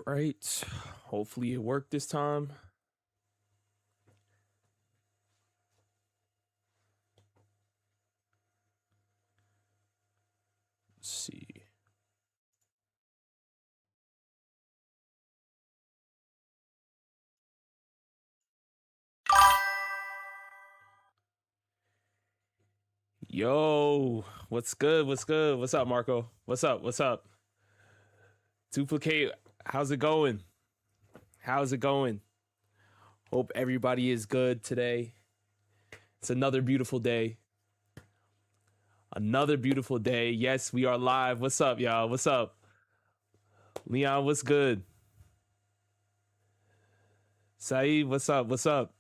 right. Hopefully it worked this time. Let's see. Yo, what's good? What's good? What's up, Marco? What's up? What's up? Duplicate, how's it going? How's it going? Hope everybody is good today. It's another beautiful day. Another beautiful day. Yes, we are live. What's up, y'all? What's up? Leon, what's good? Saeed, what's up? What's up?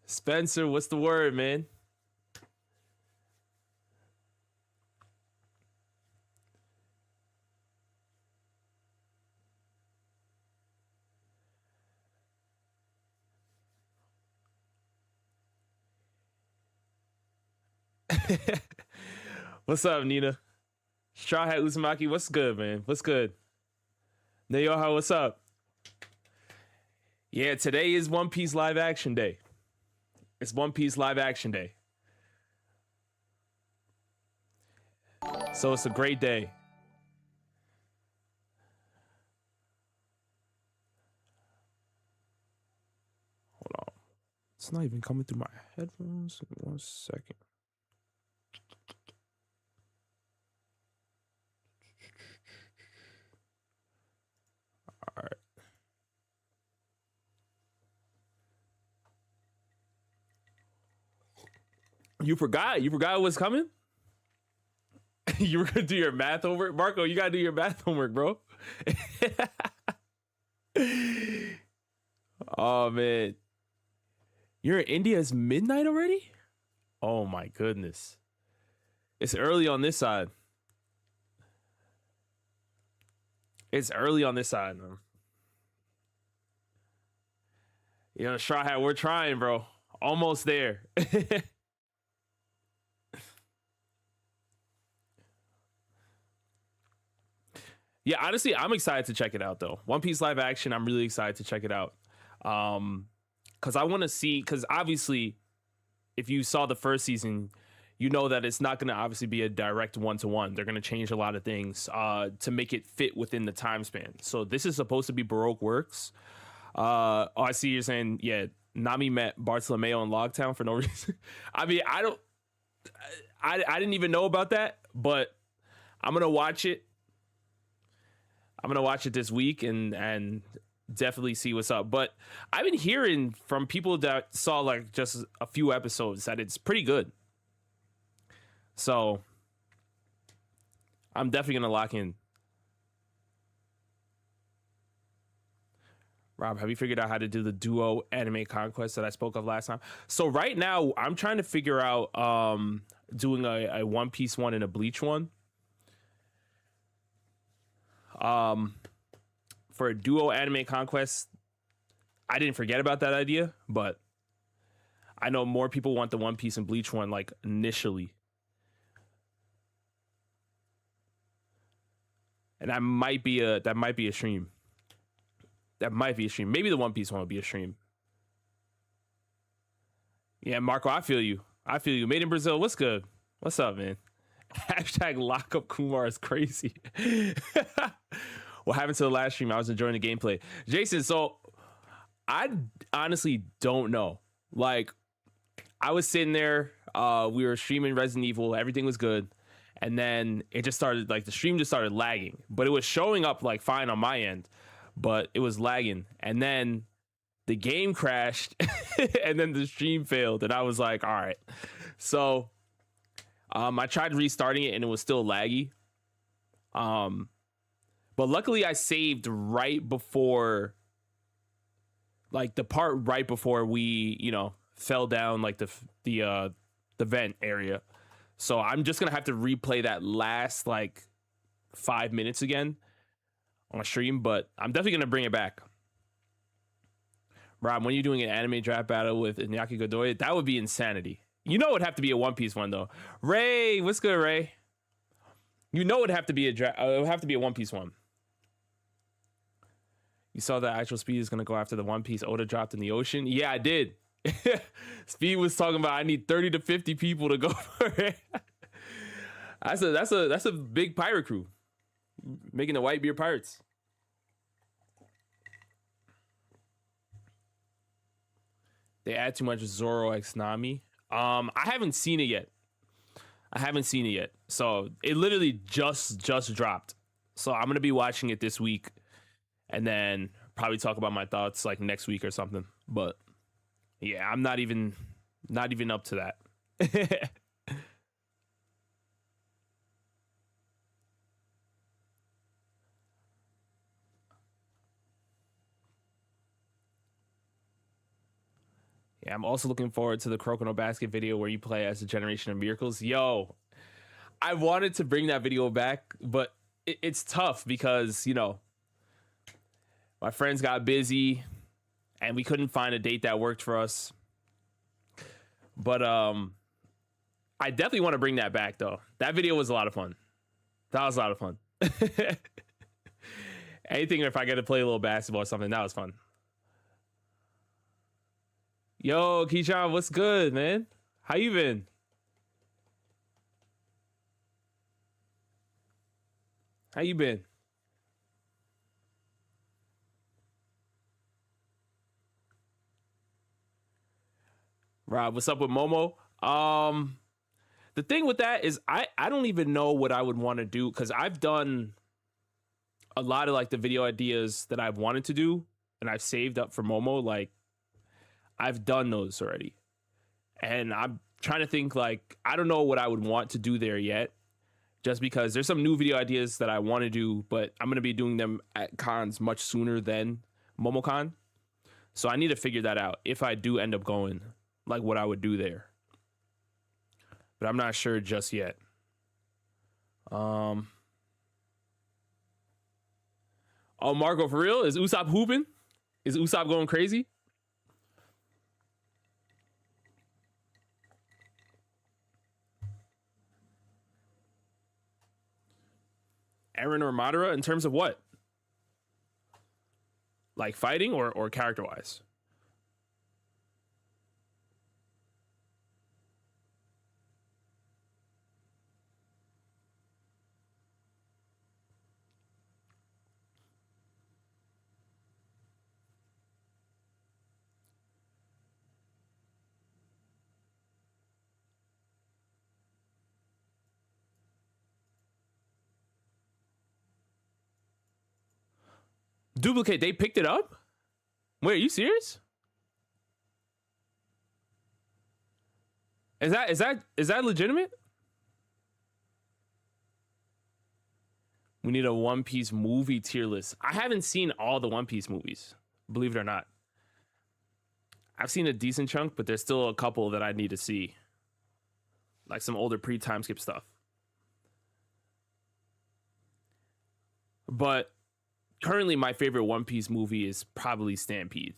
Spencer, what's the word, man? What's up, Nina? Straw Hat Uzumaki, what's good, man? What's good? Nayoha, what's up? Yeah, today is One Piece live action day. It's One Piece live action day. So it's a great day. Hold on. It's not even coming through my headphones. 1 second. All right. You forgot? You forgot what's coming? You were gonna do your math homework? Marco, you gotta do your math homework, bro. Oh man. You're in India, it's midnight already? Oh my goodness. It's early on this side. It's early on this side, man. You know, Straw Hat, we're trying, bro. Almost there. Yeah, honestly, I'm excited to check it out though. One Piece live action, I'm really excited to check it out. Cause I want to see, cause obviously if you saw the first season, you know that it's not going to obviously be a direct one-to-one. They're going to change a lot of things to make it fit within the time span. So this is supposed to be Baroque Works. Oh, I see you're saying, yeah, Nami met Bartolomeo in Logtown for no reason. I mean, I didn't even know about that, but I'm going to watch it. I'm going to watch it this week and definitely see what's up. But I've been hearing from people that saw like just a few episodes that it's pretty good. So I'm definitely going to lock in. Rob, have you figured out how to do the duo anime conquest that I spoke of last time? So right now I'm trying to figure out doing a One Piece one and a Bleach one. For a duo anime conquest, I didn't forget about that idea, but I know more people want the One Piece and Bleach one like initially. And that might be a stream. That might be a stream. Maybe the One Piece one will be a stream. Yeah, Marco, I feel you. I feel you. Made in Brazil. What's good? What's up, man? Hashtag lock up Kumar is crazy. What happened to the last stream? I was enjoying the gameplay. Jason, so I honestly don't know. Like, I was sitting there. We were streaming Resident Evil. Everything was good. And then it just started, like, the stream just started lagging. But it was showing up, like, fine on my end. But it was lagging. And then the game crashed. And then the stream failed. And I was like, all right. So I tried restarting it, and it was still laggy. But luckily I saved right before, like the part right before we, you know, fell down like the vent area. So I'm just going to have to replay that last like 5 minutes again on stream, but I'm definitely going to bring it back. Rob, when you're doing an anime draft battle with Iñaki Godoy, that would be insanity. You know it would have to be a One Piece one though. Ray, what's good, Ray? You know it would have to be it would have to be a One Piece one. You saw that actual Speed is gonna go after the One Piece Oda dropped in the ocean. Yeah, I did. Speed was talking about I need 30 to 50 people to go for it. That's a big pirate crew making the White Beard Pirates. They add too much Zoro X Nami. I haven't seen it yet. So it literally just dropped. So I'm gonna be watching it this week, and then probably talk about my thoughts like next week or something. But yeah, I'm not even up to that. Yeah, I'm also looking forward to the Crocono Basket video where you play as a Generation of Miracles. Yo, I wanted to bring that video back, but it's tough because, my friends got busy and we couldn't find a date that worked for us. But I definitely want to bring that back though. That video was a lot of fun. That was a lot of fun. Anything if I get to play a little basketball or something, that was fun. Yo, Keyshawn, what's good, man? How you been? How you been? Rob, what's up with Momo? The thing with that is I don't even know what I would want to do because I've done a lot of like the video ideas that I've wanted to do and I've saved up for Momo. Like I've done those already. And I'm trying to think like I don't know what I would want to do there yet. Just because there's some new video ideas that I want to do, but I'm gonna be doing them at cons much sooner than MomoCon. So I need to figure that out if I do end up going, like what I would do there. But I'm not sure just yet. Oh, Marco, for real? Is Usopp hooping? Is Usopp going crazy? Eren or Madara in terms of what? Like fighting or character wise? Duplicate, they picked it up? Wait, are you serious? Is that legitimate? We need a One Piece movie tier list. I haven't seen all the One Piece movies, believe it or not. I've seen a decent chunk, but there's still a couple that I need to see. Like some older pre-time skip stuff. But currently my favorite One Piece movie is probably Stampede.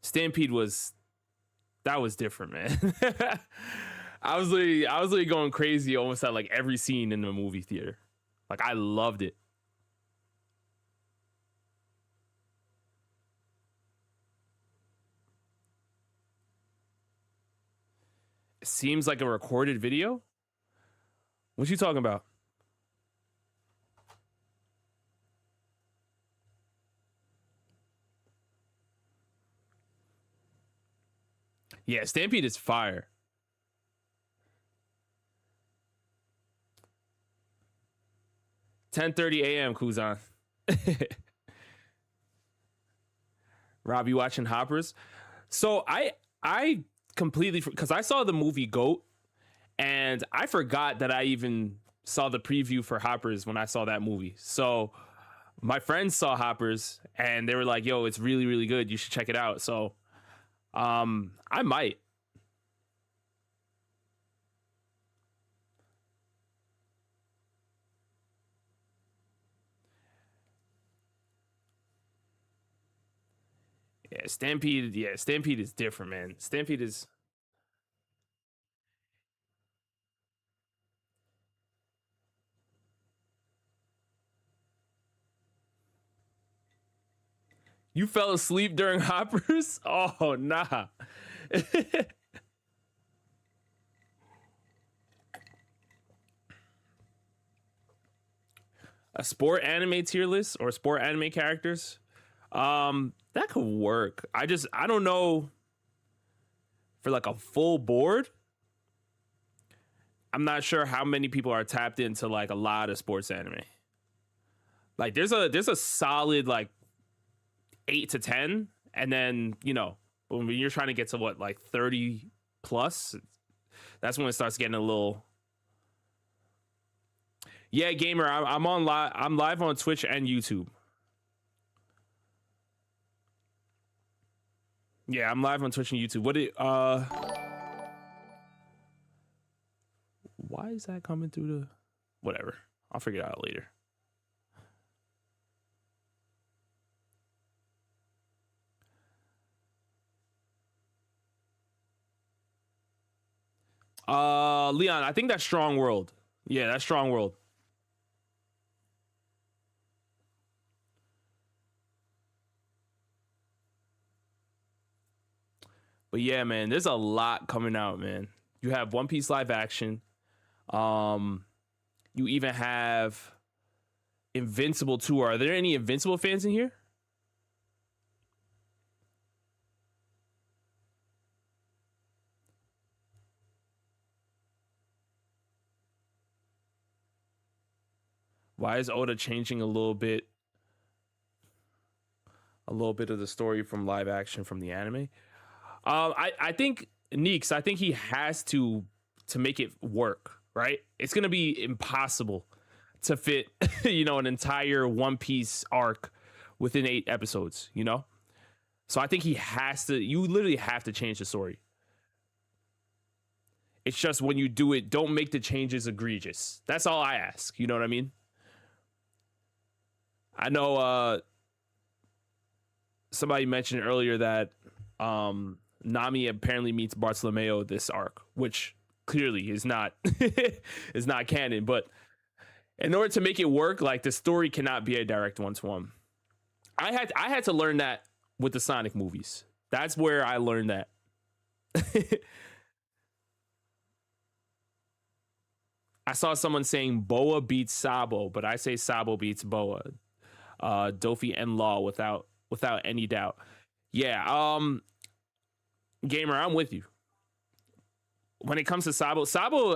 Stampede was different, man. I was going crazy almost at like every scene in the movie theater. Like I loved it. It seems like a recorded video. What you talking about? Yeah, Stampede is fire. 10:30 a.m. Kuzan. Rob, you watching Hoppers? So I completely because I saw the movie Goat and I forgot that I even saw the preview for Hoppers when I saw that movie. So my friends saw Hoppers and they were like, "Yo, it's really really good. You should check it out." So I might. Yeah, Stampede is different, man. Stampede is You fell asleep during hoppers? Oh nah. A sport anime tier list or sport anime characters? That could work. I don't know for like a full board. I'm not sure how many people are tapped into like a lot of sports anime. Like there's a solid like 8 to 10, and then when you're trying to get to what, like 30 plus, that's when it starts getting a little. Yeah, gamer, I'm on live. I'm live on Twitch and YouTube. Yeah, I'm live on Twitch and YouTube. Why is that coming through the whatever? I'll figure it out later. Leon, I think that's Strong World. Yeah, that's Strong World. But yeah, man, there's a lot coming out, man. You have One Piece live action. You even have Invincible 2. Are there any Invincible fans in here? Why is Oda changing a little bit of the story from live action from the anime? I think Neeks, I think he has to make it work, right? It's gonna be impossible to fit, an entire One Piece arc within 8 episodes, So I think he has to. You literally have to change the story. It's just when you do it, don't make the changes egregious. That's all I ask. You know what I mean? I know somebody mentioned earlier that Nami apparently meets Bartolomeo this arc, which clearly is not is not canon. But in order to make it work, like, the story cannot be a direct one-to-one. I had to learn that with the Sonic movies. That's where I learned that. I saw someone saying Boa beats Sabo, but I say Sabo beats Boa. Dofi and Law without any doubt. Yeah, gamer, I'm with you. When it comes to Sabo,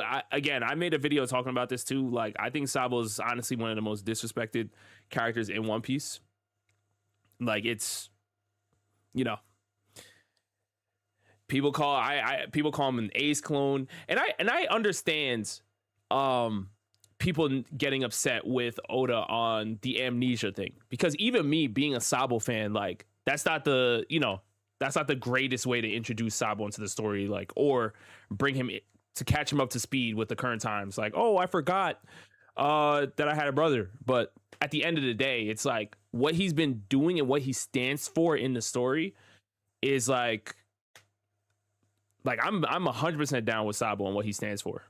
I made a video talking about this too. Like, I think Sabo is honestly one of the most disrespected characters in One Piece. Like, it's, people call him an Ace clone, and I understand people getting upset with Oda on the amnesia thing, because even me being a Sabo fan, like, that's not the greatest way to introduce Sabo into the story, like, or bring him to catch him up to speed with the current times. Like, oh, I forgot that I had a brother. But at the end of the day, it's like what he's been doing and what he stands for in the story is like I'm 100% down with Sabo and what he stands for.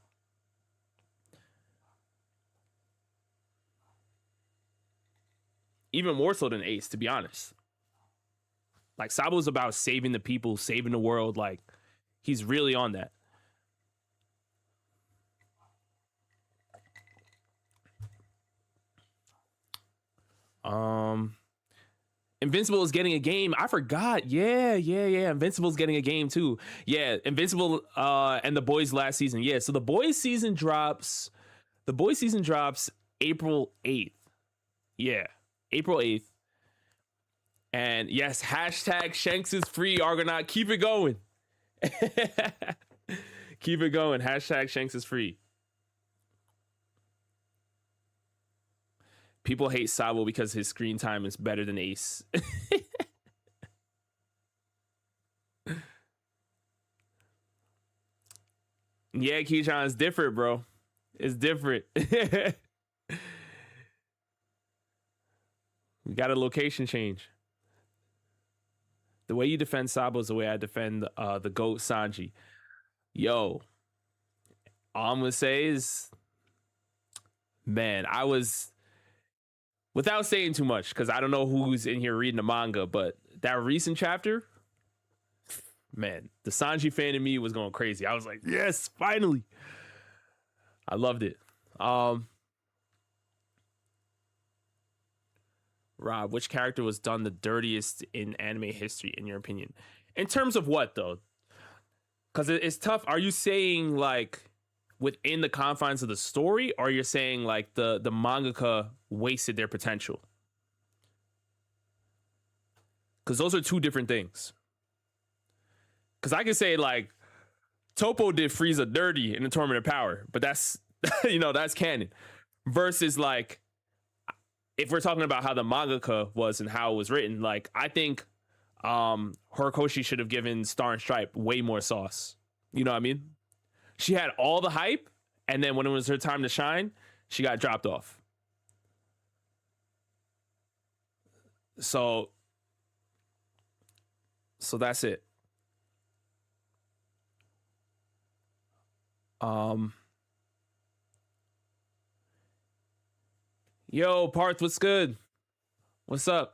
Even more so than Ace, to be honest. Like, Sabo's about saving the people, saving the world. Like, he's really on that. Invincible is getting a game. I forgot. Yeah. Invincible's getting a game too. Yeah, Invincible and The Boys last season. Yeah, so The Boys season drops April 8th. Yeah, April 8th. And yes, hashtag Shanks is free, Argonaut. Keep it going. Keep it going. Hashtag Shanks is free. People hate Sabo because his screen time is better than Ace. Yeah, Keyshawn, it's different, bro. It's different. We got a location change. The way you defend Sabo is the way I defend the GOAT Sanji. Yo, all I'm gonna say is, man, without saying too much, because I don't know who's in here reading the manga, but that recent chapter, man, the Sanji fan in me was going crazy. I was like, yes, finally. I loved it. Rob, which character was done the dirtiest in anime history, in your opinion? In terms of what, though? Because it's tough. Are you saying, like, within the confines of the story, or you're saying, like, the mangaka wasted their potential? Because those are two different things. Because I could say, like, Topo did Frieza dirty in the Tournament of Power, but that's, that's canon. Versus, like, if we're talking about how the mangaka was and how it was written, like, I think Horikoshi should have given Star and Stripe way more sauce. You know what I mean? She had all the hype, and then when it was her time to shine, she got dropped off. So that's it. Yo, Parth, what's good? What's up?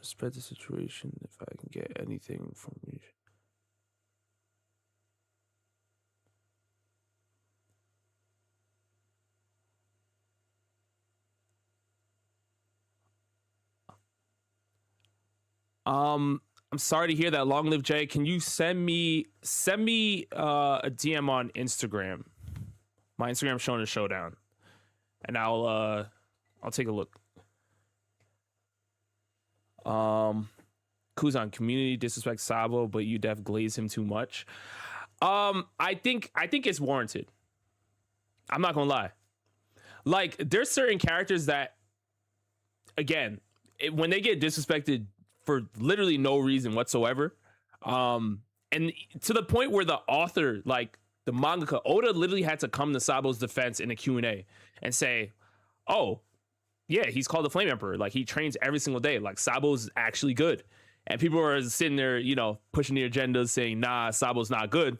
Spread the situation if I can get anything from you. I'm sorry to hear that. Long live Jay. Can you send me a DM on Instagram? My Instagram's showing a showdown, and I'll take a look. Kuzan, community disrespect Sabo, but you def glaze him too much. I think it's warranted. I'm not gonna lie. Like, there's certain characters that, again, when they get disrespected for literally no reason whatsoever, and to the point where the author, like the mangaka Oda, literally had to come to Sabo's defense in a Q&A and say, oh yeah, he's called the Flame Emperor, like he trains every single day, like Sabo's actually good. And people are sitting there, pushing the agendas saying, nah, Sabo's not good.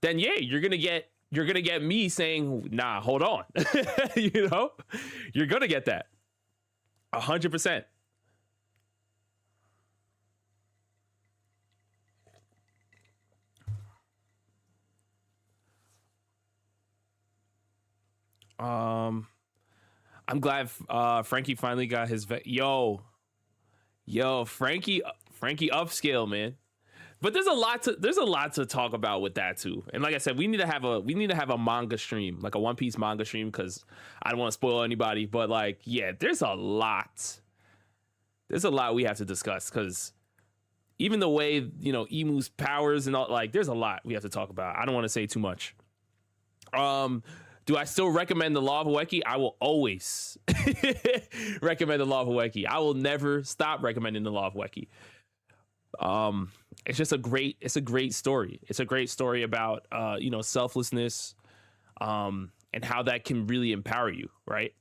Then yeah, you're gonna get me saying, nah, hold on. You're gonna get that 100%. I'm glad Frankie finally got his yo Frankie upscale, man. But there's a lot to talk about with that too. And like I said, we need to have a manga stream, like a One Piece manga stream, because I don't want to spoil anybody. But like, yeah, there's a lot we have to discuss, because even the way Imu's powers and all, like, there's a lot we have to talk about. I don't want to say too much. Do I still recommend the Law of Haweki? I will always recommend the Law of Haweki. I will never stop recommending the Law of Haweki. It's a great story. It's a great story about selflessness, and how that can really empower you, right?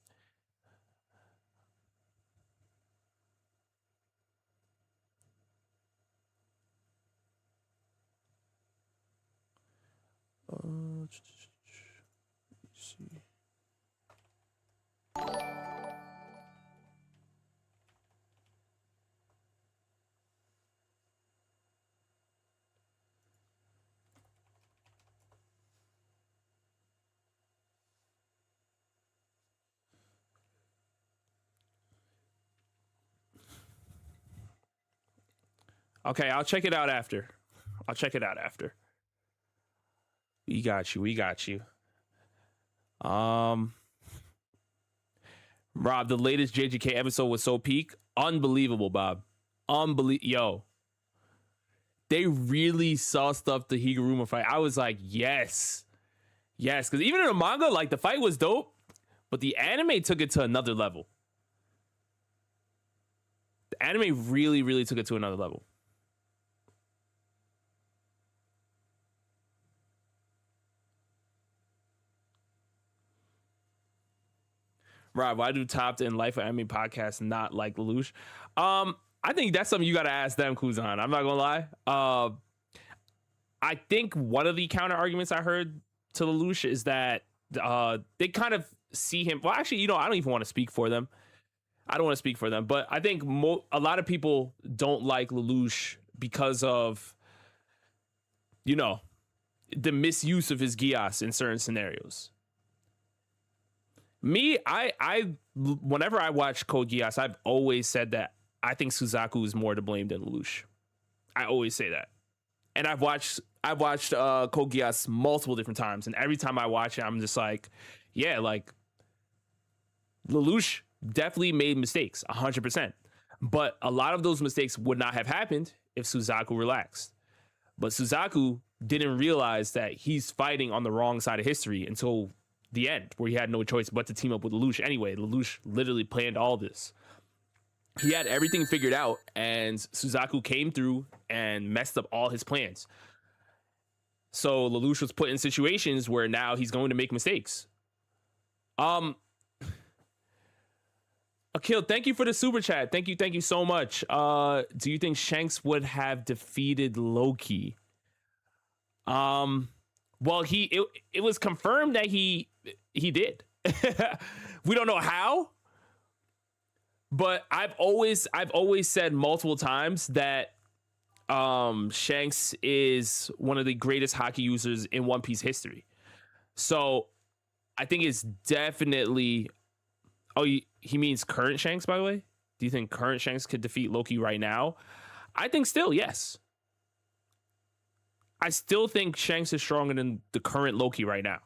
Let's see. Okay, I'll check it out after. We got you. Rob, the latest JGK episode was so peak. Unbelievable, Bob. Yo. They really saw stuff the Higuruma fight. I was like, yes. Yes, because even in the manga, like, the fight was dope, but the anime took it to another level. The anime really, really took it to another level. Rob, why do Top and Life of Anime podcasts not like Lelouch? I think that's something you got to ask them, Kuzan. I'm not gonna lie. I think one of the counter arguments I heard to Lelouch is that they kind of see him. Well, actually, I don't even want to speak for them. I don't want to speak for them, but I think a lot of people don't like Lelouch because of, you know, the misuse of his Gias in certain scenarios. Me, whenever I watch Code Geass, I've always said that I think Suzaku is more to blame than Lelouch. I always say that, and I've watched Code Geass multiple different times, and every time I watch it, I'm just like, yeah, like Lelouch definitely made mistakes, 100%. But a lot of those mistakes would not have happened if Suzaku relaxed. But Suzaku didn't realize that he's fighting on the wrong side of history until the end, where he had no choice but to team up with Lelouch. Anyway, Lelouch literally planned all this. He had everything figured out, and Suzaku came through and messed up all his plans. So Lelouch was put in situations where now he's going to make mistakes. Akil, thank you for the super chat. Thank you so much. Do you think Shanks would have defeated Loki? Well, it was confirmed that he did. We don't know how, but I've always said multiple times that Shanks is one of the greatest hockey users in One Piece history. So I think it's definitely. Oh, he means current Shanks, by the way. Do you think current Shanks could defeat Loki right now? I think still, yes. I still think Shanks is stronger than the current Loki right now.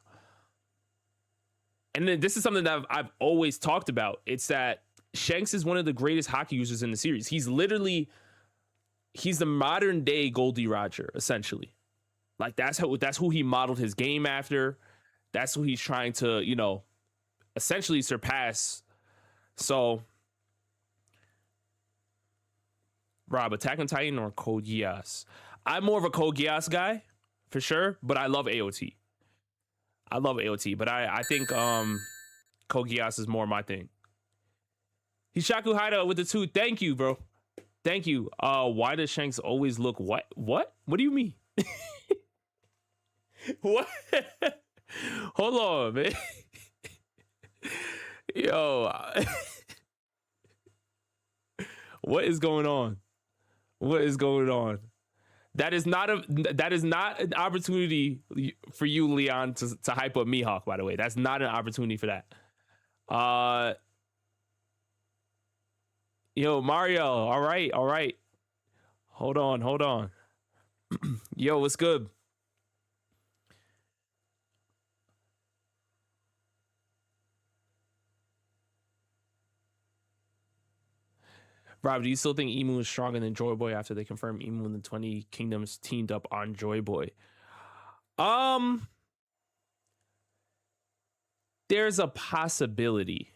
And then this is something that I've always talked about. It's that Shanks is one of the greatest hockey users in the series. He's the modern day Goldie Roger, essentially. Like that's who he modeled his game after. That's who he's trying to, essentially surpass. So, Rob, Attack on Titan or Code Geass? I'm more of a Code Geass guy, for sure, but I love AOT. But I think Code Geass is more my thing. Hishaku Haida with the 2. Thank you, bro. Thank you. Why does Shanks always look what? What do you mean? What? Hold on, man. Yo. What is going on? That is not an opportunity for you, Leon, to hype up Mihawk, by the way. That's not an opportunity for that. Yo, Mario. All right. Hold on. Yo, what's good? Rob, do you still think Emu is stronger than Joy Boy after they confirm Emu and the 20 Kingdoms teamed up on Joy Boy? There's a possibility.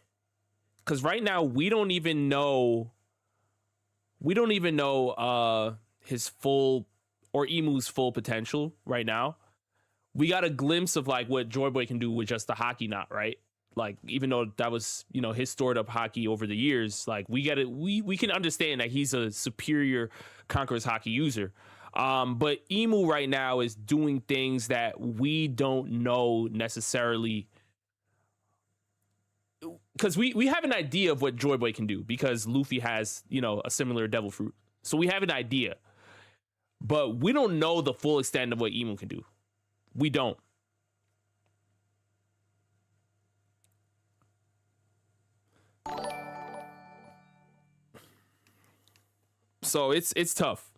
Because right now we don't even know his full or Emu's full potential right now. We got a glimpse of like what Joy Boy can do with just the hockey knot, right? Like, even though that was, his stored up hockey over the years, like we can understand that he's a superior Conqueror's hockey user. But Emu right now is doing things that we don't know necessarily, because we have an idea of what Joy Boy can do because Luffy has, a similar devil fruit. So we have an idea, but we don't know the full extent of what Emu can do. We don't. So it's tough.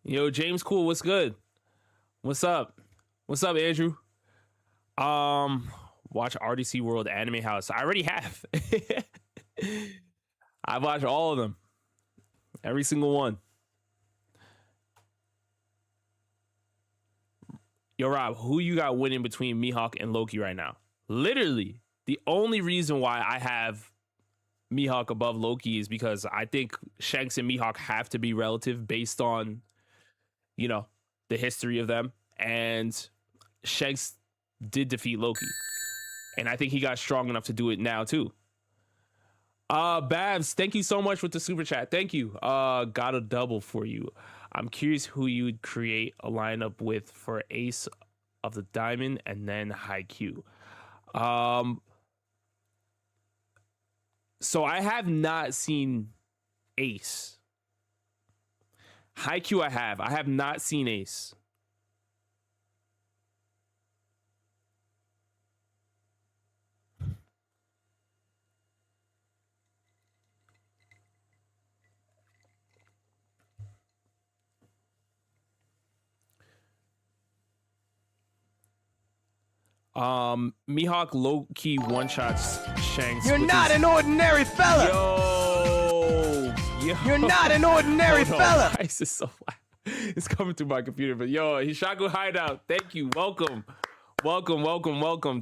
Yo, James Cool, what's good? What's up? What's up, Andrew? Watch RDC World Anime House. I already have. I've watched all of them. Every single one. Yo, Rob, who you got winning between Mihawk and Loki right now? Literally, the only reason why I have Mihawk above Loki is because I think Shanks and Mihawk have to be relative based on, the history of them, and Shanks did defeat Loki, and I think he got strong enough to do it now too. Babs, thank you so much with the super chat. Thank you. Got a double for you. I'm curious who you'd create a lineup with for Ace of the Diamond and then Haikyuu. So I have not seen Ace. Haikyuu I have. I have not seen Ace. Mihawk low key one shots Shanks. You're not an ordinary fella. Yo. You're not an ordinary fella. Why is this so loud? It's coming through my computer, but yo, Hishaku Hideout, thank you. Welcome.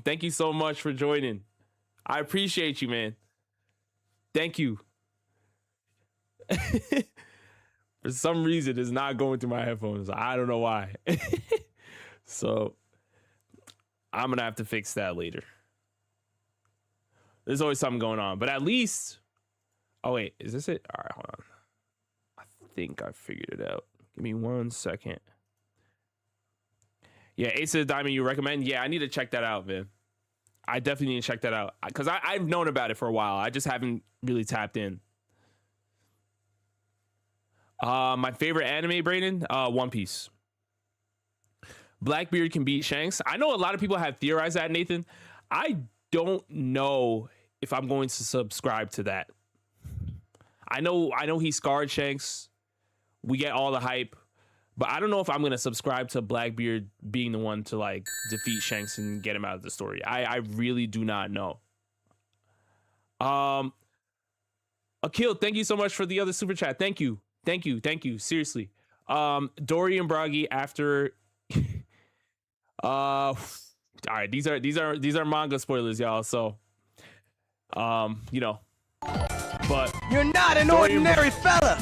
Thank you so much for joining. I appreciate you, man. Thank you. For some reason, it's not going through my headphones. I don't know why. So I'm gonna have to fix that later. There's always something going on, but at least. Oh wait, is this it? All right, hold on. I think I figured it out. Give me 1 second. Yeah, Ace of the Diamond you recommend? Yeah, I need to check that out, man. I definitely need to check that out because I've known about it for a while. I just haven't really tapped in. My favorite anime, Brayden, One Piece. Blackbeard can beat Shanks. I know a lot of people have theorized that, Nathan. I don't know if I'm going to subscribe to that. I know he scarred Shanks. We get all the hype, but I don't know if I'm going to subscribe to Blackbeard being the one to like defeat Shanks and get him out of the story. I really do not know. Akil, thank you so much for the other super chat. Thank you. Seriously. Dory and Bragi after all right, these are manga spoilers, y'all. So you know, but you're not an ordinary fella.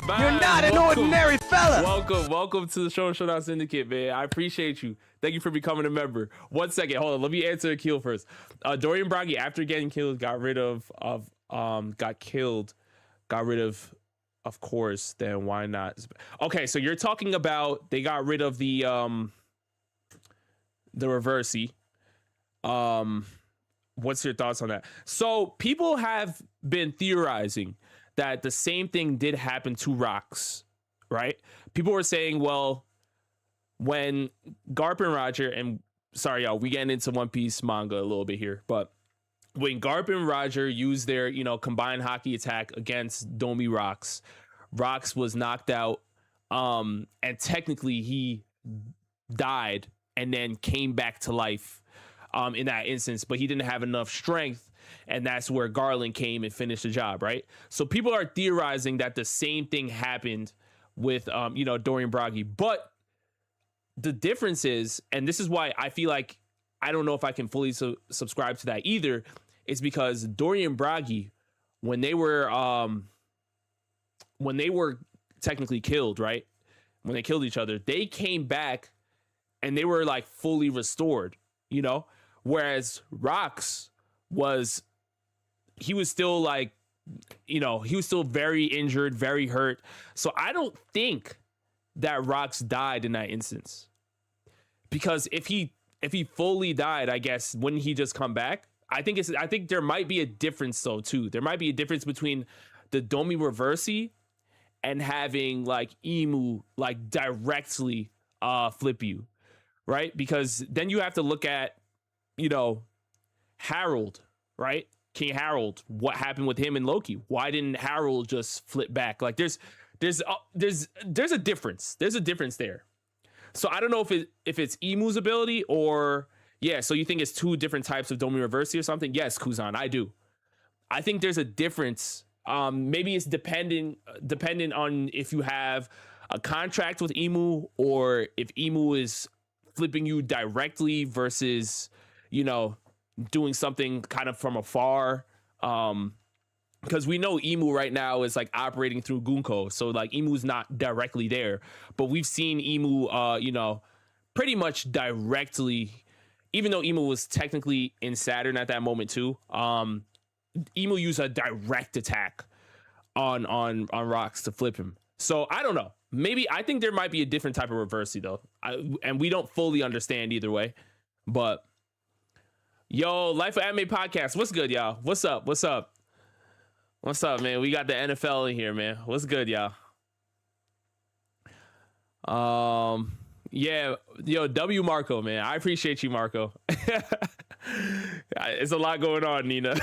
Man, you're not an ordinary fella. Welcome to the Show and Showdown Syndicate, man. I appreciate you. Thank you for becoming a member. 1 second, hold on. Let me answer Akil first. Dorian Bragi, after getting killed, got rid of course. Then why not? Okay, so you're talking about they got rid of the reversey. What's your thoughts on that? So people have been theorizing that the same thing did happen to Rox, right? People were saying, well, when Garp and Roger, and sorry, y'all, we getting into One Piece manga a little bit here, but when Garp and Roger used their, combined hockey attack against Domi Rox, Rox was knocked out, and technically he died and then came back to life in that instance, but he didn't have enough strength, and that's where Garland came and finished the job, right? So people are theorizing that the same thing happened with, Dorian Bragi, but the difference is, and this is why I feel like I don't know if I can fully subscribe to that either, is because Dorian Bragi, when they were technically killed, right? When they killed each other, they came back and they were like fully restored, whereas Rox was still like, he was still very injured, very hurt. So I don't think that Rox died in that instance, because if he fully died, I guess, wouldn't he just come back? I think there might be a difference though too. There might be a difference between the Domi Reversey and having like Emu like directly flip you, right? Because then you have to look at, Harold, right? King Harold, what happened with him and Loki? Why didn't Harold just flip back? Like there's a difference. There's a difference there. So I don't know if it's Emu's ability or so you think it's two different types of Domi Reversey or something? Yes, Kuzan, I do. I think there's a difference. Maybe it's dependent on if you have a contract with Emu or if Emu is flipping you directly versus, doing something kind of from afar. because we know Emu right now is like operating through Gunko, so like Emu's not directly there, but we've seen Emu, pretty much directly, even though Emu was technically in Saturn at that moment too. Emu used a direct attack on rocks to flip him. So I don't know. Maybe I think there might be a different type of reversey though, and we don't fully understand either way. But yo, Life of Anime podcast, what's good, y'all? What's up? What's up? What's up, man? We got the NFL in here, man. What's good, y'all? Yeah, yo, W Marco, man. I appreciate you, Marco. It's a lot going on, Nina.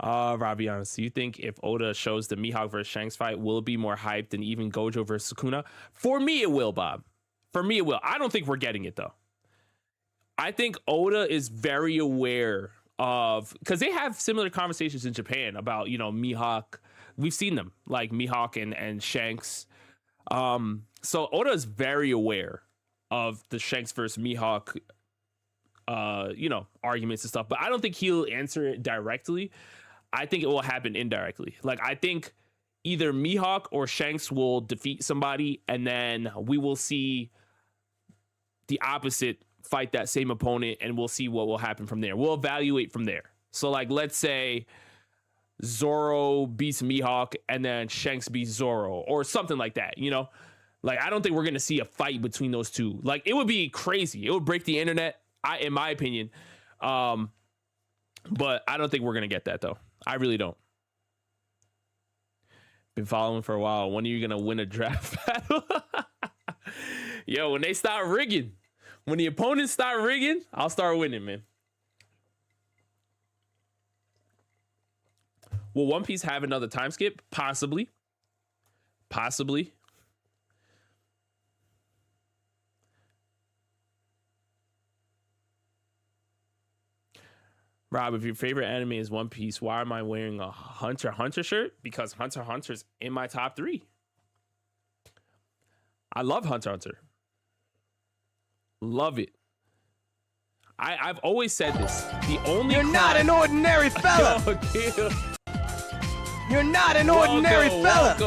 Robbie, honest, you think if Oda shows the Mihawk versus Shanks fight, will it be more hyped than even Gojo versus Sukuna? For me, it will, Bob. For me, it will. I don't think we're getting it though. I think Oda is very aware of, because they have similar conversations in Japan about, Mihawk. We've seen them, like Mihawk and Shanks. So Oda is very aware of the Shanks versus Mihawk, arguments and stuff, but I don't think he'll answer it directly. I think it will happen indirectly. Like, I think either Mihawk or Shanks will defeat somebody, and then we will see the opposite fight that same opponent, and we'll see what will happen from there. We'll evaluate from there. So, like, let's say Zoro beats Mihawk, and then Shanks beats Zoro, or something like that, Like, I don't think we're going to see a fight between those two. Like, it would be crazy. It would break the internet, in my opinion. But I don't think we're going to get that, though. I really don't. Been following for a while. When are you going to win a draft battle? Yo, when they start rigging, when the opponents start rigging, I'll start winning, man. Will One Piece have another time skip? Possibly. Possibly. Rob, if your favorite anime is One Piece, why am I wearing a Hunter x Hunter shirt? Because Hunter x Hunter's in my top 3. I love Hunter x Hunter. Love it. I've always said this. The only You're not an ordinary fella. You're not an ordinary fella.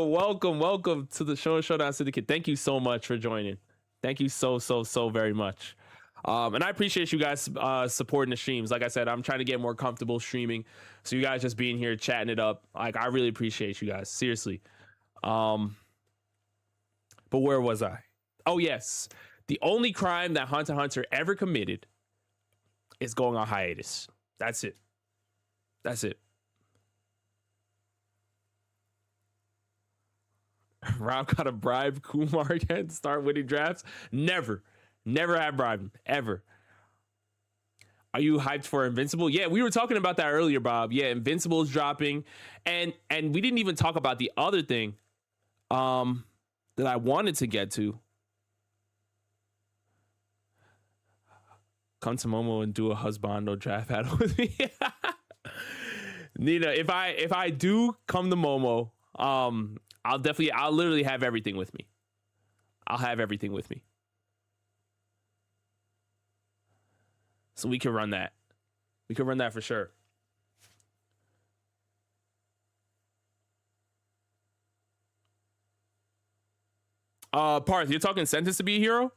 Welcome to the Showdown Syndicate. Thank you so much for joining. Thank you so very much. And I appreciate you guys supporting the streams. Like I said, I'm trying to get more comfortable streaming. So you guys just being here, chatting it up. Like, I really appreciate you guys. Seriously. But where was I? Oh, yes. The only crime that Hunter x Hunter ever committed is going on hiatus. That's it. That's it. Rob got to bribe Kumar again to start winning drafts? Never have bribed him, ever. Are you hyped for Invincible? Yeah, we were talking about that earlier, Bob. Yeah, Invincible is dropping. And we didn't even talk about the other thing that I wanted to get to. Come to Momo and do a husbando draft battle with me. Nina, if I do come to Momo, I'll literally have everything with me. I'll have everything with me. So we can run that. We can run that for sure. Parth, you're talking Sentence to Be a Hero?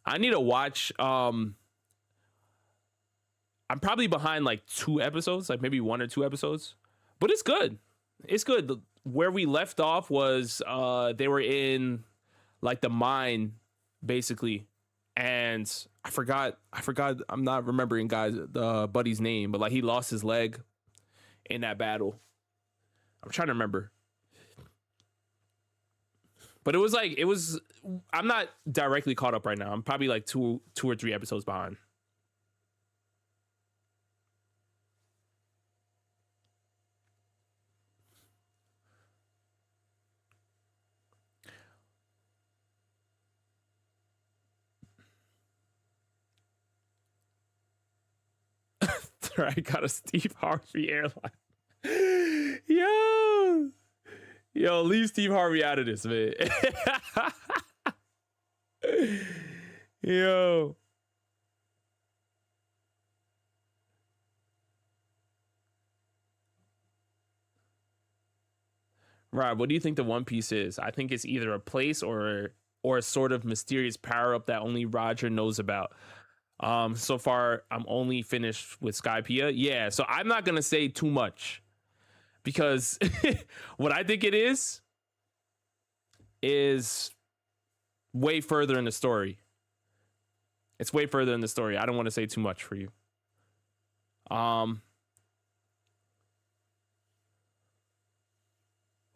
I need to watch. I'm probably behind like 2 episodes, like maybe 1 or 2 episodes. But it's good. It's good. Where we left off was they were in like the mine, basically. And I forgot. I'm not remembering the buddy's name, but like he lost his leg in that battle. I'm trying to remember. But it was I'm not directly caught up right now. I'm probably like 2 or 3 episodes behind. I got a Steve Harvey airline. Yo, leave Steve Harvey out of this, man. Yo. Rob, what do you think the One Piece is? I think it's either a place or a sort of mysterious power up that only Roger knows about. So far I'm only finished with Skypiea. Yeah, so I'm not gonna say too much because what I think it is way further in the story. It's way further in the story. I don't want to say too much for you.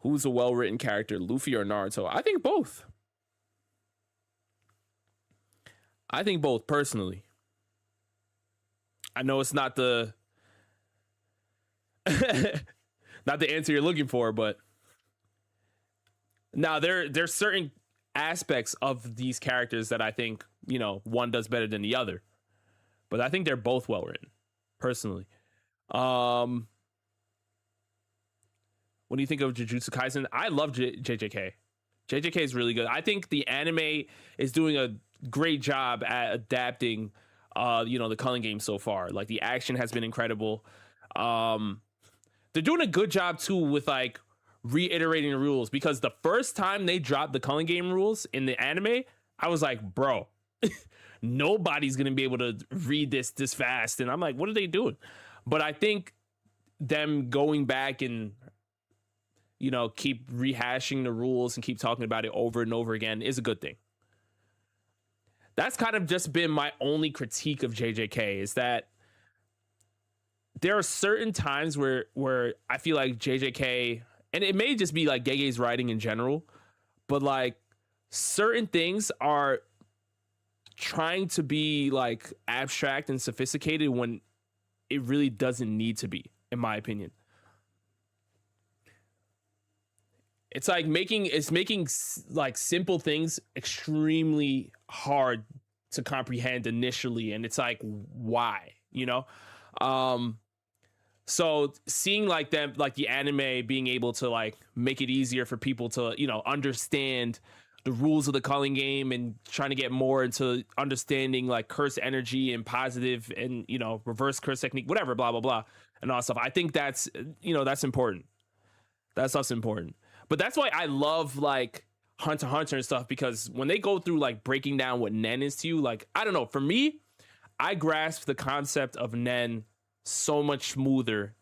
Who's a well-written character, Luffy or Naruto? I think both. I think both, personally. I know it's not the not the answer you're looking for, but now there's certain aspects of these characters that I think, you know, one does better than the other. But I think they're both well written, personally. What do you think of Jujutsu Kaisen? I love JJK. JJK is really good. I think the anime is doing a great job at adapting you know, the Culling game so far. Like, the action has been incredible. They're doing a good job too with like reiterating the rules, because the first time they dropped the Culling game rules in the anime, I was like, bro, nobody's gonna be able to read this fast. And I'm like, what are they doing? But I think them going back and, you know, keep rehashing the rules and keep talking about it over and over again is a good thing. That's kind of just been my only critique of JJK, is that there are certain times where I feel like JJK, and it may just be like Gege's writing in general, but like certain things are trying to be like abstract and sophisticated when it really doesn't need to be, in my opinion. It's like making like simple things extremely hard to comprehend initially, and it's like, why, you know? So seeing like them, like the anime being able to like make it easier for people to, you know, understand the rules of the Culling game, and trying to get more into understanding like curse energy and positive and, you know, reverse curse technique, whatever, blah blah blah, and all stuff. I think that's, you know, that's important. That stuff's important. But that's why I love like Hunter x Hunter and stuff, because when they go through like breaking down what Nen is to you, like, I don't know, for me, I grasp the concept of Nen so much smoother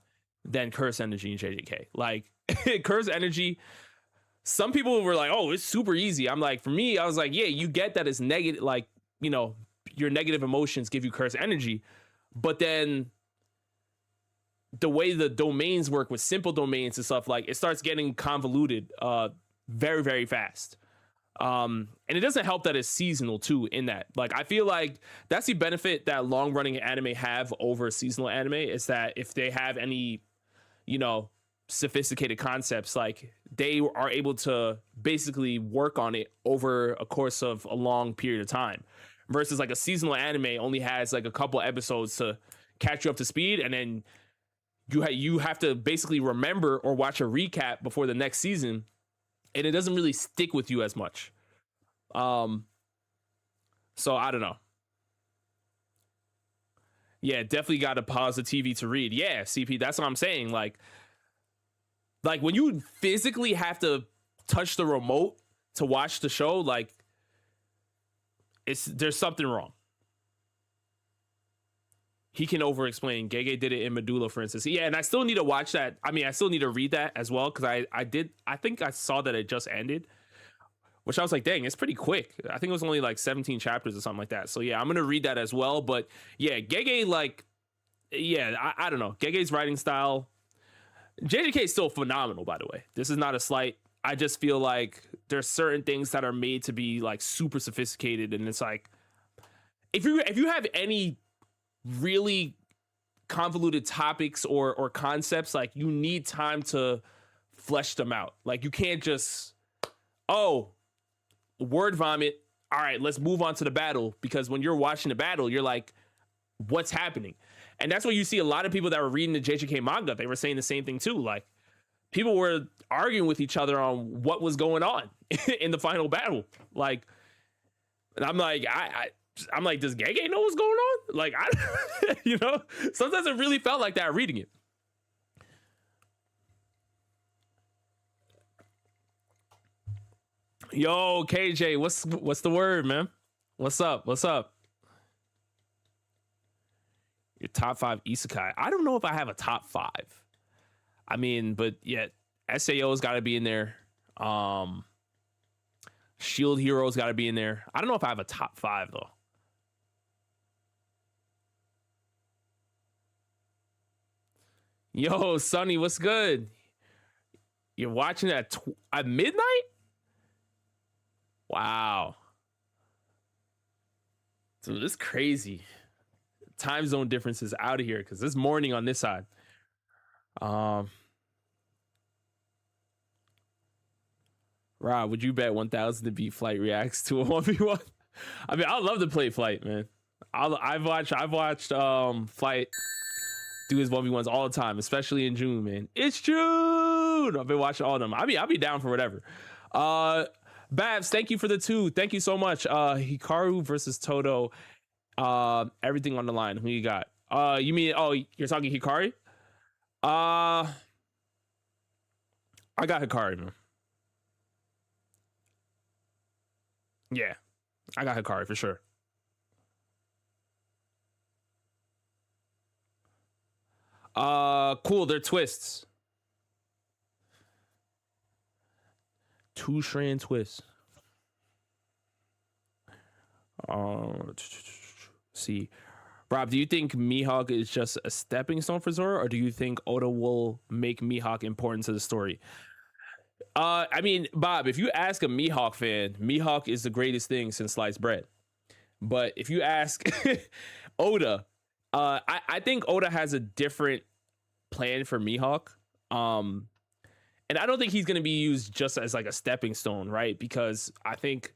than curse energy in JJK. Like, curse energy, some people were like, oh, it's super easy. I'm like, for me, I was like, yeah, you get that it's negative, like, you know, your negative emotions give you curse energy, but then the way the domains work with simple domains and stuff, like, it starts getting convoluted very, very fast. And it doesn't help that it's seasonal too, in that, like, I feel like that's the benefit that long running anime have over seasonal anime, is that if they have any, you know, sophisticated concepts, like, they are able to basically work on it over a course of a long period of time, versus like a seasonal anime only has like a couple episodes to catch you up to speed, and then you have to basically remember or watch a recap before the next season, and it doesn't really stick with you as much. So I don't know. Yeah, definitely got to pause the TV to read. Yeah, CP, that's what I'm saying. Like when you physically have to touch the remote to watch the show, like, there's something wrong. He can over explain. Gege did it in Medulla, for instance. Yeah, and I still need to watch that. I mean, I still need to read that as well, because I think I saw that it just ended, which I was like, dang, it's pretty quick. I think it was only like 17 chapters or something like that. So yeah, I'm gonna read that as well. But yeah, Gege, like, yeah, I don't know. Gege's writing style, JJK is still phenomenal, by the way. This is not a slight. I just feel like there's certain things that are made to be like super sophisticated, and it's like, if you have any really convoluted topics or concepts, like, you need time to flesh them out. Like, you can't just, oh, word vomit, all right, let's move on to the battle, because when you're watching the battle, you're like, what's happening? And that's what you see a lot of people that were reading the JJK manga, they were saying the same thing too. Like, people were arguing with each other on what was going on in the final battle. Like, and I'm like, I'm like, does Gege know what's going on? Like, you know, sometimes it really felt like that reading it. Yo, KJ, what's the word, man? What's up? What's up? Your top 5 isekai. I don't know if I have a top 5. I mean, but yeah, SAO's got to be in there. Shield Hero's got to be in there. I don't know if I have a top 5 though. Yo, Sonny, what's good? You're watching at midnight? Wow. Dude, this is crazy. Time zone differences out of here because it's morning on this side. Rob, would you bet 1,000 to beat Flight reacts to a 1v1? I mean, I'd love to play Flight, man. I've watched Flight do his 1v1s all the time, especially in June, man. It's June. I've been watching all of them. I'll be down for whatever. Babs, thank you for the 2. Thank you so much. Hikaru versus Todo. Everything on the line. Who you got? You mean, you're talking Hikari? I got Hikari, man. Yeah, I got Hikari for sure. Cool. They're twists. 2-strand twists. See, Rob, do you think Mihawk is just a stepping stone for Zoro, or do you think Oda will make Mihawk important to the story? I mean, Bob, if you ask a Mihawk fan, Mihawk is the greatest thing since sliced bread. But if you ask Oda, I think Oda has a different plan for Mihawk. And I don't think he's going to be used just as like a stepping stone, right? Because I think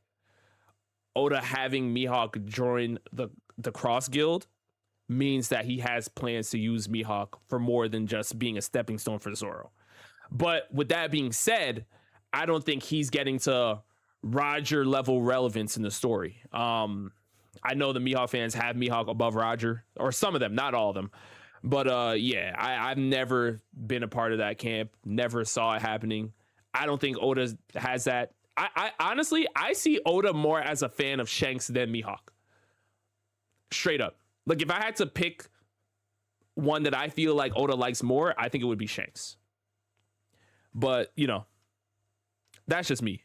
Oda having Mihawk join the Cross Guild means that he has plans to use Mihawk for more than just being a stepping stone for Zoro. But with that being said, I don't think he's getting to Roger level relevance in the story. I know the Mihawk fans have Mihawk above Roger, or some of them, not all of them. But yeah, I've never been a part of that camp. Never saw it happening. I don't think Oda has that. I honestly, I see Oda more as a fan of Shanks than Mihawk. Straight up. Like, if I had to pick one that I feel like Oda likes more, I think it would be Shanks. But, you know, that's just me.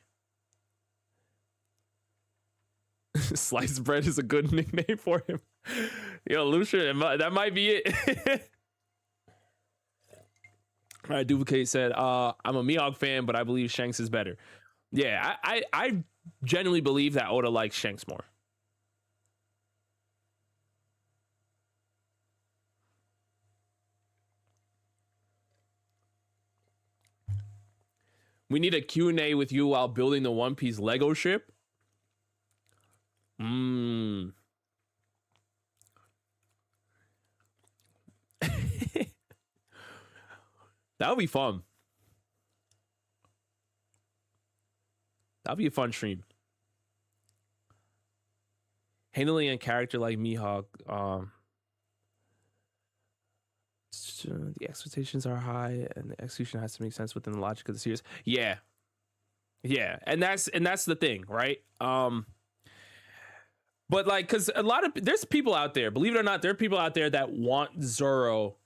Sliced bread is a good nickname for him. Yo, Lucian, that might be it. All right, Duplicate said, I'm a Mihawk fan, but I believe Shanks is better. Yeah, I genuinely believe that Oda likes Shanks more. We need a Q&A with you while building the One Piece Lego ship. That would be fun. That'd be a fun stream. Handling a character like Mihawk, the expectations are high and the execution has to make sense within the logic of the series. Yeah, and that's the thing, right? But like, because there's people out there, believe it or not, there are people out there that want Zoro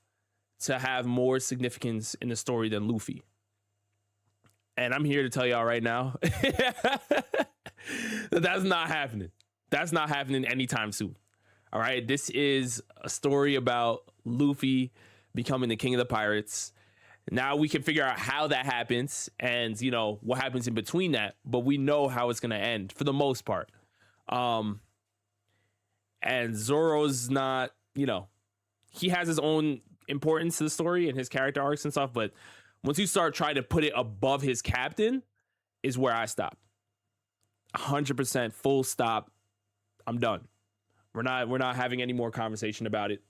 to have more significance in the story than Luffy. And I'm here to tell y'all right now that that's not happening. That's not happening anytime soon. All right. This is a story about Luffy becoming the king of the pirates. Now we can figure out how that happens and, you know, what happens in between that. But we know how it's going to end for the most part. And Zoro's not, you know, he has his own importance to the story and his character arcs and stuff. But once you start trying to put it above his captain is where I stop. 100% full stop. I'm done. We're not having any more conversation about it.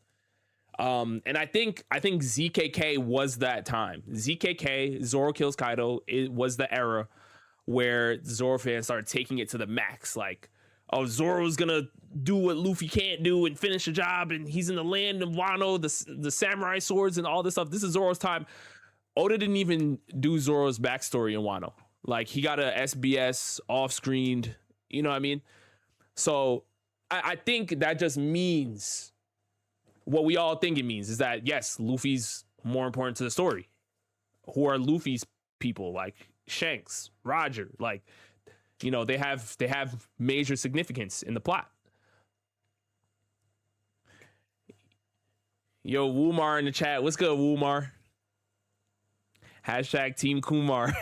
And I think ZKK was that time. ZKK, Zoro kills Kaido, it was the era where Zoro fans started taking it to the max. Like, oh, Zoro's gonna do what Luffy can't do and finish the job, and he's in the land of Wano, the samurai swords and all this stuff. This is Zoro's time. Oda didn't even do Zoro's backstory in Wano. Like he got a SBS off screened. You know what I mean? So I think that just means what we all think it means is that yes, Luffy's more important to the story. Who are Luffy's people? Like Shanks, Roger, like, you know, they have major significance in the plot. Yo, Wumar in the chat. What's good, Wumar? Hashtag Team Kumar.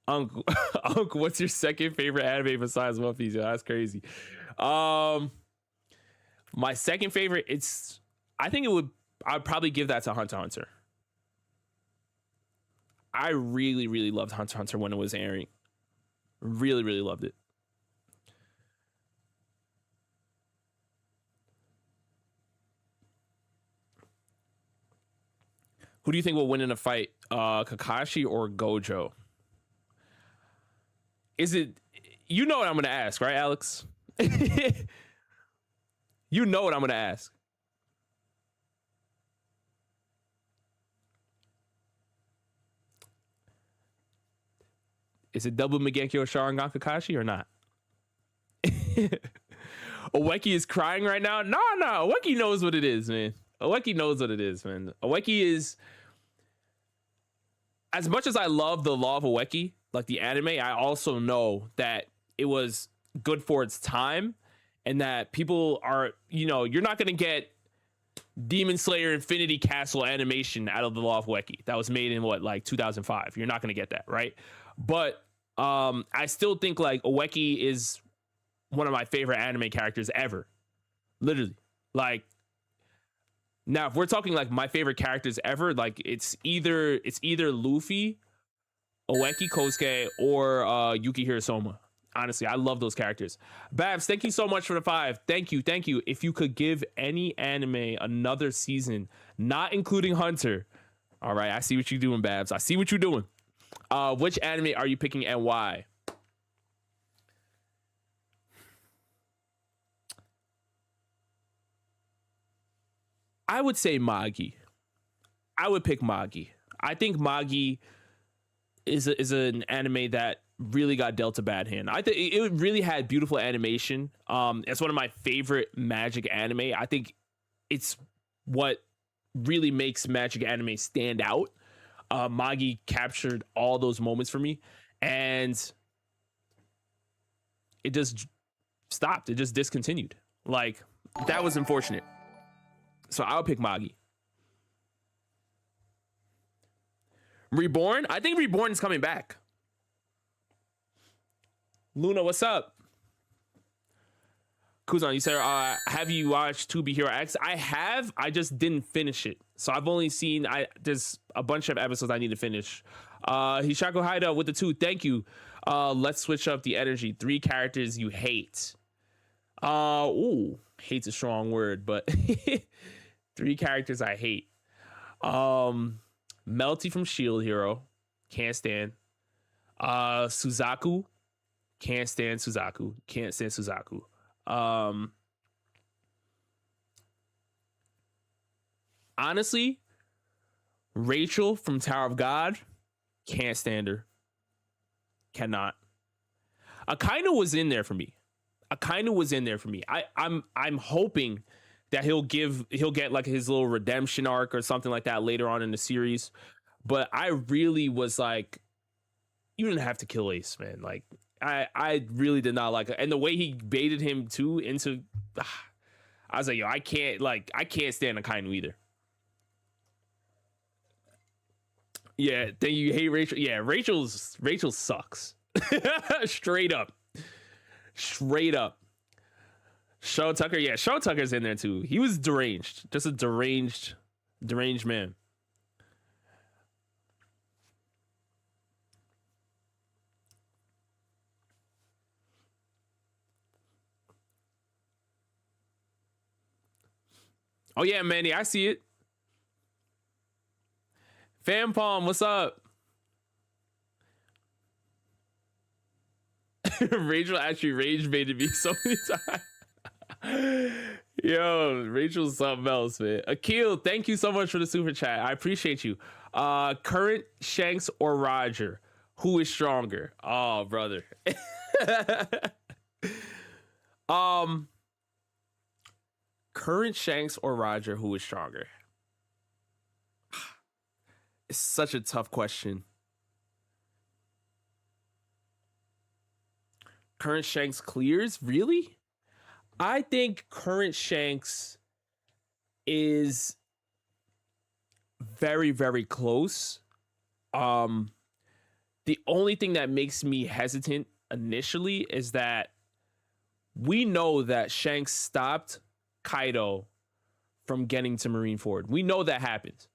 Uncle, Uncle, what's your second favorite anime besides One Piece? Yo, that's crazy. My second favorite, I'd probably give that to Hunter x Hunter. I really, really loved Hunter x Hunter when it was airing. Really, really loved it. Who do you think will win in a fight, Kakashi or Gojo? Is it? You know what I'm going to ask, right, Alex? You know what I'm going to ask. Is it double Mangekyo Sharingan Kakashi or not? Oweki is crying right now. No. Oweki knows what it is, man. Oweki knows what it is, man. Oweki is, as much as I love the Law of Oweki, like the anime, I also know that it was good for its time and that people are, you know, you're not going to get Demon Slayer Infinity Castle animation out of the Law of Oweki. That was made in what, like 2005. You're not going to get that, right? But I still think like Oweki is one of my favorite anime characters ever. Literally. Like, now if we're talking like my favorite characters ever, like it's either Luffy, Oweki Kosuke, or Yuki Hirosoma. Honestly, I love those characters. Babs, thank you so much for the 5. Thank you. If you could give any anime another season, not including Hunter. All right, I see what you're doing, Babs. I see what you're doing. Which anime are you picking and why? I would say Magi. I would pick Magi. I think Magi is an anime that really got dealt a bad hand. I think it really had beautiful animation. It's one of my favorite magic anime. I think it's what really makes magic anime stand out. Magi captured all those moments for me, and it just stopped. It just discontinued. Like, that was unfortunate. So I'll pick Magi. Reborn? I think Reborn is coming back. Luna, what's up? Kuzan, you said, have you watched To Be Hero X? I have. I just didn't finish it. So I've only seen, there's a bunch of episodes I need to finish. Hishaku Haida with the 2. Thank you. Let's switch up the energy. 3 characters you hate. Ooh, hate's a strong word, but 3 characters I hate. Melty from Shield Hero. Can't stand. Suzaku. Can't stand Suzaku. Can't stand Suzaku. Honestly, Rachel from Tower of God, can't stand her. Cannot. Akainu was in there for me. I'm hoping that he'll get like his little redemption arc or something like that later on in the series. But I really was like, you didn't have to kill Ace, man. Like, I really did not like it. And the way he baited him too into, I was like, yo, I can't stand Akainu either. Yeah, then you hate Rachel. Yeah, Rachel sucks. Straight up. Shaw Tucker, yeah, Shaw Tucker's in there too. He was deranged. Just a deranged man. Oh yeah, Manny, I see it. Fam Palm, what's up? Rachel actually rage baited me so many times. Yo, Rachel's something else, man. Akil, thank you so much for the super chat. I appreciate you. Current Shanks or Roger? Who is stronger? Oh, brother. um, Current Shanks or Roger? Who is stronger? It's such a tough question. Current Shanks clears? Really? I think current Shanks is very, very close. The only thing that makes me hesitant initially is that we know that Shanks stopped Kaido from getting to Marineford. We know that happened.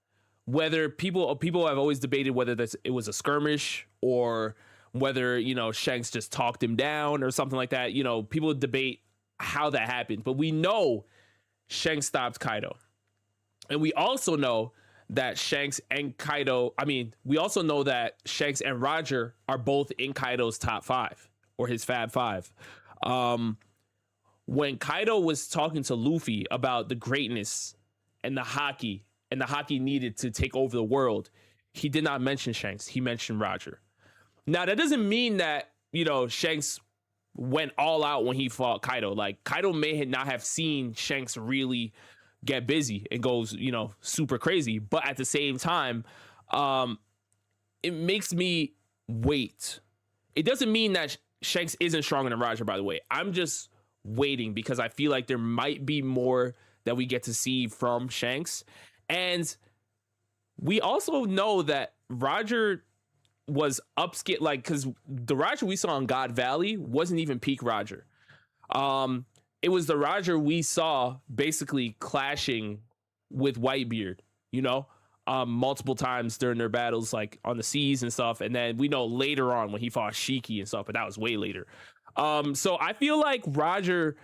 Whether people have always debated whether it was a skirmish or whether, Shanks just talked him down or something like that. People debate how that happened, but we know Shanks stopped Kaido. And we also know that Shanks and we also know that Shanks and Roger are both in Kaido's top 5 or his Fab 5. When Kaido was talking to Luffy about the greatness and the hockey needed to take over the world, he did not mention Shanks. He mentioned Roger. Now, that doesn't mean that, Shanks went all out when he fought Kaido. Like, Kaido may not have seen Shanks really get busy and goes, super crazy. But at the same time, it makes me wait. It doesn't mean that Shanks isn't stronger than Roger, by the way. I'm just waiting because I feel like there might be more that we get to see from Shanks. And we also know that Roger was upscale, because the Roger we saw in God Valley wasn't even peak Roger. It was the Roger we saw basically clashing with Whitebeard, multiple times during their battles, like on the seas and stuff. And then we know later on when he fought Shiki and stuff, but that was way later. So I feel like Roger,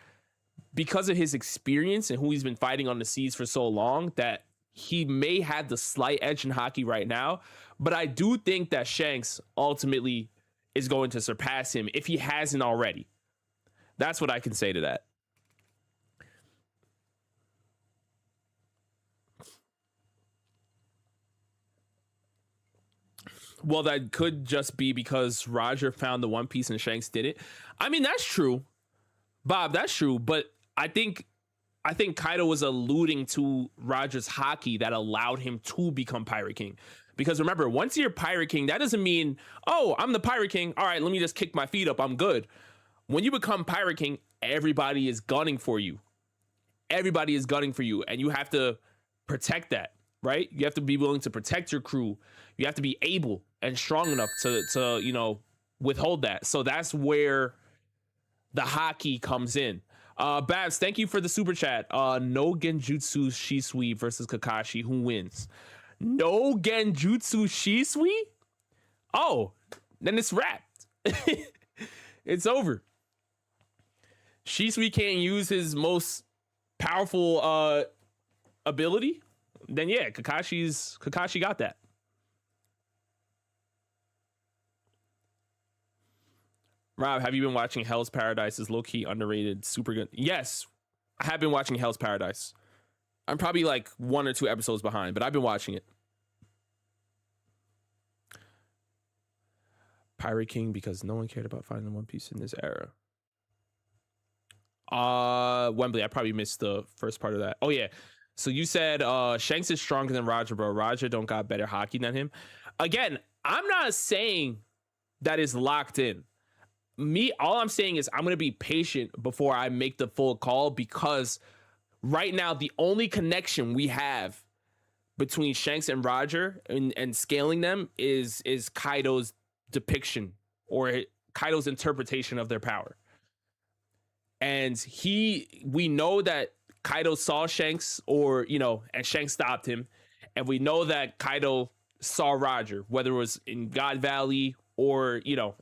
because of his experience and who he's been fighting on the seas for so long, that he may have the slight edge in hockey right now. But I do think that Shanks ultimately is going to surpass him if he hasn't already. That's what I can say to that. Well, that could just be because Roger found the One Piece and Shanks didn't. I mean, that's true, Bob. That's true. But I think Kaido was alluding to Roger's hockey that allowed him to become Pirate King. Because remember, once you're Pirate King, that doesn't mean, oh, I'm the Pirate King. All right, let me just kick my feet up. I'm good. When you become Pirate King, everybody is gunning for you. Everybody is gunning for you. And you have to protect that, right? You have to be willing to protect your crew. You have to be able and strong enough to withhold that. So that's where the hockey comes in. Babs, thank you for the super chat. No Genjutsu Shisui versus Kakashi. Who wins? No Genjutsu Shisui? Oh, then it's wrapped. It's over. Shisui can't use his most powerful ability. Then yeah, Kakashi got that. Rob, have you been watching Hell's Paradise? Is low-key underrated, super good. Yes, I have been watching Hell's Paradise. I'm probably like 1 or 2 episodes behind, but I've been watching it. Pirate King because no one cared about finding the One Piece in this era. Wembley, I probably missed the first part of that. Oh yeah. So you said Shanks is stronger than Roger, bro. Roger don't got better hockey than him. Again, I'm not saying that is locked in. All I'm saying is I'm going to be patient before I make the full call, because right now the only connection we have between Shanks and Roger and scaling them is Kaido's depiction or Kaido's interpretation of their power. And we know that Kaido saw Shanks and Shanks stopped him. And we know that Kaido saw Roger, whether it was in God Valley or,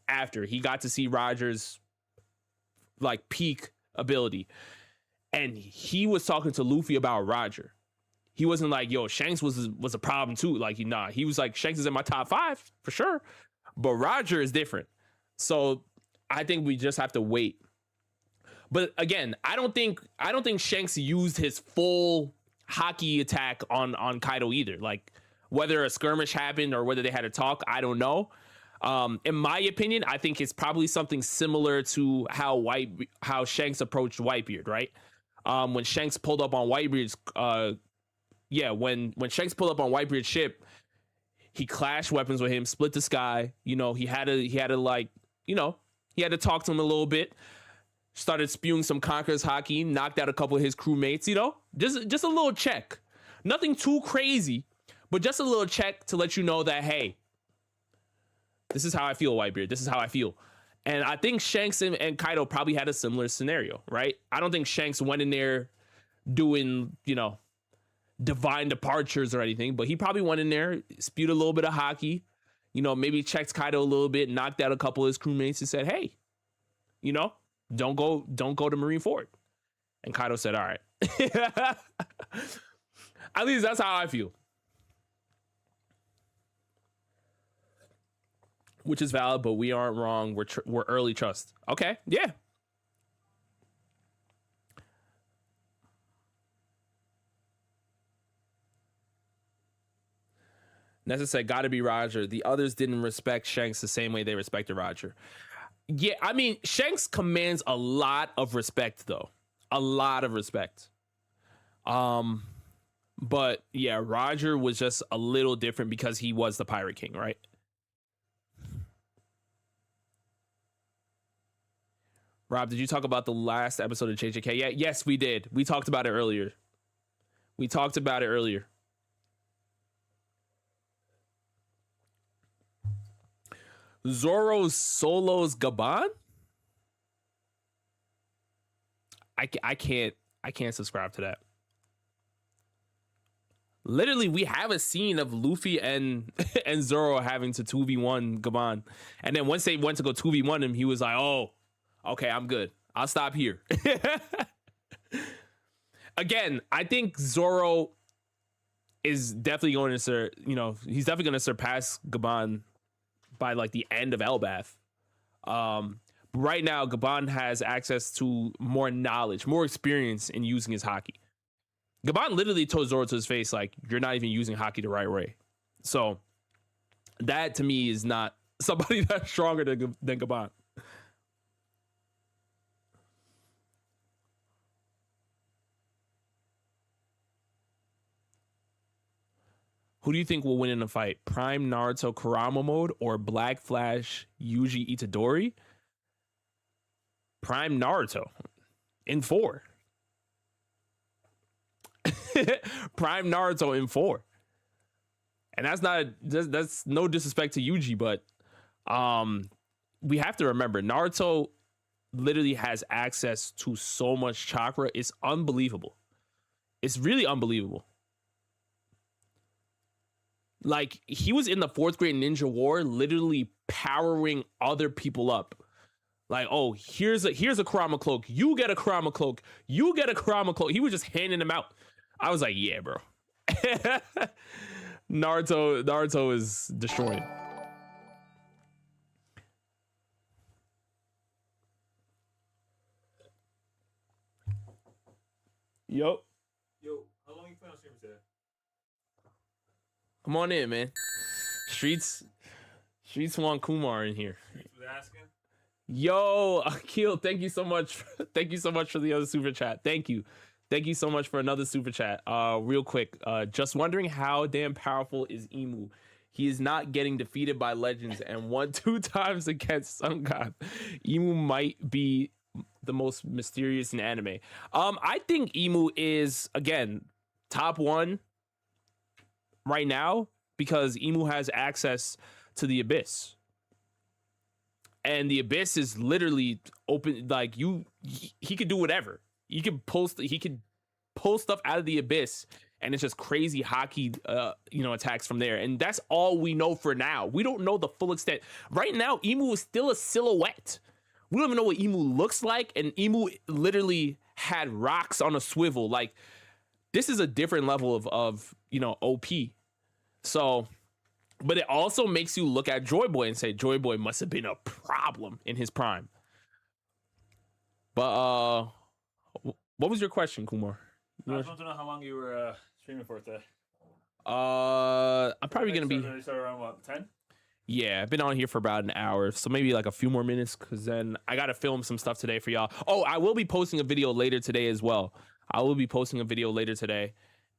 after he got to see Roger's like peak ability. And he was talking to Luffy about Roger. He wasn't like, yo, Shanks was a problem too. Like, he was like, Shanks is in my top 5 for sure. But Roger is different. So I think we just have to wait. But again, I don't think Shanks used his full hockey attack on Kaido either. Like whether a skirmish happened or whether they had a talk, I don't know. In my opinion, I think it's probably something similar to how Shanks approached Whitebeard, right? When Shanks pulled up on Whitebeard's when Shanks pulled up on Whitebeard's ship, he clashed weapons with him, split the sky. You know, he had to like, you know, he had to talk to him a little bit. Started spewing some Conqueror's hockey, knocked out a couple of his crewmates, you know, just a little check. Nothing too crazy, but just a little check to let you know that, hey, this is how I feel, Whitebeard. This is how I feel. And I think Shanks and Kaido probably had a similar scenario, right? I don't think Shanks went in there doing, you know, divine departures or anything, but he probably went in there, spewed a little bit of hockey, you know, maybe checked Kaido a little bit, knocked out a couple of his crewmates and said, hey, you know, don't go to Marineford. And Kaido said, all right. At least that's how I feel. Which is valid, but we aren't wrong. We're early trust. Okay, yeah. Nessa said, gotta be Roger. The others didn't respect Shanks the same way they respected Roger. Yeah, I mean, Shanks commands a lot of respect, though. A lot of respect. But yeah, Roger was just a little different because he was the Pirate King, right? Rob, did you talk about the last episode of JJK? Yeah, yes, we did. We talked about it earlier. Zoro solos Gaban? I can't subscribe to that. Literally, we have a scene of Luffy and Zoro having to 2v1 Gaban. And then once they went to go 2v1 him, he was like, oh, okay, I'm good. I'll stop here. Again, I think Zoro is definitely going to, he's definitely going to surpass Gaban by like the end of Elbath. Right now, Gaban has access to more knowledge, more experience in using his haki. Gaban literally told Zoro to his face, like, you're not even using haki the right way. So that to me is not somebody that's stronger than Gaban. Who do you think will win in a fight? Prime Naruto Kurama mode or Black Flash Yuji Itadori? Prime Naruto in 4. Prime Naruto in 4. And that's no disrespect to Yuji, but we have to remember Naruto literally has access to so much chakra. It's unbelievable. It's really unbelievable. Like, he was in the 4th grade ninja war, literally powering other people up. Like, oh, here's a Kurama cloak. You get a Kurama cloak. You get a Kurama cloak. He was just handing them out. I was like, yeah, bro. Naruto is destroying. Yo, how long you plan on streaming today? Come on in, man. Streets want Kumar in here. Streets was asking. Yo, Akil, thank you so much. Thank you so much for the other super chat. Thank you so much for another super chat. Real quick, just wondering how damn powerful is Imu? He is not getting defeated by legends and won 2 times against Sun God. Imu might be the most mysterious in anime. I think Imu is, again, top 1 right now because Imu has access to the Abyss. And the Abyss is literally open, like he could do whatever. He could pull stuff out of the Abyss, and it's just crazy haki attacks from there. And that's all we know for now. We don't know the full extent. Right now, Imu is still a silhouette. We don't even know what Imu looks like, and Imu literally had rocks on a swivel. Like, this is a different level of OP. So, but it also makes you look at Joy Boy and say Joy Boy must have been a problem in his prime. But what was your question, Kumar? I just want to know how long you were streaming for today. I'm probably gonna be. You started around what, 10? Yeah, I've been on here for about an hour, so maybe like a few more minutes, because then I gotta film some stuff today for y'all. Oh, I will be posting a video later today as well. I will be posting a video later today,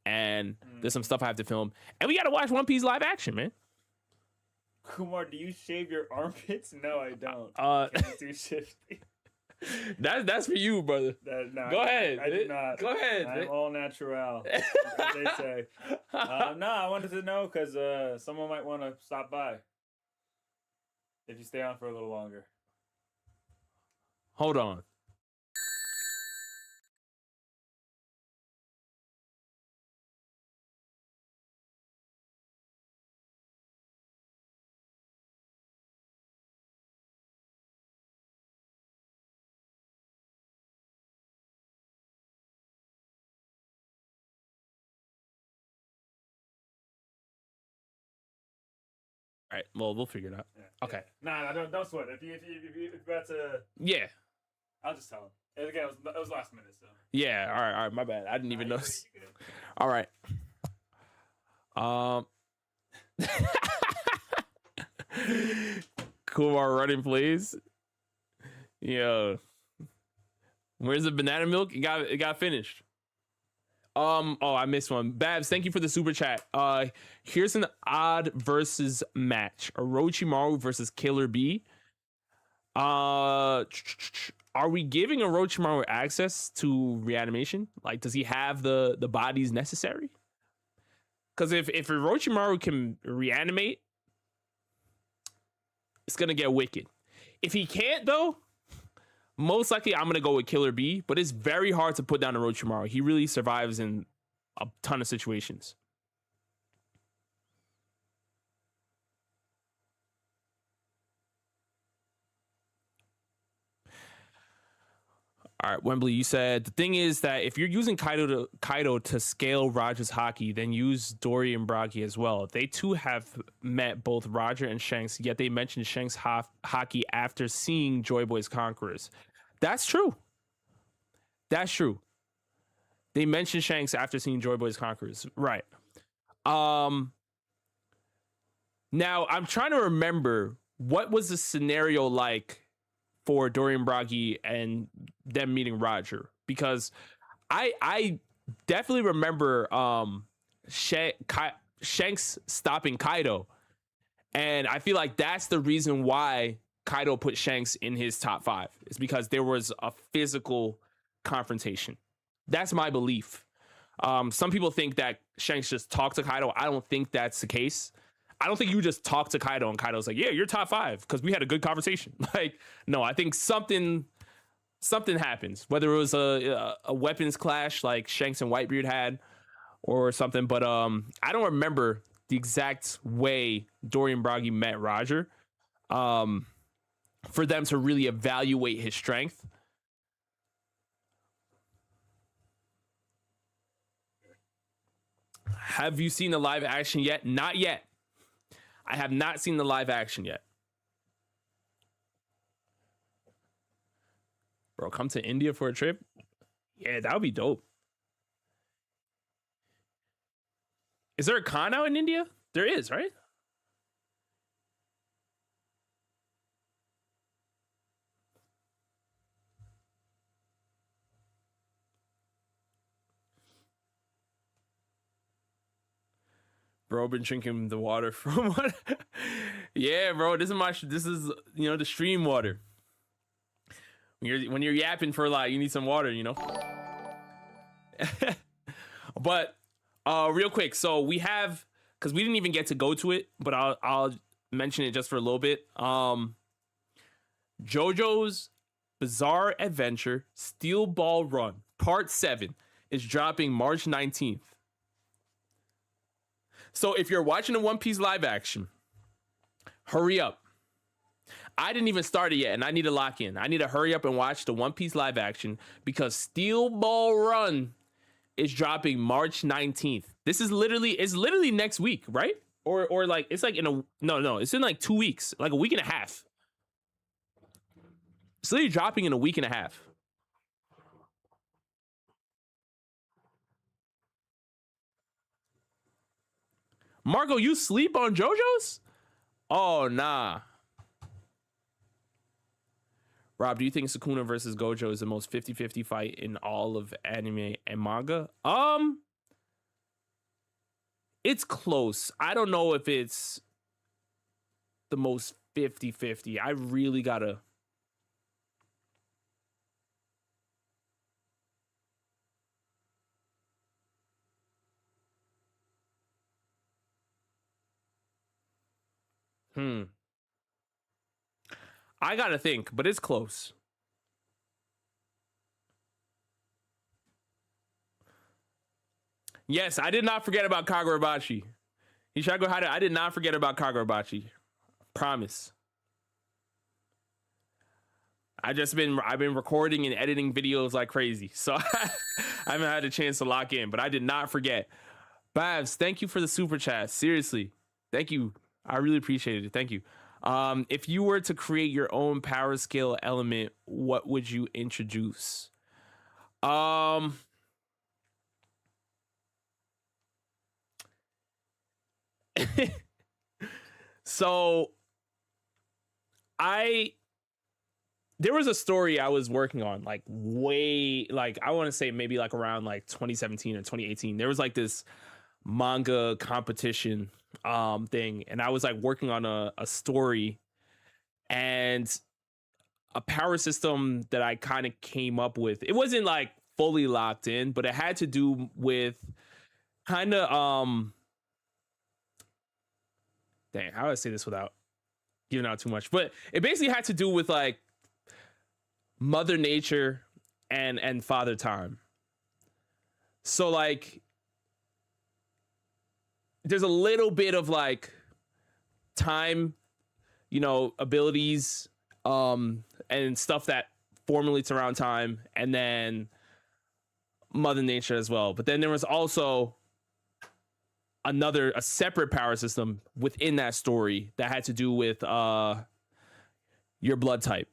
and there's some stuff I have to film, and we gotta watch One Piece live action, man. Kumar, do you shave your armpits? No, I don't. Can't do shifting. That's for you, brother. Go ahead. I did not. Go ahead. I'm all natural, as they say. No, I wanted to know because someone might want to stop by if you stay on for a little longer. Hold on. All right. Well, we'll figure it out. Yeah. Okay. Nah, don't sweat. If you're about to, Yeah. I'll just tell him. And again, it was last minute, so. Yeah. All right. My bad. I didn't even notice. All right. Kumar running, please. Yo. Where's the banana milk? It got finished. Oh, I missed one. Babs, thank you for the super chat. Here's an odd versus match. Orochimaru versus Killer B. Are we giving Orochimaru access to reanimation? Like, does he have the bodies necessary? Because if Orochimaru can reanimate, it's gonna get wicked. If he can't, though, most likely I'm gonna go with Killer B. But it's very hard to put down Orochimaru. He really survives in a ton of situations. All right, Wembley, you said the thing is that if you're using Kaido to scale Roger's haki, then use Dory and Bragi as well. They too have met both Roger and Shanks, yet they mentioned Shanks' haki after seeing Joy Boy's Conquerors. That's true. That's true. They mentioned Shanks after seeing Joy Boy's Conquerors. Right. Now I'm trying to remember what was the scenario like for Dorian Bragi and them meeting Roger, because I definitely remember Shanks stopping Kaido, and I feel like that's the reason why Kaido put Shanks in his top 5, is because there was a physical confrontation. That's my belief. Some people think that Shanks just talked to Kaido. I don't think that's the case. I don't think you just talk to Kaido and Kaido's like, yeah, you're top 5 because we had a good conversation. Like, no, I think something happens, whether it was a weapons clash like Shanks and Whitebeard had or something. But I don't remember the exact way Dorian Bragi met Roger for them to really evaluate his strength. Have you seen the live action yet? Not yet. I have not seen the live action yet. Bro, come to India for a trip? Yeah, that would be dope. Is there a con out in India? There is, right? Bro, been drinking the water from what? Yeah, bro, this is the stream water. When you're yapping for a lot, you need some water, But real quick, so we have, because we didn't even get to go to it, but I'll mention it just for a little bit. JoJo's Bizarre Adventure Steel Ball Run Part 7 is dropping March 19th. So if you're watching the One Piece live action, hurry up. I didn't even start it yet, and I need to lock in. I need to hurry up and watch the One Piece live action because Steel Ball Run is dropping March 19th. It's literally next week, right? Or like it's like it's in like 2 weeks, like a week and a half. It's literally dropping in a week and a half. Marco, you sleep on JoJo's? Oh, nah. Rob, do you think Sukuna versus Gojo is the most 50-50 fight in all of anime and manga? It's close. I don't know if it's the most 50-50. I really gotta... I gotta think, but it's close. Yes, I did not forget about Kagurabachi. Hishago Hada, I did not forget about Kagurabachi. Promise. I've been recording and editing videos like crazy, so I haven't had a chance to lock in, but I did not forget. Babs, thank you for the super chat. Seriously, thank you. I really appreciate it. Thank you. If you were to create your own power scale element, what would you introduce? So there was a story I was working on like way, like I want to say maybe like around like 2017 or 2018. There was like this manga competition thing, and I was like working on a story, and a power system that I kind of came up with. It wasn't like fully locked in, but it had to do with kind of dang, how do I say this without giving out too much? But it basically had to do with like Mother Nature and Father Time. So like there's a little bit of like time, you know, abilities and stuff that formulates around time, and then Mother Nature as well. But then there was also a separate power system within that story that had to do with your blood type.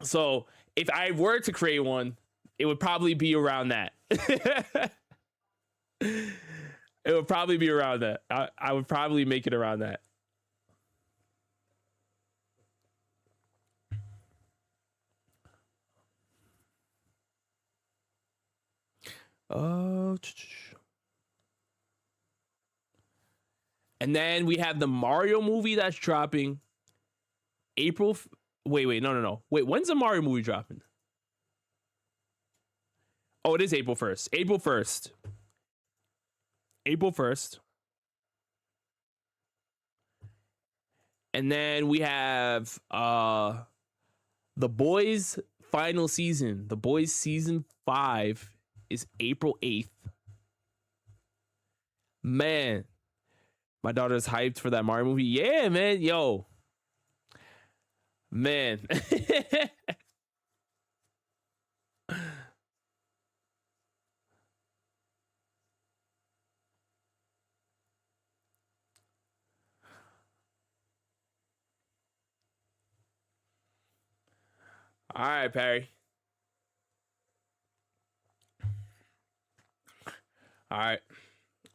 So if I were to create one, it would probably be around that. It would probably be around that. I would probably make it around that. Oh, and then we have the Mario movie that's dropping April. Wait, no. Wait, when's the Mario movie dropping? Oh, it is April 1st. April 1st. April 1st. And then we have The Boys final season. The Boys season 5 is April 8th. Man, my daughter's hyped for that Mario movie. Yeah, man. Yo. Man. All right, Perry. All right.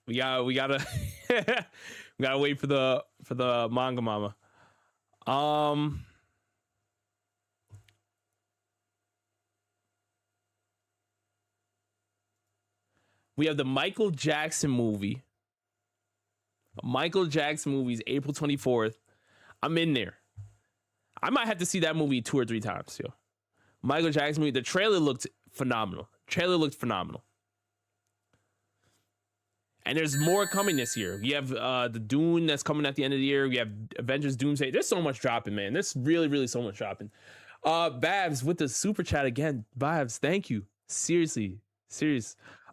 We gotta we gotta wait for the manga mama. We have the Michael Jackson movie. Michael Jackson movie is April 24th. I'm in there. I might have to see that movie 2 or 3 times, yo. Michael Jackson movie. The trailer looked phenomenal. And there's more coming this year. We have the Dune that's coming at the end of the year. We have Avengers Doomsday. There's so much dropping, man. There's really so much dropping. Babs with the super chat again. Babs, thank you. Seriously.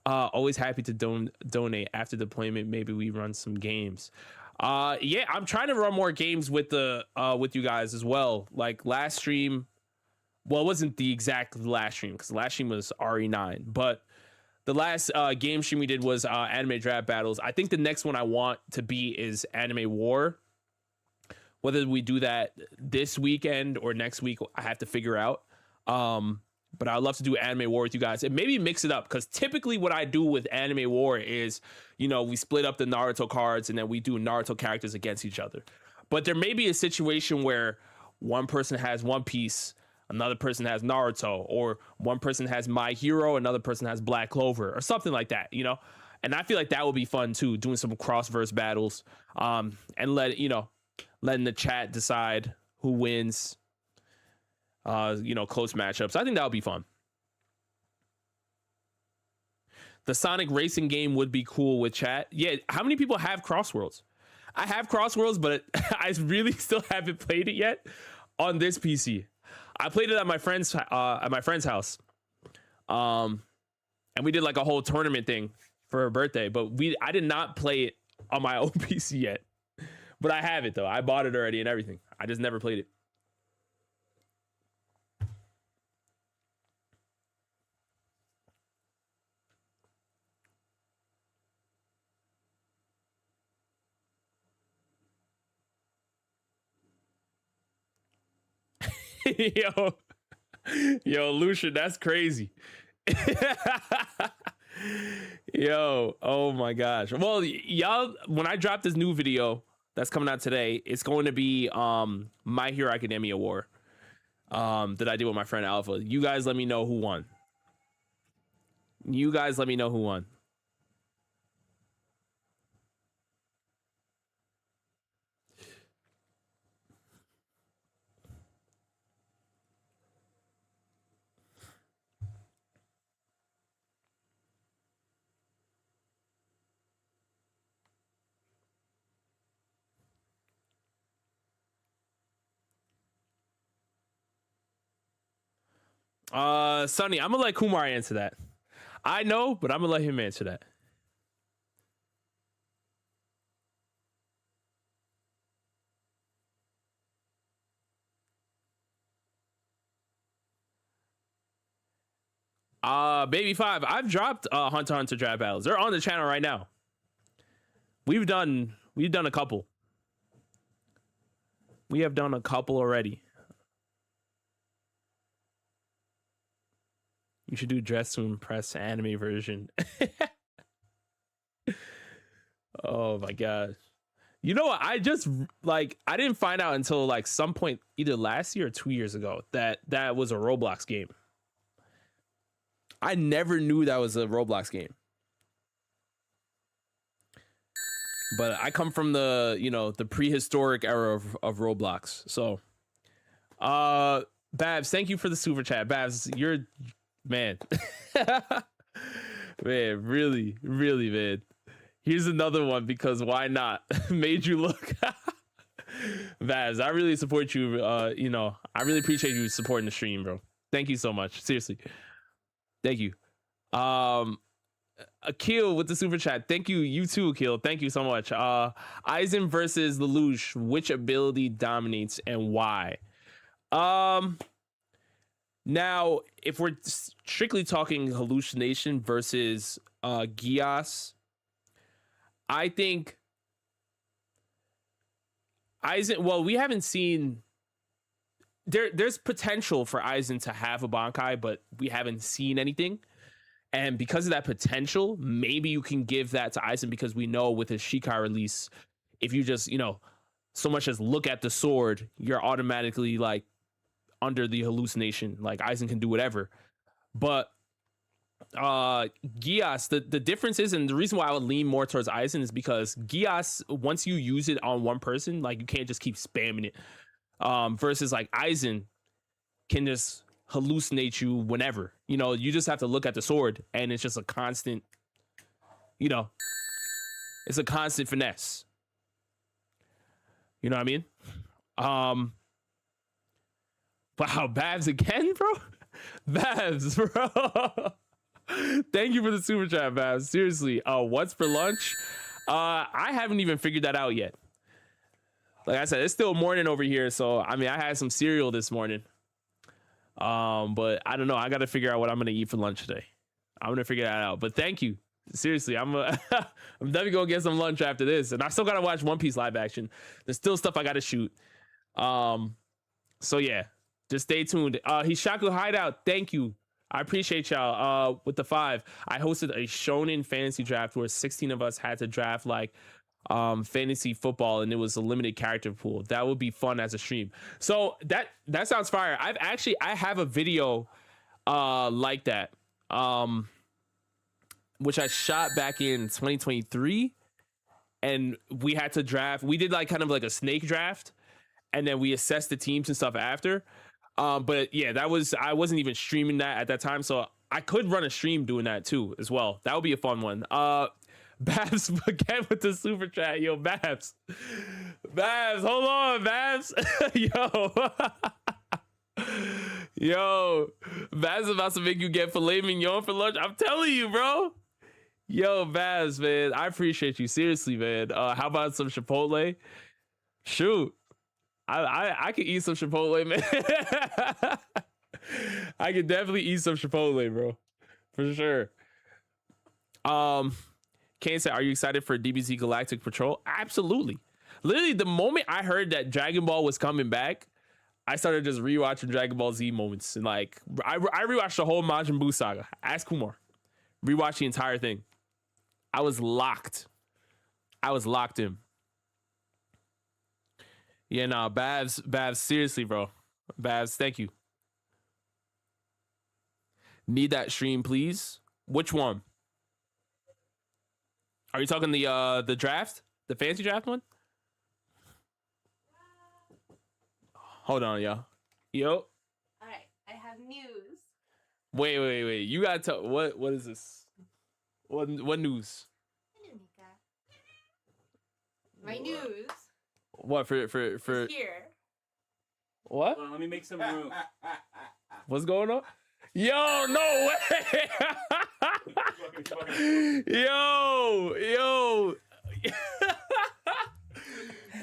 Always happy to donate after deployment. Maybe we run some games. Yeah, I'm trying to run more games with you guys as well. Like last stream, well, it wasn't the exact last stream because the last stream was RE9, but the last game stream we did was anime draft battles. I think the next one I want to be is anime war. Whether we do that this weekend or next week, I have to figure out. but I'd love to do Anime War with you guys and maybe mix it up, because typically what I do with Anime War is, you know, we split up the Naruto cards and then we do Naruto characters against each other. But there may be a situation where one person has One Piece, another person has Naruto, or one person has My Hero, another person has Black Clover, or something like that, you know? And I feel like that would be fun too, doing some cross-verse battles, and letting the chat decide who wins, close matchups. I think that would be fun. The Sonic racing game would be cool with chat. Yeah, how many people have Crossworlds? I have Crossworlds, but I really still haven't played it yet on this PC. I played it at my friend's house, and we did like a whole tournament thing for her birthday. But I did not play it on my own PC yet. But I have it though. I bought it already and everything. I just never played it. yo, Lucian, that's crazy. Yo, oh my gosh. Well, y'all, when I drop this new video that's coming out today, it's going to be My Hero Academia War that I did with my friend Alpha. You guys let me know who won. Sonny, I'm gonna let Kumar answer that. I know, but I'm gonna let him answer that. Baby 5, I've dropped Hunter x Hunter draft battles. They're on the channel right now. We've done a couple. We have done a couple already. You should do Dress to Impress anime version. Oh my gosh. You know what? I didn't find out until like some point either last year or 2 years ago that was a Roblox game. I never knew that was a Roblox game. But I come from the prehistoric era of Roblox. So Babs, thank you for the super chat. Babs, you're man. Man, really, really, man. Here's another one because why not? Made you look. Babs, I really support you. I really appreciate you supporting the stream, bro. Thank you so much. Seriously. Thank you. Akil with the super chat. Thank you. You too, Akil. Thank you so much. Aizen versus Lelouch. Which ability dominates and why? Now, if we're strictly talking hallucination versus Gias, I think Aizen. Well, we haven't seen. There's potential for Aizen to have a Bankai, but we haven't seen anything. And because of that potential, maybe you can give that to Aizen, because we know with his Shikai release, if you just, so much as look at the sword, you're automatically like under the hallucination. Like Aizen can do whatever. But Gias, the difference is, and the reason why I would lean more towards Aizen is because Gias, once you use it on one person, like you can't just keep spamming it. Versus like Aizen can just hallucinate you whenever. You just have to look at the sword and it's just a constant, it's a constant finesse. You know what I mean? Wow, Babs again, bro. Babs, bro. Thank you for the super chat, Babs. Seriously. What's for lunch? I haven't even figured that out yet. Like I said, it's still morning over here, so I had some cereal this morning. But I don't know. I got to figure out what I'm gonna eat for lunch today. I'm gonna figure that out. But thank you. Seriously, I'm definitely gonna get some lunch after this, and I still gotta watch One Piece live action. There's still stuff I gotta shoot. So yeah, just stay tuned. Hishaku Hideout, thank you I appreciate y'all. With the 5, I hosted a Shonen fantasy draft where 16 of us had to draft like fantasy football, and it was a limited character pool. That would be fun as a stream. So that sounds fire. I have a video like that. Which I shot back in 2023, and we had to draft. We did like kind of like a snake draft, and then we assessed the teams and stuff after. But yeah, I wasn't even streaming that at that time, so I could run a stream doing that too as well. That would be a fun one. Babs, again with the super chat, yo, Babs, hold on, Babs, yo, Babs about to make you get filet mignon for lunch. I'm telling you, bro. Yo, Babs, man, I appreciate you seriously, man. How about some Chipotle? Shoot. I could eat some Chipotle, man. I could definitely eat some Chipotle, bro, for sure. Kane said, "Are you excited for DBZ Galactic Patrol?" Absolutely. Literally, the moment I heard that Dragon Ball was coming back, I started just rewatching Dragon Ball Z moments, and like I rewatched the whole Majin Buu saga. Ask Kumar, rewatched the entire thing. I was locked in. Yeah, nah, Babs, seriously, bro. Babs, thank you. Need that stream, please. Which one? Are you talking the draft? The fancy draft one? Hold on, y'all. Yo. All right, I have news. Wait. You gotta tell what is this? What news? Hello, Nika. My news What for is here. what? Hold on, let me make some room. What's going on? Yo, no way. Yo.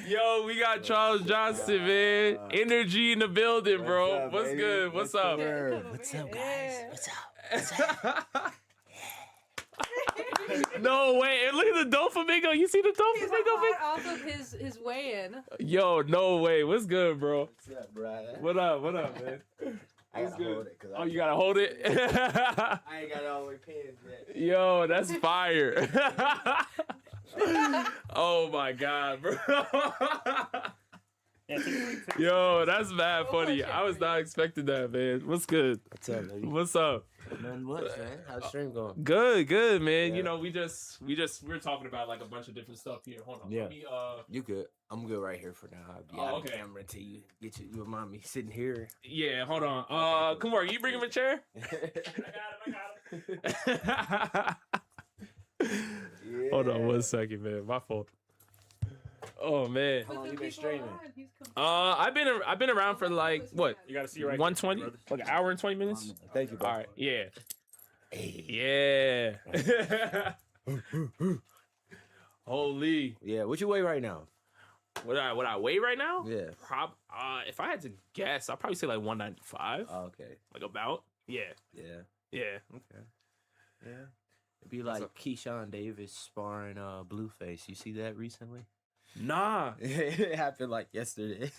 Yo, we got Charles Johnson, man. InnerG in the building, bro. What's good? What's up? What's up, guys? What's up? No way. And look at the Doflamingo. You see the He's Doflamingo? off of his weigh-in. Yo, no way. What's good, bro? What's up, bro? What up, man? I What's gotta good? hold it. Oh, you gotta hold it? I ain't got all my pins yet. Yo, that's fire. Oh my god, bro. Yo, that's mad funny. I was not expecting that, man. What's good? What's up, baby? What's up? Nothing much, man. How's the stream going? Good, man. Yeah. You know, we're talking about like a bunch of different stuff here. Hold on. Yeah. Let me, You good? I'm good right here for now. I'll be Oh, out okay. of camera until you get you remind me sitting here. yeah, hold on. Come on, you bring him a chair? Hold on 1 second, man. My fault. Oh man. How long you been streaming? I've been around for like what? You gotta see right 120? brother. Like an hour and 20 minutes? Thank you, bro. All right. Yeah. Hey. Yeah. Holy. Yeah, what you weigh right now? What I weigh right now? Yeah. If I had to guess, I'd probably say like 195. Oh, okay. Like about. Yeah. Yeah. Yeah. Okay. Yeah. It'd be like Keyshawn Davis sparring Blueface. You see that recently? Nah. It happened like yesterday.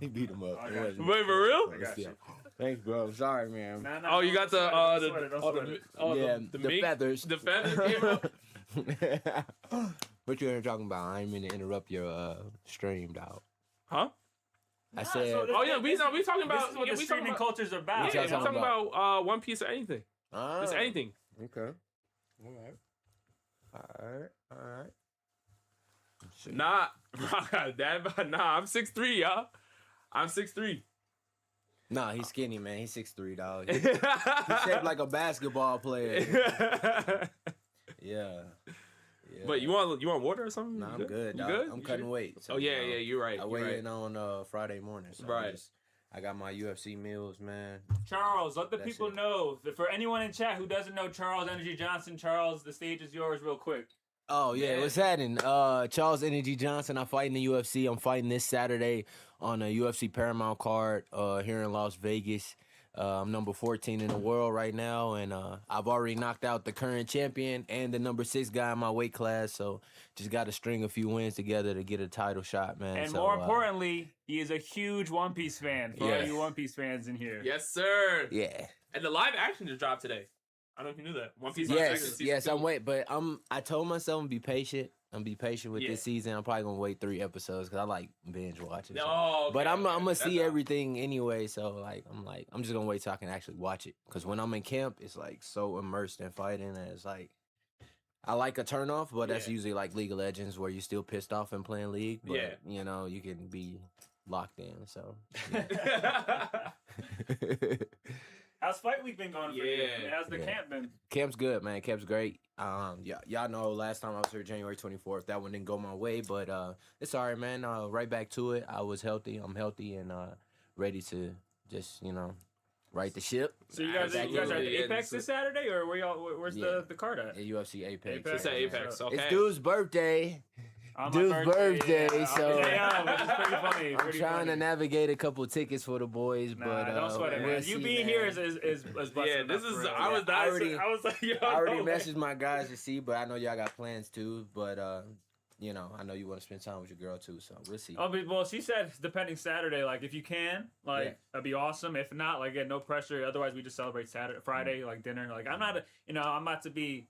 He beat him up. I It got wasn't- you. Wait, for real? I got you. Thanks, bro. I'm sorry, man. Nah, Oh, you got the don't sweat it, don't sweat it. Yeah, the the mink- feathers. The feathers came up. What you were talking about? I ain't mean to interrupt your stream, dog. Huh? I Nah, said, so this- Oh yeah, we talking This about is what yeah, the we talking streaming about, culture's about. What yeah, y'all we're talking talking about One Piece or anything. Just anything. Okay. All right. Nah, I'm 6'3", y'all. I'm 6'3". Nah, he's skinny, man. He's 6'3", dog. He's shaped like a basketball player. Yeah. But you want water or something? Nah, You I'm good, You dog. good? I'm You cutting sure? weight. So, Oh yeah, you know, you're right. I You're weigh right. in on Friday morning. So Right. I got my UFC meals, man. Charles, let the That's people it. know. For anyone in chat who doesn't know Charles InnerG Johnson, Charles, the stage is yours real quick. Oh yeah, Man. what's happening? Charles InnerG Johnson. I'm fighting the UFC. I'm fighting this Saturday on a UFC Paramount card here in Las Vegas. I'm number 14 in the world right now, and I've already knocked out the current champion and the number 6 guy in my weight class. So just got to string a few wins together to get a title shot, man. And so, more importantly, he is a huge One Piece fan. For all Yes. you One Piece fans in here. Yes, sir. yeah. And the live action just dropped today. I don't know if you knew that. One Piece live action season Yes, 2. I'm waiting, but I told myself I'm be patient. I'm be patient with Yeah. this season. I'm probably gonna wait 3 episodes because I like binge watching. so. Oh, okay, But I'm okay. gonna That's see not- everything anyway. So I'm just gonna wait till I can actually watch it. Because when I'm in camp, it's like so immersed in fighting, and it's like I like a turnoff, but that's Yeah. usually like League of Legends where you're still pissed off and playing League. But Yeah. you know you can be locked in. So How's fight week been going for you? Yeah. How's the Yeah. camp been? camp's good, man. Camp's great. Yeah, y'all know last time I was here January 24th, that one didn't go my way, but it's all right, man. Right back to it. I was healthy. I'm healthy and ready to just right the ship. So you guys are at the Absolutely. Apex this Saturday, or where's Yeah. the card at? At UFC Apex. Apex. It's at Apex. Okay. It's dude's birthday. On my Dude's birthday, yeah. so- Yeah, which is pretty funny. I'm pretty trying funny. to navigate a couple tickets for the boys, Nah, but don't sweat it, we'll man. You see, being man. here is busting. Yeah, up this for is. real. I was. I already- I was like, yo, I already no way. messaged my guys to see, but I know y'all got plans too. But I know you want to spend time with your girl too, so we'll see. Oh, but, well, she said depending Saturday, like if you can, like Yeah. that'd be awesome. If not, like no pressure. Otherwise, we just celebrate Friday, like dinner. Like I'm not, I'm about to be.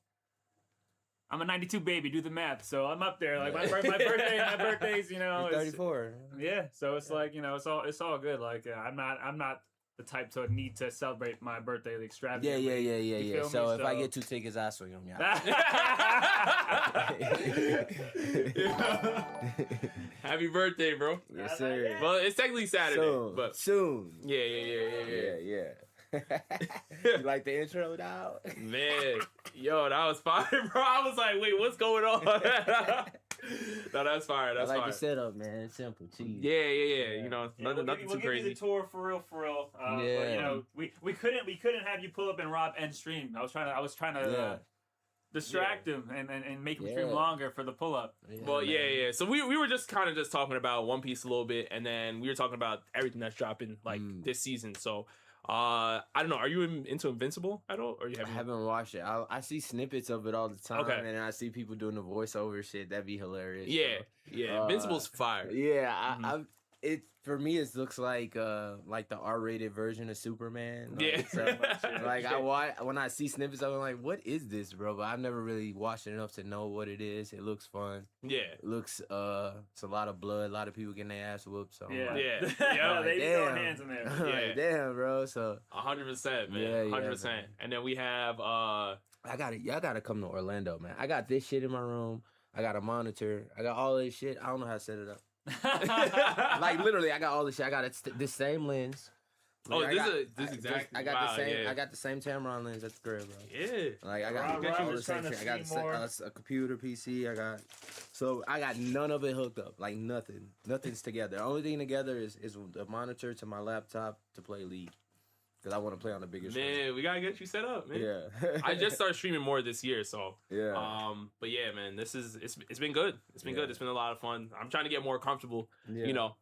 I'm a 92 baby. Do the math. So I'm up there. Like my birthday's, You're it's- 34. Yeah. So it's like it's all good. Like I'm not the type to need to celebrate my birthday Yeah, extravagantly. yeah. You feel me? So if I get 2 tickets, I swing them. Yeah. Happy birthday, bro. Yes, sir. Well, it's technically Saturday, Soon. but Soon. yeah. You like the intro now? Man, yo, that was fire, bro. I was like, wait, what's going on? No, that's fire. That's I like fire. the setup, man. It's simple, cheese. Yeah. You know, Yeah, nothing we'll too give crazy. you the tour for real. But, Yeah. we couldn't have you pull up and Rob end stream. I was trying to Yeah. distract him and make him stream Yeah. longer for the pull up. Well, man. yeah. So we were just kind of just talking about One Piece a little bit, and then we were talking about everything that's dropping like this season. So I don't know. Are you into Invincible at all, or you I haven't watched it. I see snippets of it all the time, Okay. and I see people doing the voiceover shit. That'd be hilarious. Yeah. Invincible's fire. Yeah, it for me it looks like the R-rated version of Superman. Yeah. When I see snippets, I'm like, what is this, bro? But I've never really watched it enough to know what it is. It looks fun. Yeah. It looks it's a lot of blood, a lot of people getting their ass whooped. So I'm Yeah, like, Yeah. they be damn. throwing hands in there. I'm like, Yeah. damn, bro. So 100%, man. Yeah, 100%. man. And then we have y'all gotta come to Orlando, man. I got this shit in my room. I got a monitor. I got all this shit. I don't know how to set it up. Like literally, I got all this shit. I got this same lens. Oh, I this is exactly. I got wow, the same. yeah. I got the same Tamron lens at the crib, bro. Yeah. Like I got Rob all the was same trying to shit. I got see more. a computer, PC. I got none of it hooked up. Like nothing. Nothing's together. The only thing together is the monitor to my laptop to play League. Because I want to play on the bigger screen. Man, we gotta get you set up, man. Yeah. I just started streaming more this year, so Yeah. but yeah, man, it's been good. It's been Yeah. good. It's been a lot of fun. I'm trying to get more comfortable, Yeah. you know.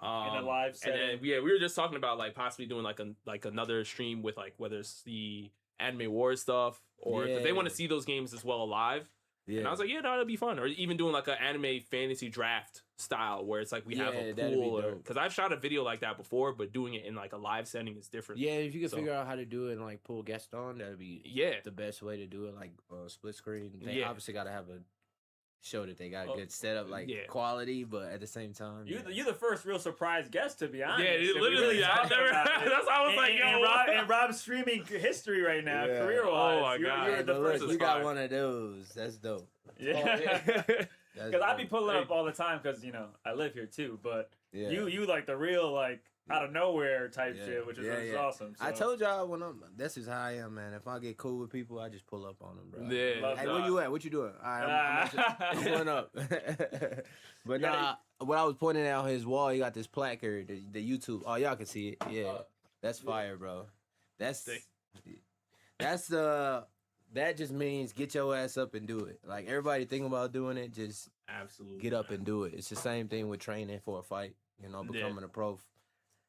In a live And setting. then we were just talking about like possibly doing like another stream with like whether it's the Anime Wars stuff or because they want to Yeah. see those games as well live. Yeah. And I was like, yeah, no, that'd be fun. Or even doing like an anime fantasy draft style where it's like we have Yeah, a that'd be pool. dope. Because I've shot a video like that before, but doing it in like a live setting is different. Yeah, if you could So- figure out how to do it and like pull guests on, that'd be Yeah. the best way to do it. Like split screen. They Yeah. obviously got to have a show that they got a Oh, good setup, like yeah. quality, but at the same time, You the first real surprise guest, to be honest. Yeah, If we literally, really I've talk never- about it. that's why I was like, in, yo, in, what? Rob, in Rob's streaming history right now, Yeah. career-wise. Oh, my you're, God. You're Hey, the but first. look, is you got fire. one of those. That's dope. Yeah. That's Because I be dope. pulling up all the time because, I live here too. But Yeah. you like the real, like, out of nowhere type Yeah. shit, which is Yeah. awesome. So. I told y'all this is how I am, man. If I get cool with people, I just pull up on them, bro. Yeah. Love Hey, that. where you at? What you doing? All right, I'm pulling up. But nah, what I was pointing out on his wall, he got this placard, the YouTube. Oh, y'all can see it. Yeah, that's fire, bro. That's Sick. that just means get your ass up and do it. Like everybody thinking about doing it, just Absolutely. get up and do it. It's the same thing with training for a fight. You know, Yeah. becoming a pro.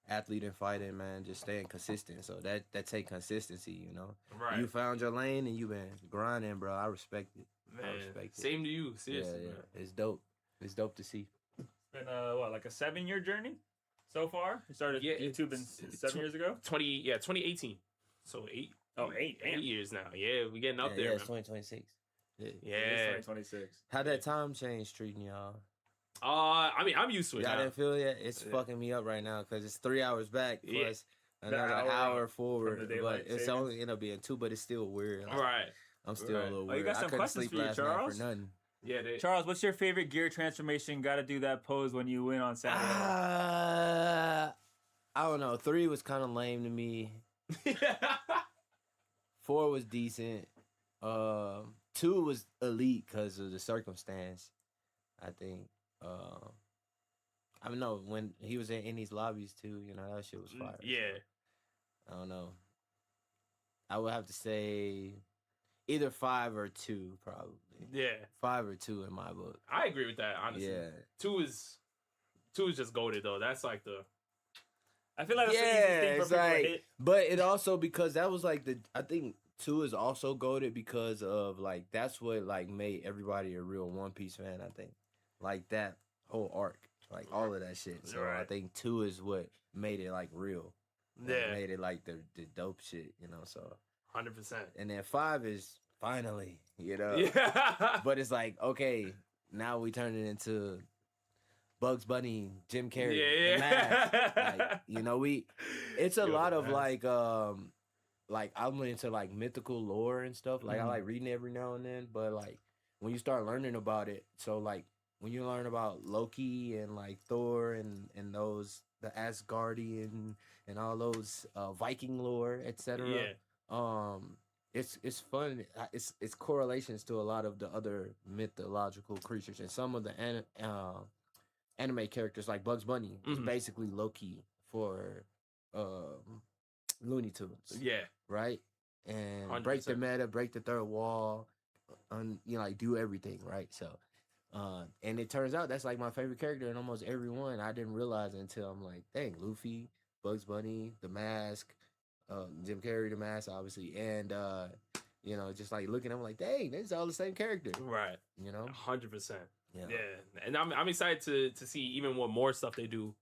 athlete and fighting, man, just staying consistent. So that take consistency, you know. Right. You found your lane and you been grinding, bro. I respect it. Man, I respect it. same to you. Seriously, yeah. man. It's dope. It's dope to see. Been what, like a 7-year journey so far? You started YouTube in 7 years ago. 2018. So 8. Oh, 8. Damn. 8 years now. Yeah, we getting up there. Yeah, Man. it's 2026. Yeah. It's 2026. How that time change treating y'all? I mean, I'm used to it Y'all now. didn't feel it? It's Yeah. fucking me up right now because it's 3 hours back Yeah. plus another hour hour from forward. the But daylight it's savings. only end up being 2, but it's still weird. All right. I'm still Right. a little Oh, weird. you got some I couldn't questions sleep for you, last night Charles? for nothing. Yeah. Charles, what's your favorite gear transformation? Got to do that pose when you win on Saturday. I don't know. 3 was kind of lame to me. 4 was decent. 2 was elite because of the circumstance. I think. I don't know when he was in these lobbies too. You know that shit was fire. Yeah. So, I don't know. I would have to say either 5 or 2, probably. Yeah. 5 or 2 in my book. I agree with that, honestly. Yeah. 2 is just goated though. That's like the I feel like that's the easiest thing for it's people to like, hit. but it also because that was like I think 2 is also goated because of like that's what like made everybody a real One Piece fan. I think like that whole arc, like all of that shit. So I Right. think 2 is what made it like real. Like, yeah, made it like the dope shit, you know. So 100%. and then 5 is finally, you know. Yeah. But it's like okay, now we turn it into Bugs Bunny, Jim Carrey, Yeah, the Mask. Like, you know, it's a Yo, lot the of Mask. like I'm into like mythical lore and stuff. Like I like reading every now and then, but like when you start learning about it, so like when you learn about Loki and like Thor and those the Asgardian and all those Viking lore, etc. Yeah. It's fun. It's correlations to a lot of the other mythological creatures and some of the anime characters like Bugs Bunny is Mhm. basically Loki for Looney Tunes, Yeah. right? And break the 100%. meta, break the third wall, you know, like do everything, right? So, and it turns out that's like my favorite character in almost every one. I didn't realize it until I'm like, dang, Luffy, Bugs Bunny, The Mask, Jim Carrey, The Mask, obviously, and you know, just like looking, I'm like, dang, it's all the same character, Right. you know? 100%. Yeah. Yeah. And I'm excited to see even what more stuff they do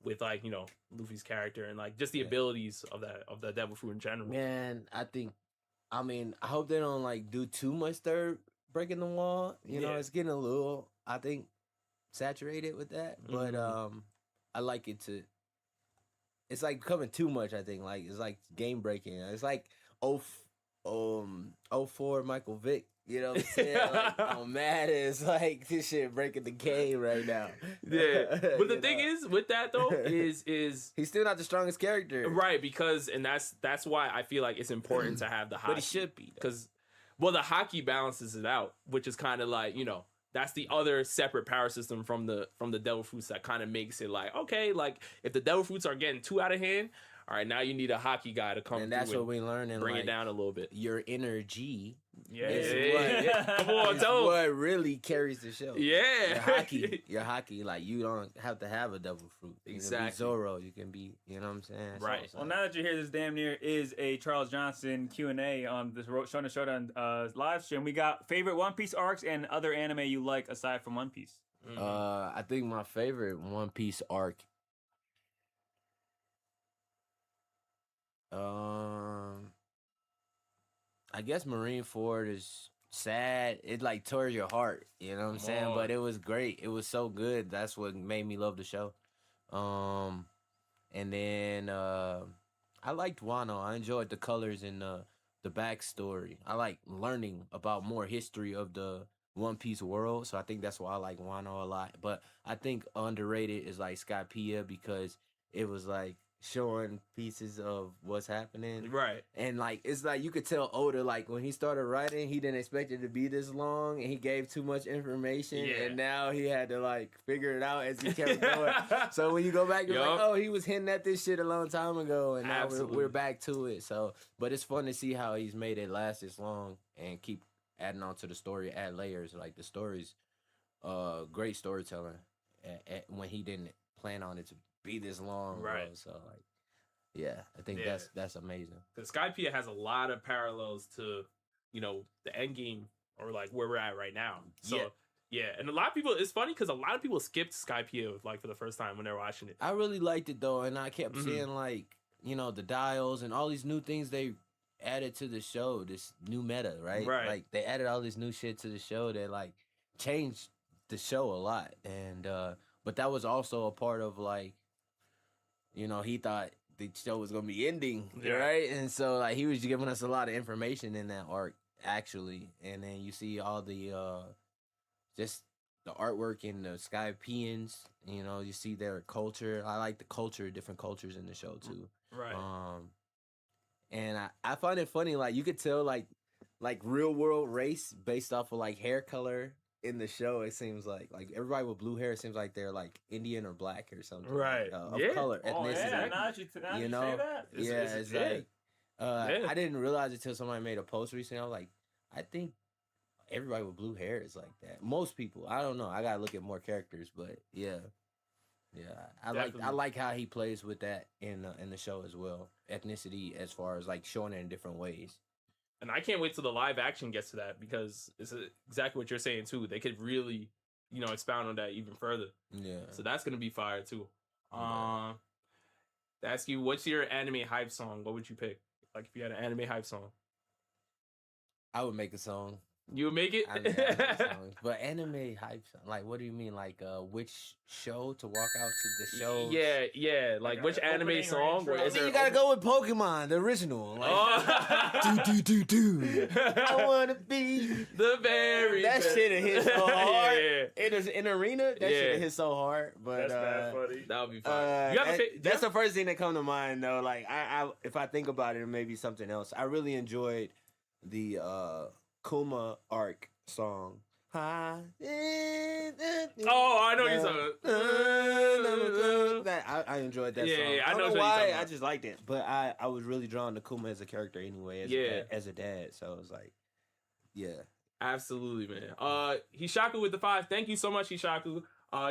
with like, you know, Luffy's character and like just the Yeah. abilities of the devil fruit in general. Man, I mean, I hope they don't like do too much third breaking the wall. You know, Yeah. it's getting a little, I think, saturated with that. But Mhm. I like it to. It's like becoming too much. I think like it's like game breaking. It's like 04 Michael Vick. You know what I'm saying? Like, I'm mad as like this shit breaking the game right now. Yeah. But the You thing know? is with that though is He's still not the strongest character, right, because and that's why I feel like it's important to have the hockey. But he should be though. Because well, the hockey balances it out, which is kind of like, you know, that's the other separate power system from the devil fruits that kind of makes it like, okay, like if the devil fruits are getting too out of hand, all right, now you need a hockey guy to come And that's through what we learn in bring like, it down a little bit. your InnerG. Yeah, It's what- yeah. Come on, It's tell 'em. what really carries the show. Yeah. Your hockey, like you don't have to have a double fruit. You Exactly. can be Zoro. You can be, you know what I'm saying? Right. So, Well, now that you're here, this damn near is a Charles Johnson Q&A on this Shonen Showdown live stream. We got favorite One Piece arcs and other anime you like aside from One Piece. Mhm. I think my favorite One Piece arc. I guess Marineford is sad. It like tore your heart. You know what I'm saying? on. But it was great. It was so good. That's what made me love the show. And then I liked Wano. I enjoyed the colors and the backstory. I like learning about more history of the One Piece world. So I think that's why I like Wano a lot. But I think underrated is like Skypiea because it was like showing pieces of what's happening. Right. And like it's like you could tell Oda like when he started writing, he didn't expect it to be this long, and he gave too much information, Yeah. and now he had to like figure it out as he kept going. So when you go back, you're like, Yup. oh, he was hinting at this shit a long time ago, and now Absolutely. we're back to it. So, but it's fun to see how he's made it last this long and keep adding on to the story, add layers. Like the story's, great storytelling. When he didn't plan on it to be this long, bro. Right. So like, yeah, I think Yeah. that's amazing. Because Skypiea has a lot of parallels to, you know, the end game or like where we're at right now. So yeah, and a lot of people. It's funny because a lot of people skipped Skypiea like for the first time when they're watching it. I really liked it though, and I kept Mhm. seeing like, you know, the dials and all these new things they added to the show, this new meta, right? Right. Like they added all this new shit to the show that like changed the show a lot. And but that was also a part of like, you know, he thought the show was gonna be ending, Yeah. right? And so like he was giving us a lot of information in that arc, actually. And then you see all the just the artwork in the Skypeans, you know, you see their culture. I like the culture, different cultures in the show too. Right. And I find it funny, like you could tell like real world race based off of like hair color in the show. It seems like everybody with blue hair, it seems like they're like Indian or black or something, Right. Of Yeah. color, Oh ethnicity. yeah, now that you You say know? that. It's yeah. like Yeah. I didn't realize it till somebody made a post recently. I was like, I think everybody with blue hair is like that. Most people, I don't know. I gotta look at more characters, but yeah. I Definitely. like how he plays with that in the show as well. Ethnicity, as far as like showing it in different ways. And I can't wait till the live action gets to that because it's exactly what you're saying too. They could really, you know, expound on that even further. Yeah. So that's gonna be fire too. Yeah. To ask you, what's your anime hype song? What would you pick? Like if you had an anime hype song, I would make a song. you would make it. I would make songs. But anime hype song, like what do you mean? Like which show to walk out to the show? Yeah. Like Like which an anime opening or song? intro? Or I is mean, there you gotta go with Pokemon, the original. Like, Oh. do. I wanna be the very that best. shit hit so hard. Yeah. In arena, that Yeah. shit hit so hard. But That's bad funny. That would be fun. You have a that's the first thing that come to mind though. Like I if I think about it, it may be something else. I really enjoyed the Kuma arc song. Oh, I know you're talking. That I enjoyed that Yeah, song. yeah, I I know don't what know you're talking why. about. I just liked it, but I was really drawn to Kuma as a character anyway. As a dad, so it was like, yeah. Absolutely, man. Hishaku with the 5. Thank you so much, Hishaku.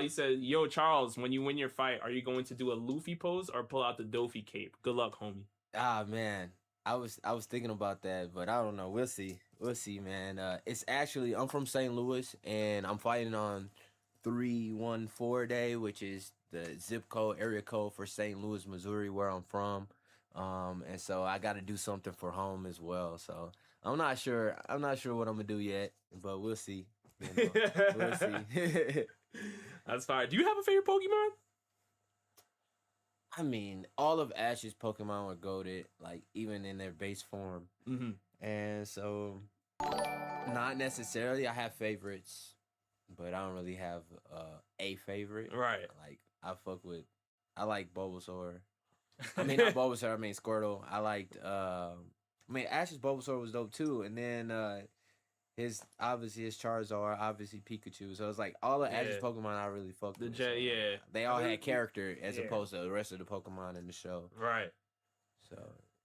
He said, "Yo, Charles, when you win your fight, are you going to do a Luffy pose or pull out the Dofi cape? Good luck, homie." Ah man, I was thinking about that, but I don't know. We'll see, man. It's actually I'm from St. Louis, and I'm fighting on 314 day, which is the zip code area code for St. Louis, Missouri, where I'm from. And so I got to do something for home as well. So I'm not sure what I'm gonna do yet, but we'll see. You know, we'll see. That's fine. Do you have a favorite Pokemon? I mean, all of Ash's Pokemon were goated, like even in their base form. Mm-hmm. And so, not necessarily. I have favorites, but I don't really have a favorite. Right. Like I like Bulbasaur. I mean, not Bulbasaur. I mean Squirtle. I liked. Ash's Bulbasaur was dope too, and then his Charizard, obviously Pikachu. So it's like all of Ash's Yeah. Pokemon I really fucked The with. J, yeah. They all had character as Yeah. opposed to the rest of the Pokemon in the show. Right. So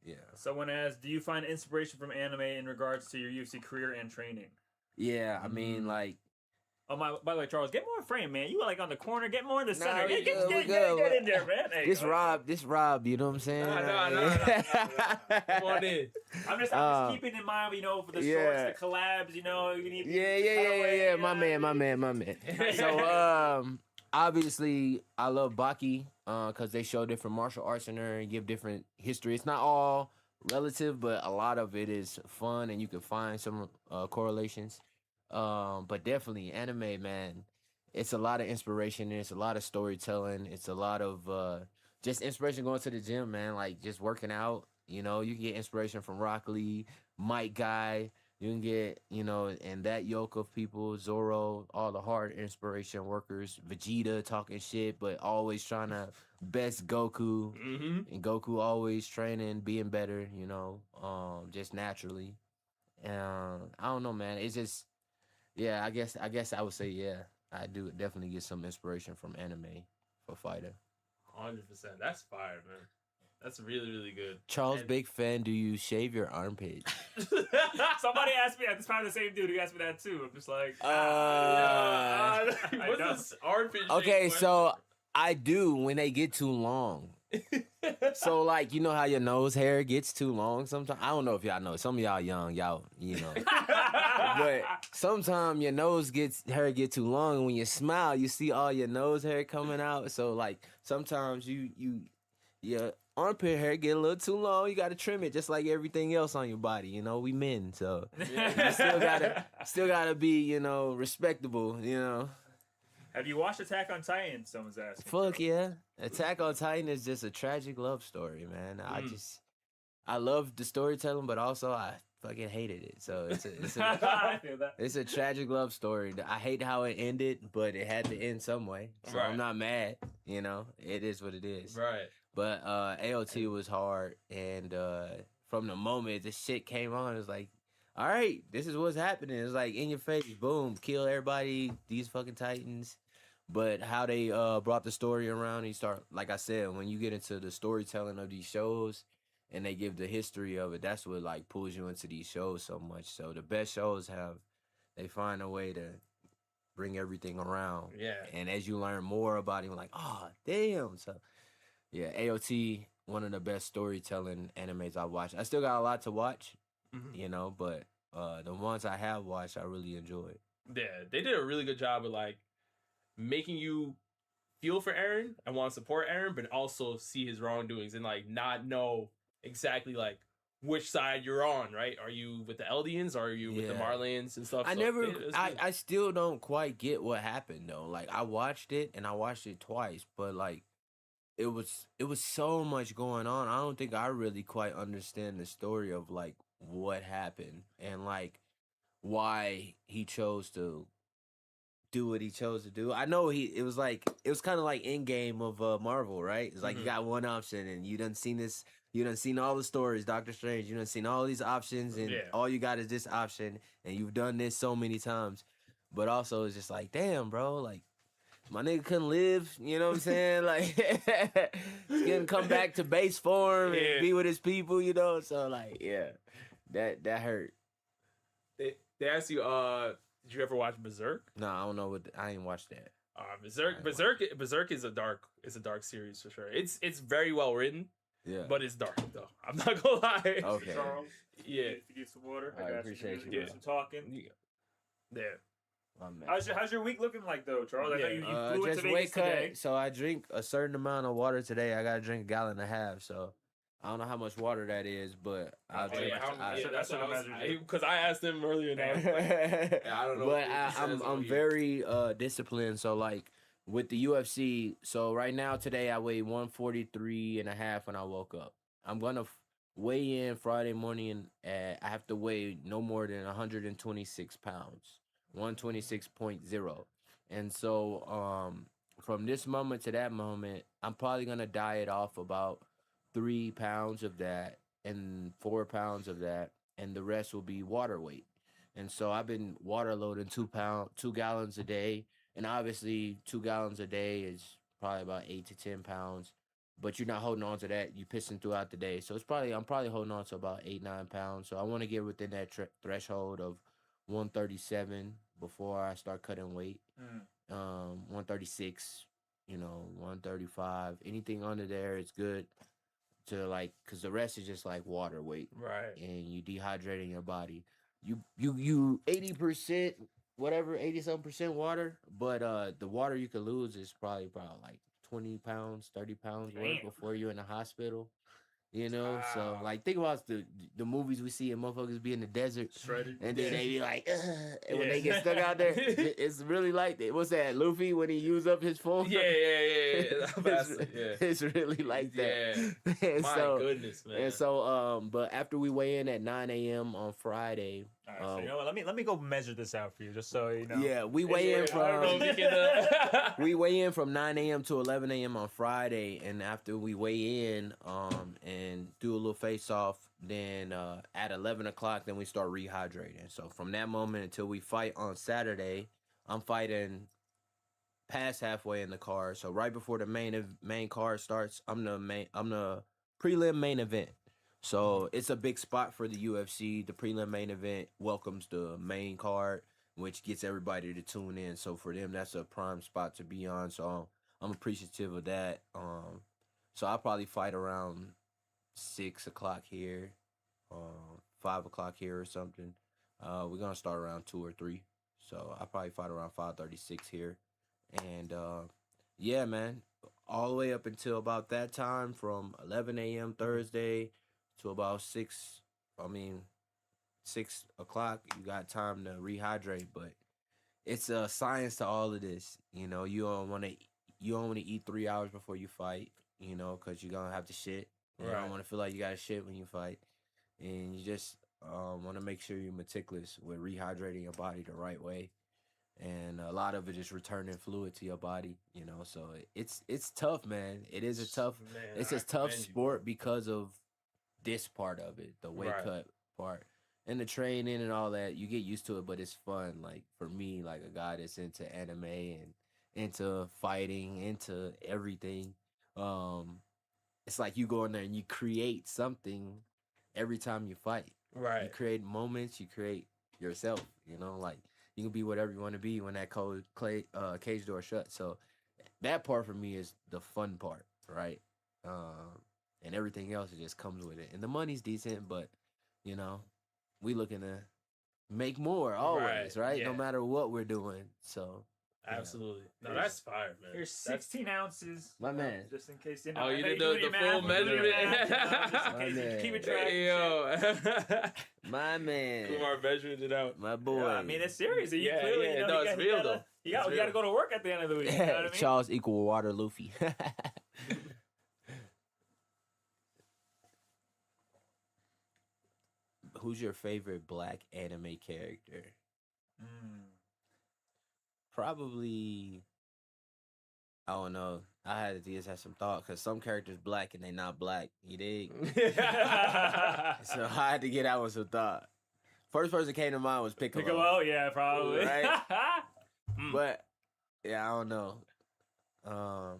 yeah. Someone asked, "Do you find inspiration from anime in regards to your UFC career and training?" Yeah, I mean, like, Oh my! By the way, Charles, get more in frame, man. You were like on the corner. Get more in the Nah, center. we Get good, we get in good. there, man. Hey, this Rob, you know what I'm saying? Nah. Come on in. I'm just keeping in mind, you know, for the Yeah. shorts, the collabs, you know. You need, Yeah. My man. So, obviously, I love Baki because they show different martial arts in there and give different history. It's not all relative, but a lot of it is fun, and you can find some correlations. But definitely, anime, man. It's a lot of inspiration. It's a lot of storytelling. It's a lot of just inspiration going to the gym, man. Like just working out. You know, you can get inspiration from Rock Lee, Mike Guy. You can get, you know, and that yoke of people, Zoro, all the hard inspiration workers, Vegeta talking shit, but always trying to best Goku. Mm-hmm. And Goku always training, being better, you know, just naturally. I don't know, man. It's just, yeah, I guess I would say, yeah, I do definitely get some inspiration from anime for fighter. 100%. That's fire, man. That's really, really good. Charles, And- big fan. Do you shave your armpit? Somebody asked me. It's probably the same dude who asked me that too. I'm just like, What's don't. this armpit shape Okay, question? so I do when they get too long. So like you know how your nose hair gets too long sometimes. I don't know if y'all know. Some of y'all young, y'all you know. But sometimes your hair get too long, and when you smile, you see all your nose hair coming out. So like sometimes your armpit hair get a little too long. You gotta trim it, just like everything else on your body. You know, we men, so you still gotta be respectable. Have you watched Attack on Titan? Someone's asking. Fuck yeah, Attack on Titan is just a tragic love story, man. I love the storytelling, but also I fucking hated it. So I feel that. it's a tragic love story. I hate how it ended, but it had to end some way. So Right. I'm not mad. It is what it is. Right. But AOT was hard, and from the moment this shit came on, it was like, all right, this is what's happening. It's like in your face, boom, kill everybody, these fucking Titans. But how they brought the story around, you start, like I said, when you get into the storytelling of these shows, and they give the history of it, that's what like pulls you into these shows so much. So the best shows they find a way to bring everything around. Yeah. And as you learn more about it, you're like, oh damn. So yeah, AOT, one of the best storytelling animes I watched. I still got a lot to watch, but the ones I have watched, I really enjoyed. Yeah, they did a really good job of like making you feel for Aaron and want to support Aaron, but also see his wrongdoings and like not know exactly like which side you're on, right? Are you with the Eldians or are you with the Yeah. Marleyans and stuff? I still don't quite get what happened though. Like I watched it and I watched it twice, but like it was so much going on. I don't think I really quite understand the story of like what happened and like why he chose to do what he chose to do. I know it was kind of like in game of Marvel, right? It's like you got one option and you done seen all the stories, Doctor Strange, you done seen all these options and all you got is this option and you've done this so many times. But also it's just like, damn, bro, like my nigga couldn't live, you know what I'm saying? Like he's gonna come back to base form and be with his people, So like, yeah. That hurt. They asked you, did you ever watch Berserk? No, I don't know I ain't watched that. Berserk is a dark series for sure. It's very well written, but it's dark though. I'm not gonna lie. Okay. Charles, Yeah. if you get some water, I got appreciate you. Do some talking. Yeah. How's your week looking like though, Charles? I know you flew into just Vegas weight today. cut. So I drink a certain amount of water today. I gotta drink 1.5 gallons. So I don't know how much water that is, but I'll drink. That's what I measured. Because I asked him earlier now. I don't know. But I'm very disciplined. So like with the UFC, so right now today I weigh 143.5 when I woke up. I'm gonna weigh in Friday morning. I have to weigh no more than 126 pounds, 126.0, and so from this moment to that moment, I'm probably gonna diet off about 3 pounds of that and 4 pounds of that, and the rest will be water weight. And so I've been water loading 2 gallons a day, and obviously 2 gallons a day is probably about 8 to 10 pounds. But you're not holding on to that; you pissing throughout the day. So I'm probably holding on to about 8-9 pounds. So I want to get within that threshold of 137 before I start cutting weight. 136, 135. Anything under there is good. To like, cause the rest is just like water weight, Right? And you dehydrating your body. You 80%, whatever, 80-something% water, but the water you could lose is probably about like 20 pounds, 30 pounds worth before you're in the hospital. So like think about the movies we see and motherfuckers be in the desert, Shredded, and then they be like, and when they get stuck out there, it's really like that. What's that? Luffy when he used up his phone? Yeah. It's really like that. Yeah. And My so, goodness, man. And so, but after we weigh in at 9 a.m. on Friday, all right, so you know what? Let me go measure this out for you, just so you know. Yeah, we weigh in from I don't know if you can, we weigh in from 9 a.m. to 11 a.m. on Friday, and after we weigh in, and do a little face off, then at 11 o'clock, then we start rehydrating. So from that moment until we fight on Saturday, I'm fighting past halfway in the card. So right before the main card starts, I'm the prelim main event. So it's a big spot for the UFC. The prelim main event welcomes the main card, which gets everybody to tune in. So for them, that's a prime spot to be on. So I'm appreciative of that. So I'll probably fight around 6 o'clock here, 5 o'clock here or something. We're gonna start around 2 or 3. So I probably fight around 5:36 here, and yeah, man, all the way up until about that time, from 11 a.m. Thursday to about 6. I mean, 6 o'clock. You got time to rehydrate, but it's a science to all of this. You don't want to eat 3 hours before you fight. Because you're gonna have to shit. You Right. don't want to feel like you got to shit when you fight, and you just want to make sure you're meticulous with rehydrating your body the right way. And a lot of it is returning fluid to your body. So it's tough, man. It is a tough. Man, It's I a tough commend you, sport because of this part of it, the weight Right. cut part, and the training and all that. You get used to it, but it's fun. Like for me, like a guy that's into anime and into fighting, into everything. It's like you go in there and you create something every time you fight. You Right. create moments. You create yourself. Like you can be whatever you want to be when that cage door shuts. So that part for me is the fun part, right? And everything else just comes with it. And the money's decent, but we looking to make more always, right? No Yeah. matter what we're doing. So Absolutely. No, Here's- that's fire, man. Here's That's- 16 ounces. My man. Just in case Oh, you I did know the your full math, you know your measurement? math, just in My case you man. keep it track. Hey, yo. my man, Kumar measured it out. my boy. Yeah, I mean, it's serious. You Yeah, clearly, yeah, you know, no, you it's got- real, you gotta- though. You got It's to real. go to work at the end of the week. You know what I mean? Charles equal water Luffy. Who's your favorite black anime character? Mm. Probably, I don't know. I had to just have some thought because some characters black and they not black. You dig? So I had to get out with some thought. First person came to mind was Piccolo. Piccolo, yeah, probably. Right? Mm. But yeah, I don't know. I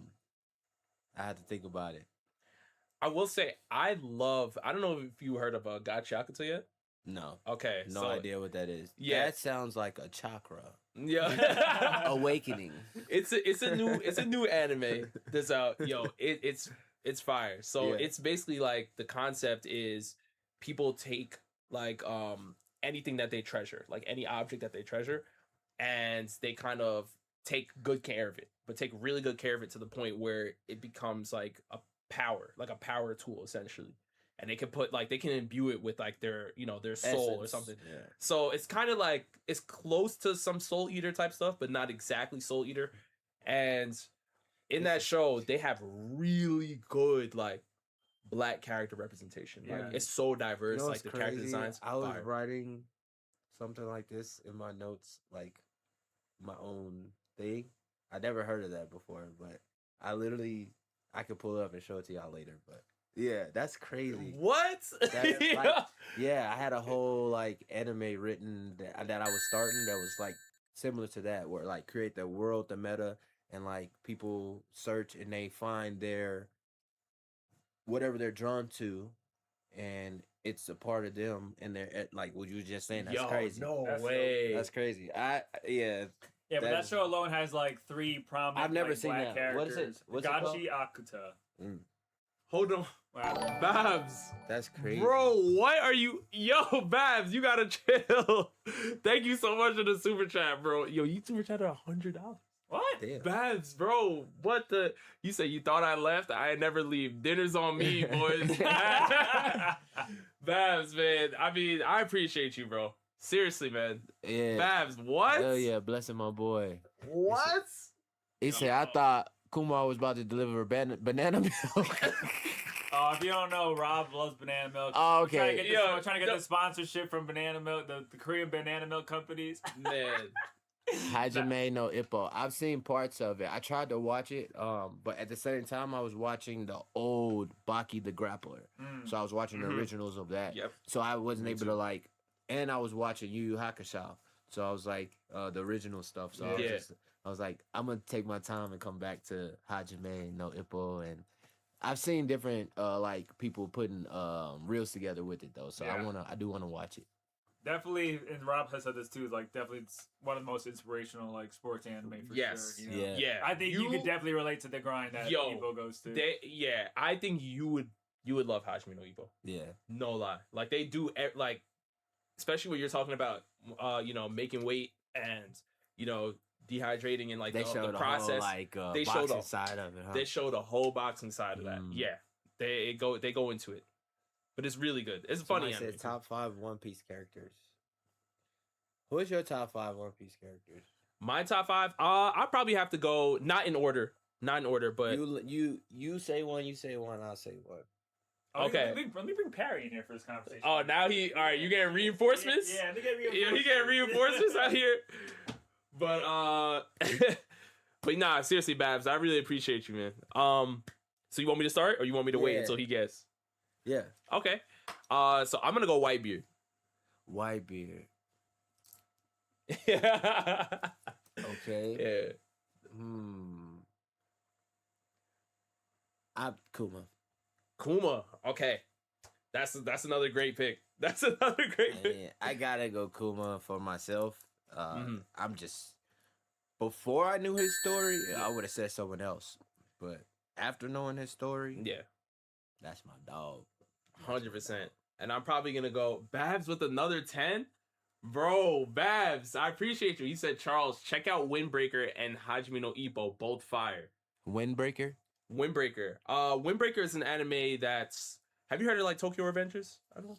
had to think about it. I will say, I don't know if you heard of Gachiakuta yet. No, Okay. no so, idea what that is. Yeah. That sounds like a chakra Yeah. awakening. It's a new anime that's out. Yo, it's fire. So Yeah. it's basically like the concept is people take like anything that they treasure, like any object that they treasure, and they kind of take good care of it, but take really good care of it to the point where it becomes like a power tool essentially. And they can imbue it with like their soul or Essence. something. Yeah. So it's kind of like it's close to some Soul Eater type stuff, but not exactly Soul Eater. And in that show, they have really good like black character representation. Like Yeah. it's so diverse. You know Like what's the character crazy? designs. I was fire. writing something like this in my notes, like my own thing. I never heard of that before, but I could pull it up and show it to y'all later. But yeah, that's crazy. What? That's like, yeah, I had a whole like anime written that I was starting that was like similar to that, where like create the world, the meta, and like people search and they find their whatever they're drawn to, and it's a part of them, and they're like what you were just saying. That's Yo, crazy. no That's way. That's crazy. Yeah, but that That- show alone has like 3 prominent I've never like, seen black that. What is it? characters. What's it called? Gachi Akuta. Hold on, Wow. Babs. That's crazy, Bro, what are you? Yo, Babs, you gotta chill. Thank you so much for the super chat, bro. Yo, you super chatted $100. What? Damn. Babs, bro, what the? You say you thought I left? I never leave. Dinner's on me, boys. Babs, man. I mean, I appreciate you, bro. Seriously, man. Yeah. Babs, what? Hell yeah, blessing my boy. What? He said, I thought Kumar was about to deliver banana milk. Oh, if you don't know, Rob loves banana milk. Oh, We're trying okay. to get this, Yo, we're trying to get the sponsorship from banana milk, the Korean banana milk companies. Man. Hajime no Ippo. I've seen parts of it. I tried to watch it, but at the same time, I was watching the old Baki the Grappler. So I was watching the Mhm. originals of that. Yep. So I wasn't Me able too. to like, and I was watching Yu Yu Hakusho. So I was like, the original stuff. So Yeah. I was like, I'm gonna take my time and come back to Hajime no Ippo, and I've seen different like people putting reels together with it though. So Yeah. I do wanna watch it. Definitely, and Rob has said this too. Like, definitely, it's one of the most inspirational like sports anime for Yes. sure. You know? Yeah. Yeah, I think you could definitely relate to the grind that Ippo goes to. I think you would love Hajime no Ippo. Yeah. No lie, like they do, like especially when you're talking about, making weight and dehydrating and like They showed the process. they showed boxing side of it. Huh? They show the whole boxing side of that. Yeah, they go into it, but it's really good. It's funny. Somebody said top 5 One Piece characters. Who is your top 5 One Piece characters? My top 5. I probably have to go not in order, but you say one, you say one, I'll say one. Oh, okay. Let me bring Perry in here for this conversation. Oh, now all right. You getting reinforcements? Yeah, they get reinforcements. Yeah, he getting reinforcements out here. But but nah, seriously, Babs, I really appreciate you, man. So you want me to start, or you want me to wait until he guesses? Yeah. Okay. So I'm gonna go Whitebeard. Whitebeard. Yeah. Okay. Yeah. Kuma. Okay. That's another great pick. That's another great pick. Yeah, I gotta go Kuma for myself. I'm just before I knew his story, I would have said someone else. But after knowing his story, Yeah. that's my dog. 100%. And I'm probably gonna go Babs with another 10. Bro, Babs, I appreciate you. He said, Charles, check out Windbreaker and Hajime no Ippo, both fire. Windbreaker? Windbreaker. Windbreaker is an anime that's. Have you heard of like Tokyo Revengers? I don't know.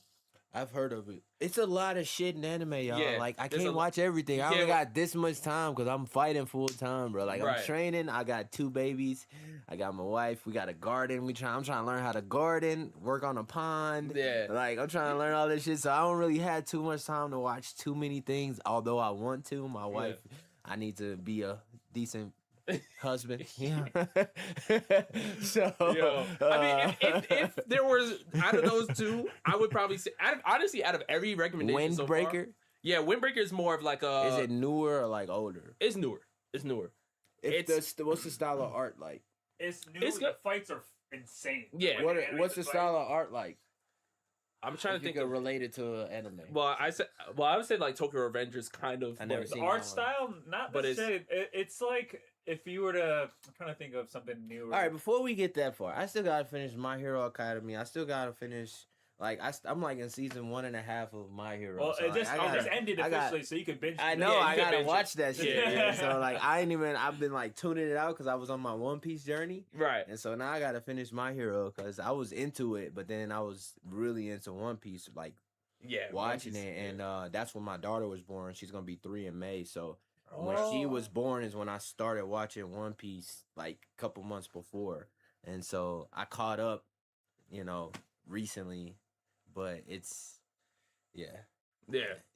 I've heard of it. It's a lot of shit in anime, y'all. Yeah, like I there's can't watch everything. I Yeah, only got this much time because I'm fighting full time, bro. Like Right. I'm training. I got 2 babies. I got my wife. We got a garden. I'm trying to learn how to garden, work on a pond. Yeah. Like I'm trying to learn all this shit. So I don't really have too much time to watch too many things. Although I want to. My wife, I need to be a decent husband. Yeah. So Yo, I mean, if there was out of those two, I would probably say out of every recommendation so far, Windbreaker. yeah, Windbreaker is more of like a. Is it newer or like older? It's newer. It's newer. What's the style of art like? It's new. It's The good. fights are insane. Yeah. What's the style of art like? I'm trying to think of of. related to an anime. Well, I would say like Tokyo Revengers kind of. I never but- The seen art that one. style, not But it's- necessarily. It's like if you were to. I'm trying to think of something new. All right, before we get that far, I still gotta finish My Hero Academy. I still gotta finish. Like I'm like in season 1.5 of My Hero. Well, so, it just, like, I just gotta- ended I got- officially, so you could binge. I it. know. Yeah, you I can gotta binge it. watch that shit. Yeah. Yeah. So like I ain't even. I've been like tuning it out because I was on my One Piece journey, Right. and so now I gotta finish My Hero because I was into it, but then I was really into One Piece, like Yeah. watching One Piece, it, and that's when my daughter was born. She's gonna be 3 in May, so. Oh. When she was born is when I started watching One Piece like a couple months before. And so I caught up, recently, but it's Yeah.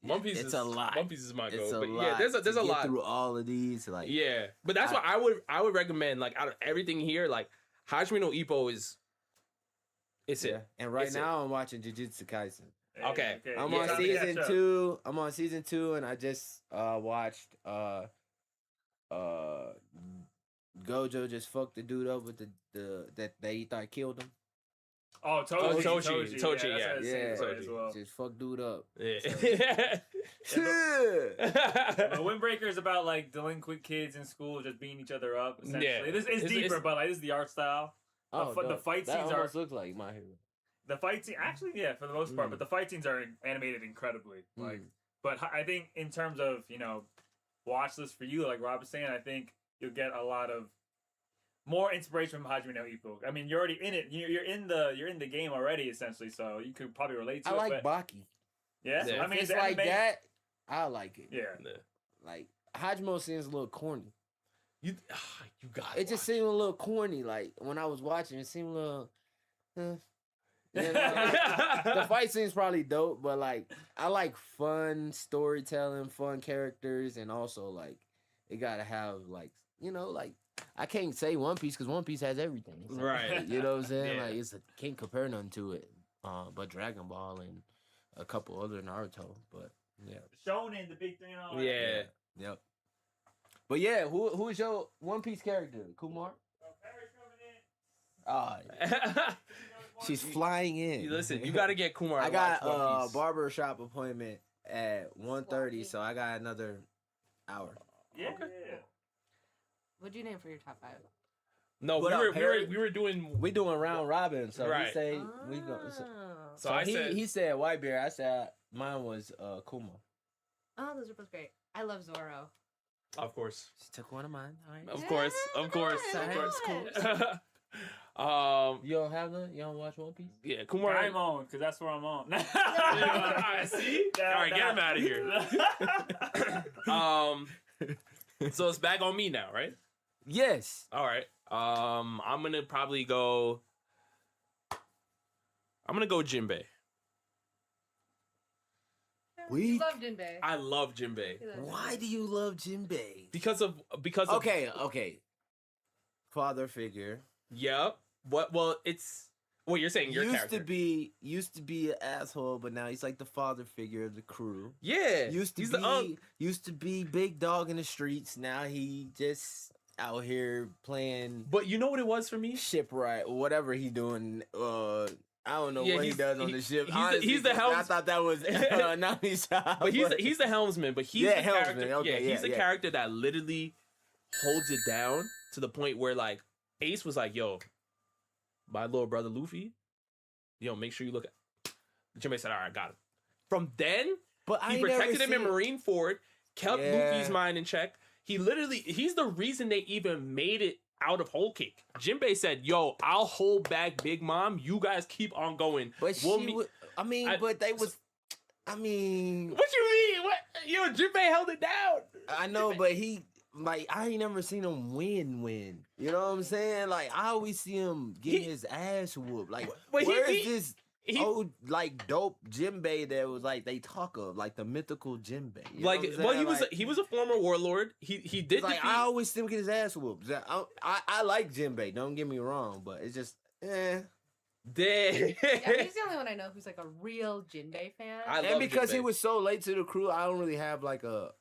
One Piece it's is a lot. One Piece is my It's goal. a But lot. yeah, there's a to get lot through all of these like Yeah. But that's why I would recommend like out of everything here, like Hajime no Ippo is it's yeah. it. And right It's it. now I'm watching Jujutsu Kaisen. Okay. I'm Yeah. on Time to season catch up. 2. I'm on season 2 and I just watched Gojo just fucked the dude up with the that they thought killed him. Oh, Toji. Toji, that's yeah. what I was saying Yeah, for it as well. just fuck dude up. Yeah. But Windbreaker is about like delinquent kids in school just beating each other up. Essentially, Yeah. this is deeper, it's- but like this is the art style. The dope. fight that scenes are almost look like My Hero. the fight scene. Actually, yeah, for the most part, but the fight scenes are animated incredibly. Like, but I think in terms of watch list for you, like Rob was saying, I think you'll get a lot of more inspiration from Hajime no Ippo. I mean, you're already in it. You're in the game already, essentially. So you could probably relate to I it. like but, Baki. yeah. Yeah. I mean, If it's the like anime- that, I like it. Yeah. Like Hajime seems a little corny. You got It just seemed a little corny. Like when I was watching, it seemed a little. The fight scene's probably dope, but like I like fun storytelling, fun characters, and also like it gotta have like like I can't say One Piece because One Piece has everything. So, Right. You know what I'm saying? Yeah. Like can't compare none to it. But Dragon Ball and a couple other Naruto, but yeah. Shonen, the big thing. And all that. Yeah. Yep. But yeah, who is your One Piece character? Kumar? So Paris coming in. She's flying in. Listen, you got to get Kumar. I to got watch One a Piece. barber shop appointment at 1:30, so I got another hour. Yeah. Okay. Yeah. What'd you name for your top 5? No, What up, Harry? we were doing. We doing round robin, so Right. he say we go. So He said white bear. I said mine was Kuma. Oh, those are both great. I love Zorro. Of course, She took one of mine. All right. of course, of course, Sorry, of it's course. You don't have none? You don't watch One Piece? Yeah, Kumar. I'm on because that's where I'm on. Alright, see? Alright, get him out of here. So it's back on me now, right? Yes. All right. I'm gonna probably go. I'm gonna go Jinbei. You love Jinbei. I love Jinbei You love Why Jinbei. do you love Jinbei? because of Okay. Father figure. Yeah. What? Well, it's what you're saying. Your used character. to be an asshole, but now he's like the father figure of the crew. Yeah. Used to he's be the unk. used to be big dog in the streets. Now he just out here playing But you know what it was for me? shipwright, whatever he doing. I don't know Yeah, what he he's- does on the ship. he's the I helms- thought that was Nami's job. But he's the helmsman. But he's Yeah, the helmsman, character. okay, yeah, he's the yeah. character that literally holds it down to the point where like Ace was like, "Yo, my little brother Luffy, make sure you look at." Jinbei said, "All right, got him." From then, But I he ain't never protected him in seen- Marineford, kept Yeah. Luffy's mind in check. He's the reason they even made it out of Whole Cake. Jinbei said, "Yo, I'll hold back Big Mom. You guys keep on going." But We'll she meet- would, but they was. I mean, What you mean? What? Jinbei held it down. I know, but he like I ain't never seen him win. You know what I'm saying? Like I always see him getting He- his ass whooped. Like But he where is beat- this old like dope Jinbei that was like they talk of like the mythical Jinbei? You know Like, what I'm well, saying? he was a former warlord. He did It's like defeat. I always see him get his ass whooped. I like Jinbei. Don't get me wrong, but it's just Dang. Yeah, he's the only one I know who's like a real Jinbei fan. I love and because he Jinbei. was so late to the crew, I don't really have like a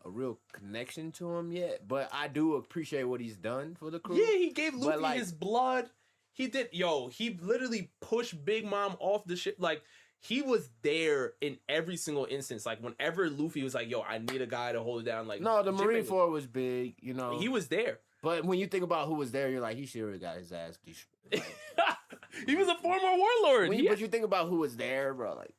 real connection to him yet. But I do appreciate what he's done for the crew. Yeah, he gave Luffy like- his blood. He did. He literally pushed Big Mom off the ship. Like he was there in every single instance. Like whenever Luffy was like, "Yo, I need a guy to hold it down." Like No, the Jinbei Marineford was big, you know. He was there. But when you think about who was there, you're like, he should have got his ass. He was a former warlord. But you think about who was there, bro, like,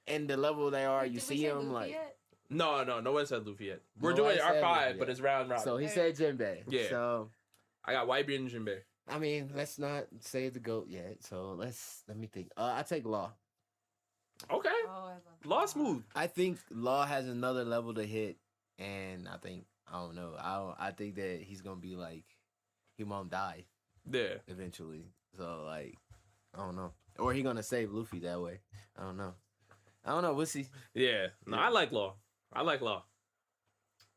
and the level they are, Wait, you did we see say him Luffy like. yet? No one said Luffy yet. We're No one doing our said 5, Luffy but yet. it's round robin. So he said Jinbei. Yeah. So I got Whitebeard and Jinbei. I mean, let's not say the GOAT yet. So let me think. I take Law. Okay, Oh, I love Law that. smooth. I think Law has another level to hit, and I don't know. I think that he's gonna be like, he won't die Yeah. eventually. So like, I don't know, or he gonna save Luffy that way. I don't know. We'll see. Yeah. No, Yeah. I like Law.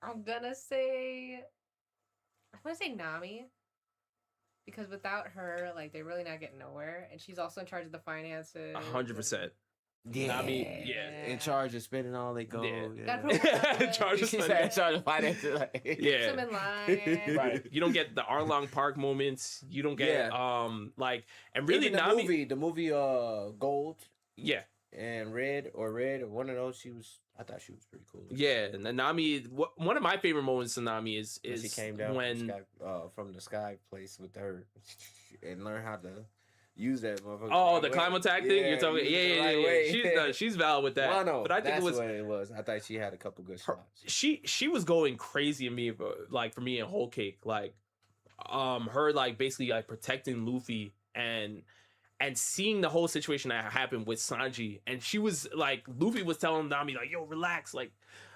I'm gonna say Nami. Because without her, like they're really not getting nowhere, and she's also in charge of the finances. 100%. Yeah, Nami, yeah. in charge of spending all they go. Yeah. Yeah. Gotta put one up. Charge of She's spending. in charge of finances. Like, Keeps Yeah. them in line. Right. You don't get the Arlong Park moments. You don't get like and really Even Nami. the movie Gold Yeah. and Red or one of those. I thought she was pretty cool. Yeah. And then Nami. One of my favorite moments of Nami is When she came down when from the sky place with her and learned how to use that motherfucker. oh right the way. climb attack thing. You're talking. use Yeah. it the Yeah. right Yeah. way. She's valid with that. Well, no, but I think that's it was. what it was. I thought she had a couple good Her- shots. she was going crazy in me like for me in Whole Cake like her like basically like protecting Luffy and seeing the whole situation that happened with Sanji and she was like Luffy was telling Nami like yo relax like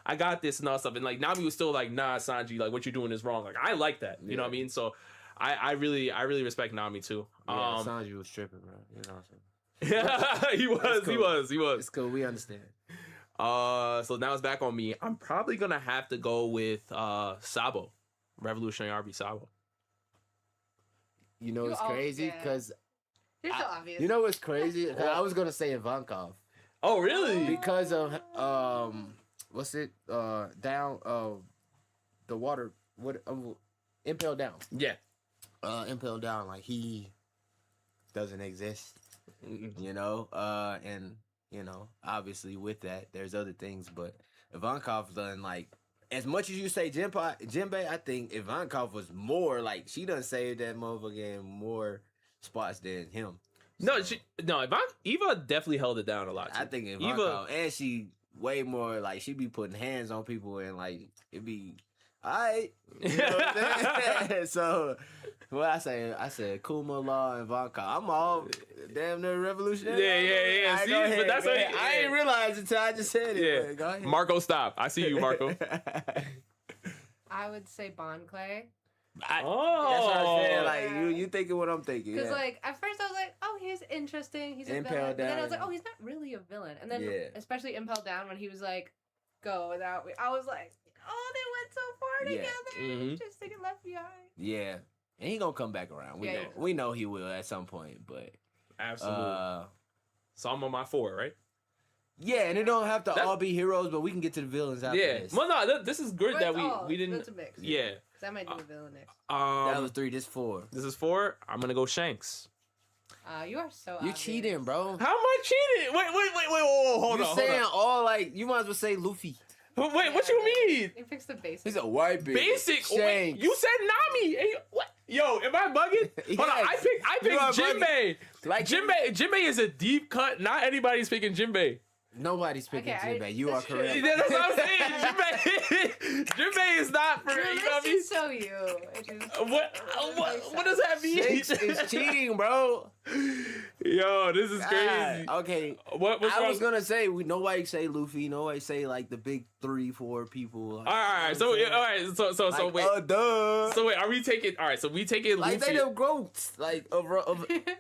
I got this and all stuff and like Nami was still like nah Sanji like what you're doing is wrong like I like that you know what I mean so I really respect Nami too Yeah, Sanji was tripping, bro. You know what I'm saying? he was It's cool. We understand. so now it's back on me. I'm probably gonna have to go with Sabo, Revolutionary Army Sabo. You know You it's all- crazy yeah. because You're so obvious. you know what's crazy? 'Cause I was gonna say Ivankov Oh really? because of what's it down the water what Impel Down. Yeah. Impel Down like he doesn't exist. Mm-mm. You know, and You know, obviously with that, there's other things, but Ivankov done like as much as you say Jinbei, I think Ivankov was more like she done saved that motherfucker in more spots than him. No, Eva definitely held it down a lot. Too. I think Ivankov, and she way more like she be putting hands on people and like it be alright. You know what I'm saying? So what I said Kuma Law and Ivankov. I'm all damn near revolutionary. Yeah. Right, See, go ahead, but that's what I ain't realized until I just said it. Yeah. But go ahead. Marco, stop. I see you, Marco. I would say Bon Clay. That's what I'm saying. Like Yeah. you thinking what I'm thinking. Because Yeah. like at first I was like, oh, he's interesting. He's a Impel villain. But then I was Down. like, oh, he's not really a villain. And then Yeah. especially Impel Down when he was like, go without me. I was like, oh, they went so far Yeah. together. Mhm. Just to get left behind. Yeah. And he gonna come back around. Yeah. We know he will at some point, but Absolutely. So I'm on my 4, right? yeah, and it don't have to That's- all be heroes, but we can get to the villains after Yeah. this. Well, no, this is good that we didn't. It's a mix. Yeah. Because I might do a villain next. That was 3, this 4. This is 4. I'm gonna go Shanks. You are so You obvious. cheating, bro. How am I cheating? Wait, whoa, hold You on. saying all like you might as well say Luffy. Wait, what you mean? You fixed the basics. He's a white bitch. Basic. Wait, Shanks. you said Nami. Hey, what? Yo, am I bugging? Hold on, I you are picked Jinbei. Like Jinbei is a deep cut. Not anybody's picking Jinbei. Nobody's picking Okay, Jinbei. You are that's true. correct. Yeah, that's what I'm saying. Jinbei is not for Your you. Know what I list mean? is so you. It just, What does that mean? Shanks is cheating, bro. Yo, this is crazy. God, okay. What's I wrong? was gonna say nobody say Luffy. Nobody say like the big 3, 4 people. All right. So Like, wait. duh. So wait, are we taking? All right. So we taking Like Luffy. they them goats. Like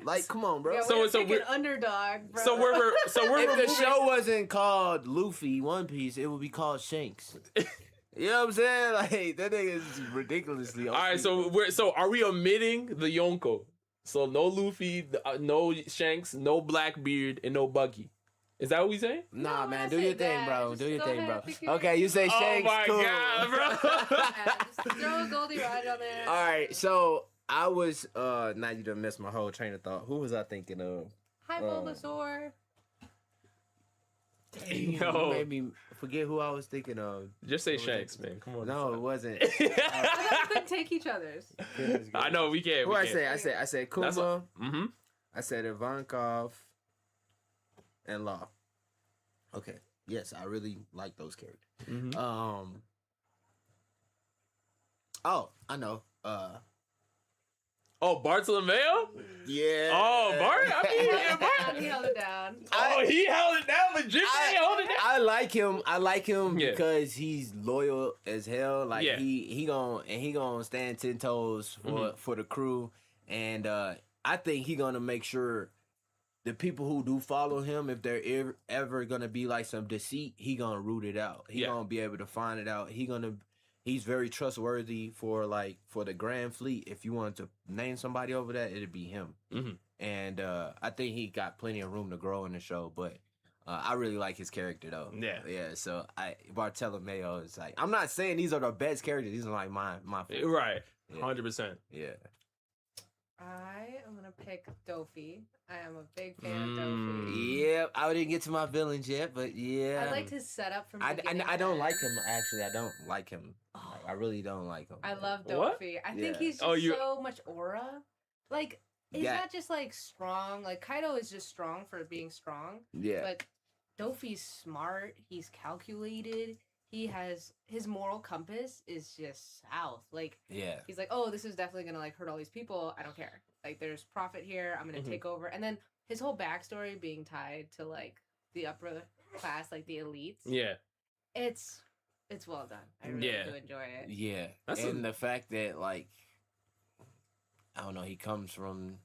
like come on, bro. yeah, So- we're so picking we're- underdog, bro. So we're If the removing- show wasn't called Luffy One Piece, it would be called Shanks. You know what I'm saying? Like that nigga is ridiculously. All right. So are we omitting the Yonko? So no Luffy, no Shanks, no Blackbeard, and no Buggy. Is that what we saying? Nah, No, man, I do say your thing, that. bro. Just Do your go thing, ahead, bro. pick your Okay, you say Oh Shanks. my cool. god, bro. Yeah, just throw a Goldie Raj on there. All right, so I was now you done messed my whole train of thought. Who was I thinking of? Hi, Bulbasaur. You Yo. made me forget who I was thinking of. Just say Shanks, man. Come on. No, it wasn't. I thought we couldn't take each other's. I know we can't. Who We I can't. say? I said Kuma. Mm-hmm. I said Ivankov and Law. Okay. Yes, I really like those characters. Mm-hmm. Oh, I know. Oh, Bartolomeo? Yeah. Oh, Bart. I mean, yeah, Bart. He held it down. Oh, he held it down, but Jinbei held it down. I like him. I like him Yeah. because he's loyal as hell. Like Yeah. he gonna stand 10 toes for the crew, and I think he gonna make sure the people who do follow him, if they're ever gonna be like some deceit, he gonna root it out. He Yeah. gonna be able to find it out. He's very trustworthy for the Grand Fleet. If you wanted to name somebody over that, it'd be him. Mhm. And I think he got plenty of room to grow in the show, but I really like his character though. Yeah. So Bartolomeo is like, I'm not saying these are the best characters. These are like my favorite. Right. Yeah. 100%. Yeah. I am gonna pick Dofi. I am a big fan of Dofi. Yeah. I didn't get to my villains yet, but yeah. I liked his setup from. I beginning don't to like end. him actually. I don't like him. Like, I really don't like him. I love What? Dofi. I Yeah. think he's Oh, just you- so much aura. Like he's Yeah. not just like strong. Like Kaido is just strong for being strong. Yeah. But Dofi's smart. He's calculated. He has his moral compass is just south. Like Yeah. he's like, oh, this is definitely gonna like hurt all these people. I don't care. Like there's profit here. I'm gonna Mhm. take over. And then his whole backstory being tied to like the upper class, like the elites. Yeah. It's well done. I really Yeah. do enjoy it. Yeah. That's and a- the fact that like I don't know, he comes from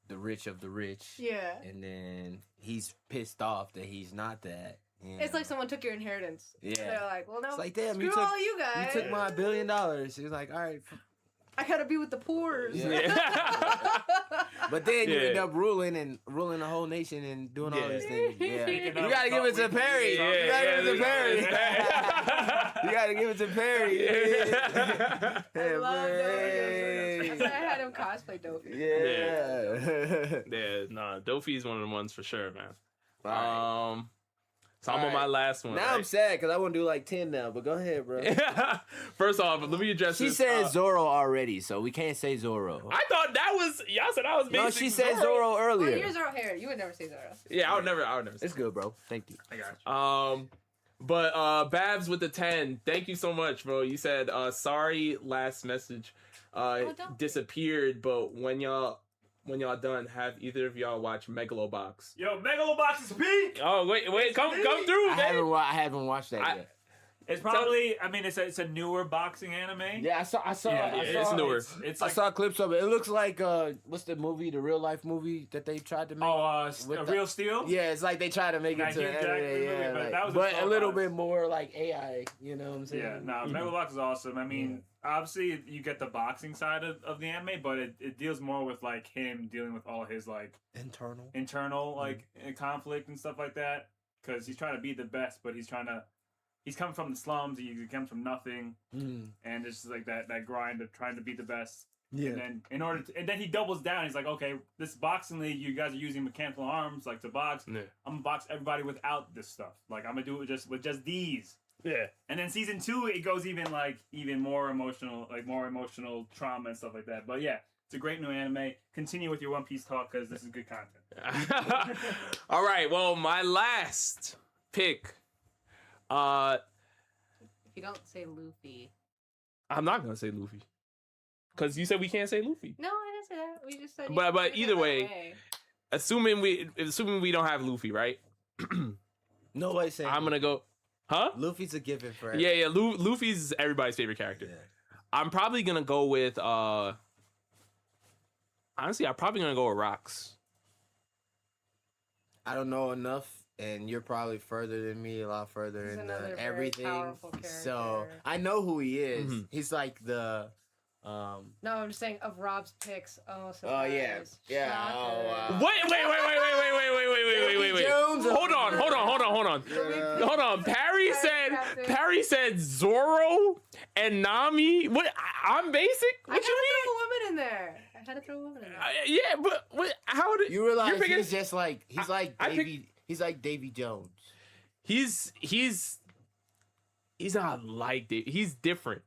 the rich of the rich. Yeah. And then he's pissed off that he's not that. you It's know. like someone took your inheritance. Yeah. They're like, well, no, It's like, damn, screw you took all you guys. you took my $1 billion. He's like, all right. I gotta be with the poors. Yeah. But then you Yeah. end up ruling the whole nation and doing all Yeah. these things. Yeah. You You gotta give it to Perry. Yeah, You gotta give it to yeah, Perry. yeah. You gotta give it to Perry. Yeah. I love Perry. Dofi. That's why I had him cosplay Dofi. Yeah. Yeah, nah, Dofi's one of the ones for sure, man. All So I'm on my last one. Now right? I'm sad because I want to do like 10 now, but go ahead, bro. First off, let me address She this. said Zoro already, so we can't say Zoro. I thought that was y'all said I was basic. No, she said Zoro Oh, earlier. you're Zoro hair. You would never say Zoro. Yeah, I would never say It's good, bro. Thank you. I got you. But Babs with the 10, thank you so much, bro. You said sorry last message don't. disappeared, but when y'all done, have either of y'all watched Megalobox? Yo, Megalobox is peak. Oh wait, come through, I man. haven't watched that yet. It's probably. I mean, it's a newer boxing anime. Yeah, I saw. It's newer. It's I like, saw clips of it. It looks like what's the movie, the real life movie that they tried to make? a Real Steel. Yeah, it's like they tried to make it to Hugh Jackman movie, yeah, but like, that was but a little $12. bit more like AI. You know what I'm saying? Yeah, no, Megalobox is awesome. I mean, obviously you get the boxing side of the anime, but it deals more with like him dealing with all his like internal like conflict and stuff like that. Because he's trying to be the best, but he's coming from the slums. He comes from nothing, and it's just like that grind of trying to be the best. Yeah. And then and then he doubles down. He's like, okay, this boxing league, you guys are using mechanical arms like to box. Yeah. I'm gonna box everybody without this stuff. Like I'm gonna do it with just these. Yeah. And then season 2, it goes even more emotional, like more emotional trauma and stuff like that. But yeah, it's a great new anime. Continue with your One Piece talk because this is good content. All right. Well, my last pick. If you don't say Luffy. I'm not gonna say Luffy, because you said we can't say Luffy. No, I didn't say that. We just said. you But can't say either that way, assuming we don't have Luffy, right? Nobody's saying. I'm gonna go. Huh? Luffy's a given for Yeah. Luffy's everybody's favorite character. Yeah. I'm probably gonna go with. Honestly, I'm probably gonna go with Rocks. I don't know enough, and you're probably further than me, a lot further He's in another very everything. powerful So character. I know who he is. Mhm. He's like the. No, I'm just saying of Rob's picks. Oh, Oh yeah, surprise. yeah. Shocker. Oh wow. Wait. Jones Hold over on. Yeah. Hold on. Perry said Zoro and Nami. What? I'm basic. I What had you to mean? throw a woman in there. I had to throw a woman in there. Yeah, but what, how did You realize you're picking- he's just like I pick- Davy. He's like Davy Jones. He's not like that. He's different.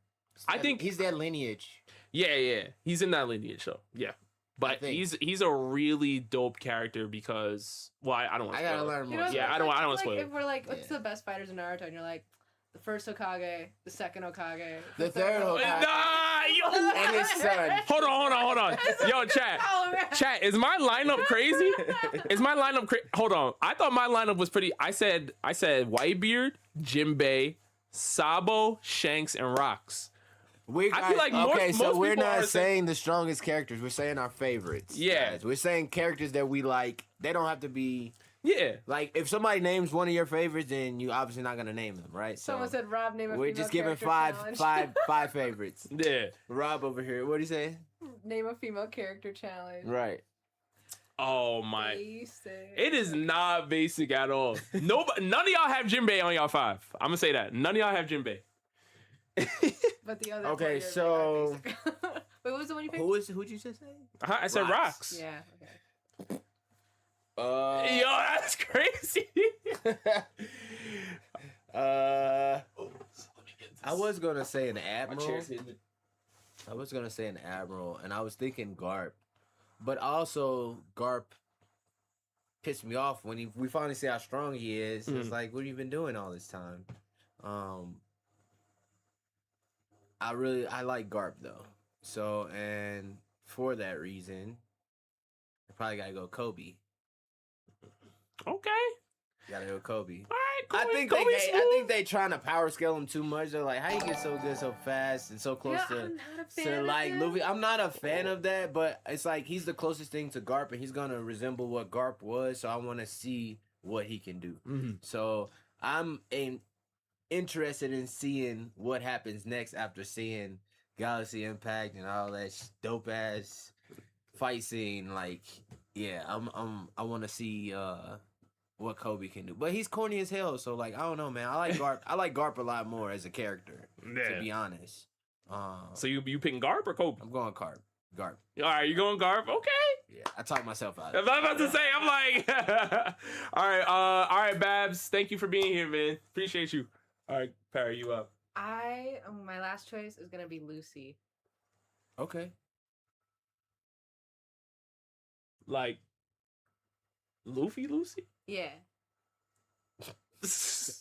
I think he's that lineage. Yeah. He's in that lineage, though. Yeah. But think. he's a really dope character because I don't want I to gotta learn You more. know, Yeah, it's I don't like- wanna it's spoil like it. if we're like, what's Yeah. the best fighters in Naruto? And you're like, the first Hokage, the second Hokage, The third Hokage. Nah, yo. And his son. Hold on. Yo, chat. Is my lineup crazy? Is my lineup crazy? Hold on. I thought my lineup was pretty. I said Whitebeard, Jinbei, Sabo, Shanks, and Rocks. I feel like most we're people are not saying the strongest characters. We're saying our favorites. Yeah. guys. We're saying characters that we like. They don't have to be Yeah. like if somebody names one of your favorites, then you obviously not gonna name them, right? Someone said Rob name a we're female just giving character challenge. five favorites. Yeah. Rob over here. What do you say? Name a female character challenge. Right. Oh my. Basic. It is not basic at all. None of y'all have Jinbei on y'all 5. I'm gonna say that. None of y'all have Jinbei. But the other. Okay, players so- are basic. Wait, what was the one you picked? Who'd you just say? I said Rocks. Yeah. Okay. Yo, that's crazy. I was gonna say an admiral. I was gonna say an admiral, and I was thinking Garp, but also Garp pissed me off when we finally see how strong he is. It's like, what have you been doing all this time? I like Garp though, so and for that reason, I probably gotta go Kobe. Okay. Gotta go Kobe. All right. I Kobe, think Kobe's I smooth. think they trying to power scale him too much. They're like, how you get so good so fast and so close Yeah, to I'm not a fan to of like him. Luffy? I'm not a fan of that, but it's like he's the closest thing to Garp, and he's gonna resemble what Garp was. So I want to see what he can do. Mhm. So I'm interested in seeing what happens next after seeing Galaxy Impact and all that dope ass fight scene. Like, yeah, I want to see what Kobe can do. But he's corny as hell, so like I don't know, man. I like Garp. I like Garp a lot more as a character, Yeah. to be honest. So you picking Garp or Kobe? I'm going Garp. All right, you going Garp? Okay. Yeah, I talked myself out. I'm about to say, I'm like, all right, Babs. Thank you for being here, man. Appreciate you. All right, Perry, you up? My last choice is gonna be Lucy. Okay. Like, Lucy? Yeah.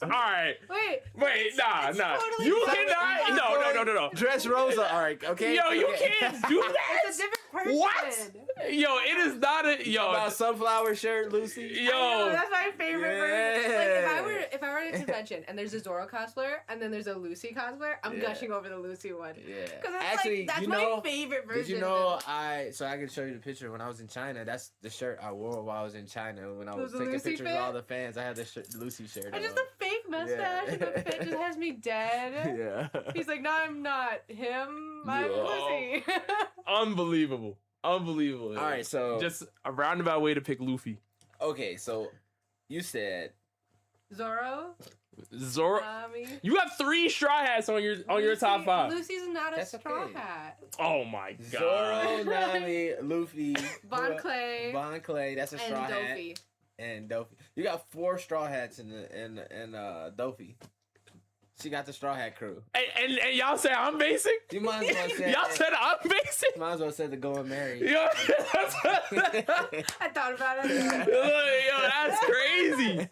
All right. Wait, Nah. totally You different. cannot. No. Dress Rosa arc, okay? Yo, you Okay. can't do It's that. a different person. What? Yo, it is not a About sunflower shirt, Lucy. I know, Yo. that's my favorite version. Yeah. Like if I were at a convention and there's a Zoro cosplayer and then there's a Lucy cosplayer, I'm Yeah. gushing over the Lucy one. Yeah. Because Actually, that's you my know, favorite version. did you know so I can show you the picture when I was in China. That's the shirt I wore while I was in China when I was Was the taking Lucy pictures fit? of all the fans. I had the Lucy shirt. And just on. a fake mustache and the fit just has me dead. Yeah. He's like, no, I'm not him. I'm No. Lucy. Unbelievable. All right, so Just a roundabout way to pick Luffy. okay, so you said Zoro. Zoro. Nami. You have 3 straw hats on your top Lucy- 5. Lucy's not a That's straw okay. hat. Oh my god. Zoro, Nami, Luffy, Von Clay Von Clay. That's a and straw hat. Dofi. And Dofi. You got 4 straw hats in Dofi. She got the straw hat crew. And y'all say I'm basic? You might as well say Y'all said I'm basic? might as well say the going Mary. Yo, I thought about it. yo, that's crazy.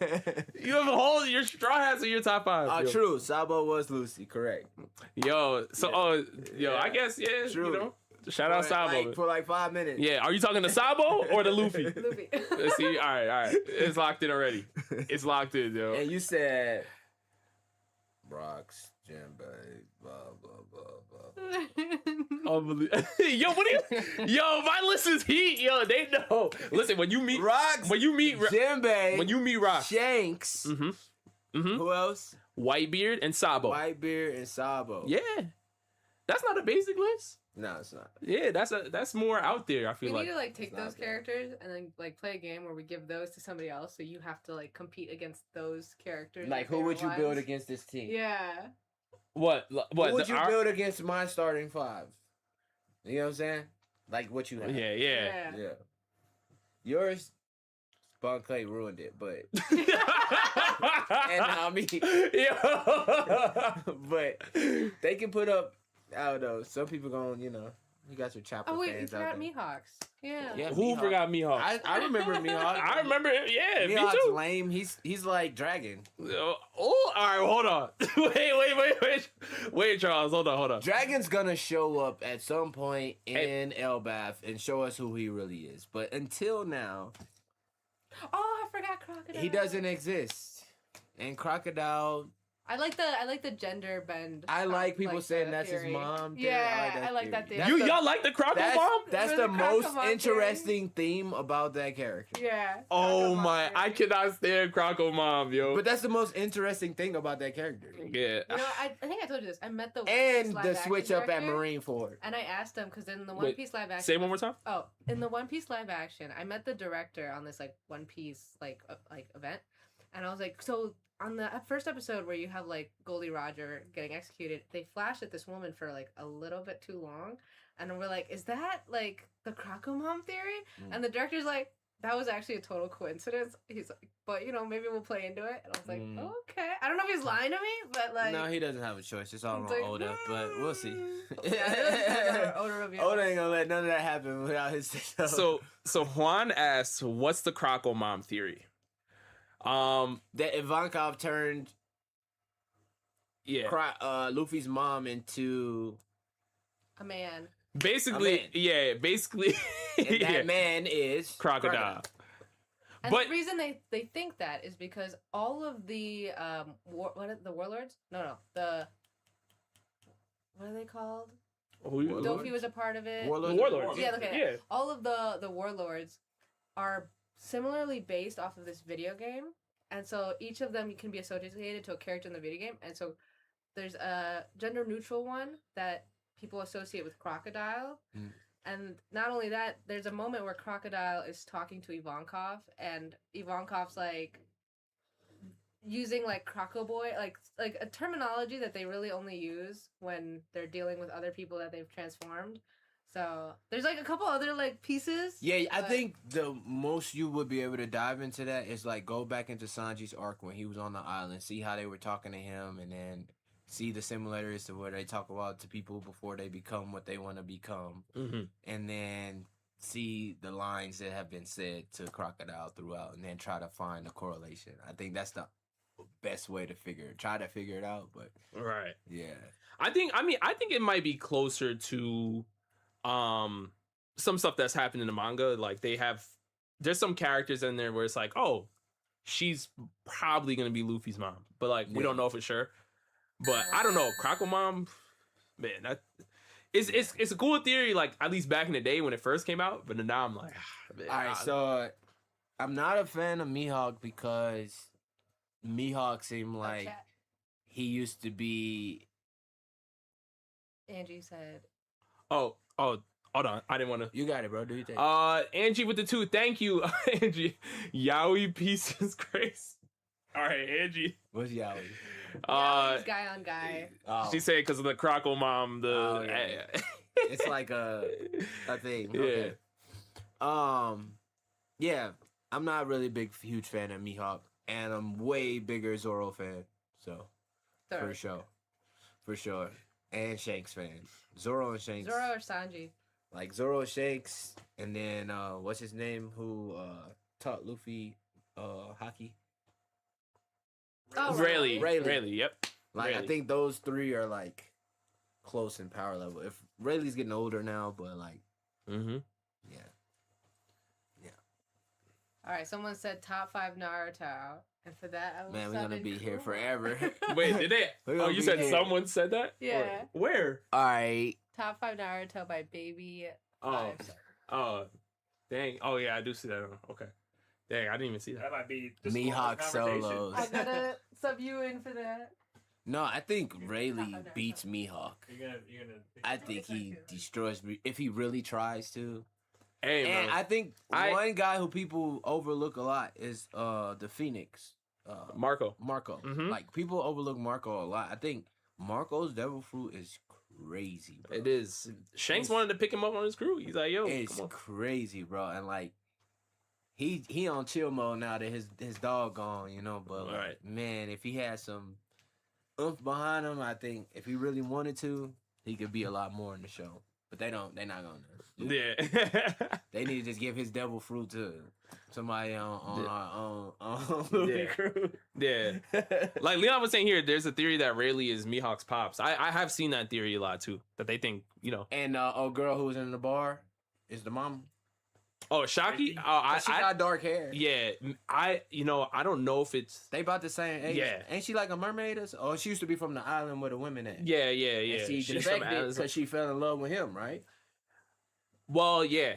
You have your straw hats in your top 5. Yo. True. Sabo was Lucy, correct. Yo, so Yeah. I guess True. you know. Shout out Sabo. For like 5 minutes. Yeah, are you talking to Sabo or the Luffy? Luffy. See, all right. It's locked in already. It's locked in, yo. And you said Brock's Jambay, blah blah blah blah. Unbelievable. Yo, my list is heat. Yo, they know. Listen, when you meet Rocks, Jimbe, Rock, Shanks. Who else? Whitebeard and Sabo. Whitebeard and Sabo. Yeah, that's not a basic list. No, it's not. Yeah, that's more out there. I We feel need to like. take It's not those bad. characters and then play a game where we give those to somebody else, so you have to compete against those characters. Like, your who would you favorite build ones. against this team? Yeah. What? Who would you build against my starting 5? You know what I'm saying? Like what you have. Yeah. Yeah. Yours, Bon Clay ruined it, but and I mean, Yo. but they can put up. I don't know. Some people going, you got your Chopper Oh wait, you fans forgot out there. Mihawks. Yeah. Yeah, Who Mihawk. forgot Mihawk? I remember Mihawk. I remember it. Yeah, me Mihawk's too. lame. He's like Dragon. Oh, all right, hold on. Wait, Charles, hold on. Dragon's gonna show up at some point in Elbath and show us who he really is. But until now, Oh, I forgot Crocodile. he doesn't exist. And Crocodile, I like the gender bend. I like people the saying that's his theory. mom. theory. Yeah, I like that theory. That's the- Y'all like the Croco Bomb? That's For the the most Crocomom theory. interesting theme about that character. Yeah. Oh Crocodile my! theory. I cannot stand Croco Mom, yo. But that's the most interesting thing about that character. Yeah. You know, I think I told you this. I met the One And Piece the live switch action up at director, Marineford. And I asked him because in the One Wait, Piece live action. Say it one more time. Oh, in the One Piece live action, I met the director on this One Piece event, and I was like, so on the first episode where you have Goldie Roger getting executed, they flash at this woman for a little bit too long, and we're like, is that the Crocomom theory? Mm. And the director's like, that was actually a total coincidence. He's like, but maybe we'll play into it. And I was like, Mm. okay. I don't know if he's lying to me, but No, he doesn't have a choice. It's all it's on like, Oda, but we'll see. Yeah, it was Oda review. Oda ain't gonna let none of that happen without his. So Juan asks, "What's the Croco Mom theory?" That Ivankov turned Yeah. Luffy's mom into A man. Basically, A man. yeah. Basically, and that yeah. man is Crocodile. And But- the reason they think that is because all of the the warlords? No, the what are they called? Warlords? Dofi was a part of it. Warlords. Warlords. Yeah, okay. Yeah. All of the warlords are similarly based off of this video game, and so each of them can be associated to a character in the video game. And so there's a gender neutral one that people associate with Crocodile. Mm. And not only that, there's a moment where Crocodile is talking to Ivankov, and Ivankov's using Croco Boy, like a terminology that they really only use when they're dealing with other people that they've transformed. So there's like a couple other like pieces. Yeah, I but- think the most you would be able to dive into that is like go back into Sanji's arc when he was on the island, see how they were talking to him, and then see the similarities to where they talk about to people before they become what they want to become, and then see the lines that have been said to Crocodile throughout, and then try to find a correlation. I think that's the best way to try to figure it out. But Right. yeah, I think it might be closer to some stuff that's happened in the manga. Like there's some characters in there where it's like, oh, she's probably gonna be Luffy's mom, but like we don't know for sure. But I don't know, Croco mom, man, that it's a cool theory, like at least back in the day when it first came out. But now I'm like, man, all right. So I'm not a fan of Mihawk because Mihawk seemed like chat. he used to be. Angie said. oh, hold on, I didn't want to. You got it, bro. Do you think? Angie with the 2, thank you, Angie. Yaoi pieces grace. All right, Angie. What's Yaoi? He's guy on guy. Oh, She said because of the Croco mom, it's like a thing. Okay. Yeah, I'm not really huge fan of Mihawk, and I'm way bigger Zoro fan. So Third. for sure, and Shanks fan. Zoro and Shanks. Zoro or Sanji? Like Zoro, Shanks, and then what's his name? Who taught Luffy hockey? Oh, Rayleigh. Rayleigh. Yep. Like I Rayleigh. think those three are like close in power level. If Rayleigh's getting older now, but like Mm-hmm. yeah. All right, someone said top 5 Naruto, and for that I will. Man, we're gonna summon be here Kuma. forever. Wait, did they? We're Oh, gonna you be said here. someone said that? Yeah. Where? All right. Top 5 Naruto by Baby. Oh. 5. Oh, dang. Oh yeah, I do see that. Okay. Dang, I didn't even see that. That might be just Mihawk conversation. solos. I gotta sub you in for that. No, I think Rayleigh beats Mihawk. You're gonna. I think he destroys me if he really tries to. Hey, And man. I think one guy who people overlook a lot is the Phoenix. Marco. Marco. Like people overlook Marco a lot. I think Marco's devil fruit is crazy, bro. It is. Shanks wanted to pick him up on his crew. He's like, yo, It's come on. crazy, bro. And like he on chill mode now that his dog gone, you know. But like, Right. man, if he had some oomph behind him, I think if he really wanted to, he could be a lot more in the show. But they're not gonna. Yeah. They need to just give his devil fruit to somebody on our Yeah. crew. Yeah. Like Leon was saying here, there's a theory that Rayleigh is Mihawk's pops. I have seen that theory a lot too. That they think, And girl who was in the bar is the mom. Oh, Shaki? She got dark hair. Yeah. I don't know if it's. They about the same age. Yeah. Ain't she like a mermaid or so? Oh, she used to be from the island where the women at. Yeah. And she She's from defected Amazon. because she fell in love with him, right? Well, yeah.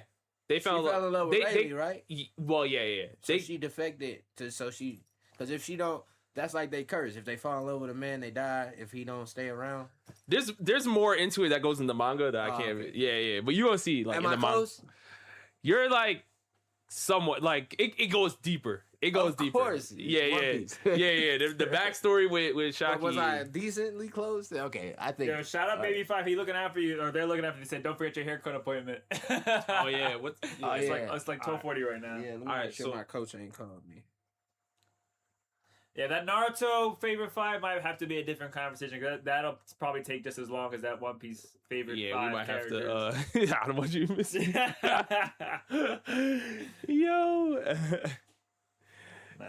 They She fell in love with Rayleigh, right? Well, yeah. So she defected because if she don't, that's like they curse. If they fall in love with a man, they die. If he don't stay around. There's more into it that goes in the manga that I can't. Okay. Yeah. But you gonna see like Am in I the manga. close? You're like somewhat like it goes deeper. It goes Of deeper. course. Yeah. One Piece. Yeah. The backstory with Shaki. Was I decently close? Okay, I think. Yo, shout out Baby 5. He looking after you, or they're looking after you. They said, don't forget your haircut appointment. Oh yeah. What's Oh, It's yeah. like 12:40 right now. Yeah, let me All right, make sure so- my coach ain't called me. Yeah, that Naruto favorite 5 might have to be a different conversation. That'll probably take just as long as that One Piece favorite 5 Yeah, we might characters. have to. I don't want you missing. Yo.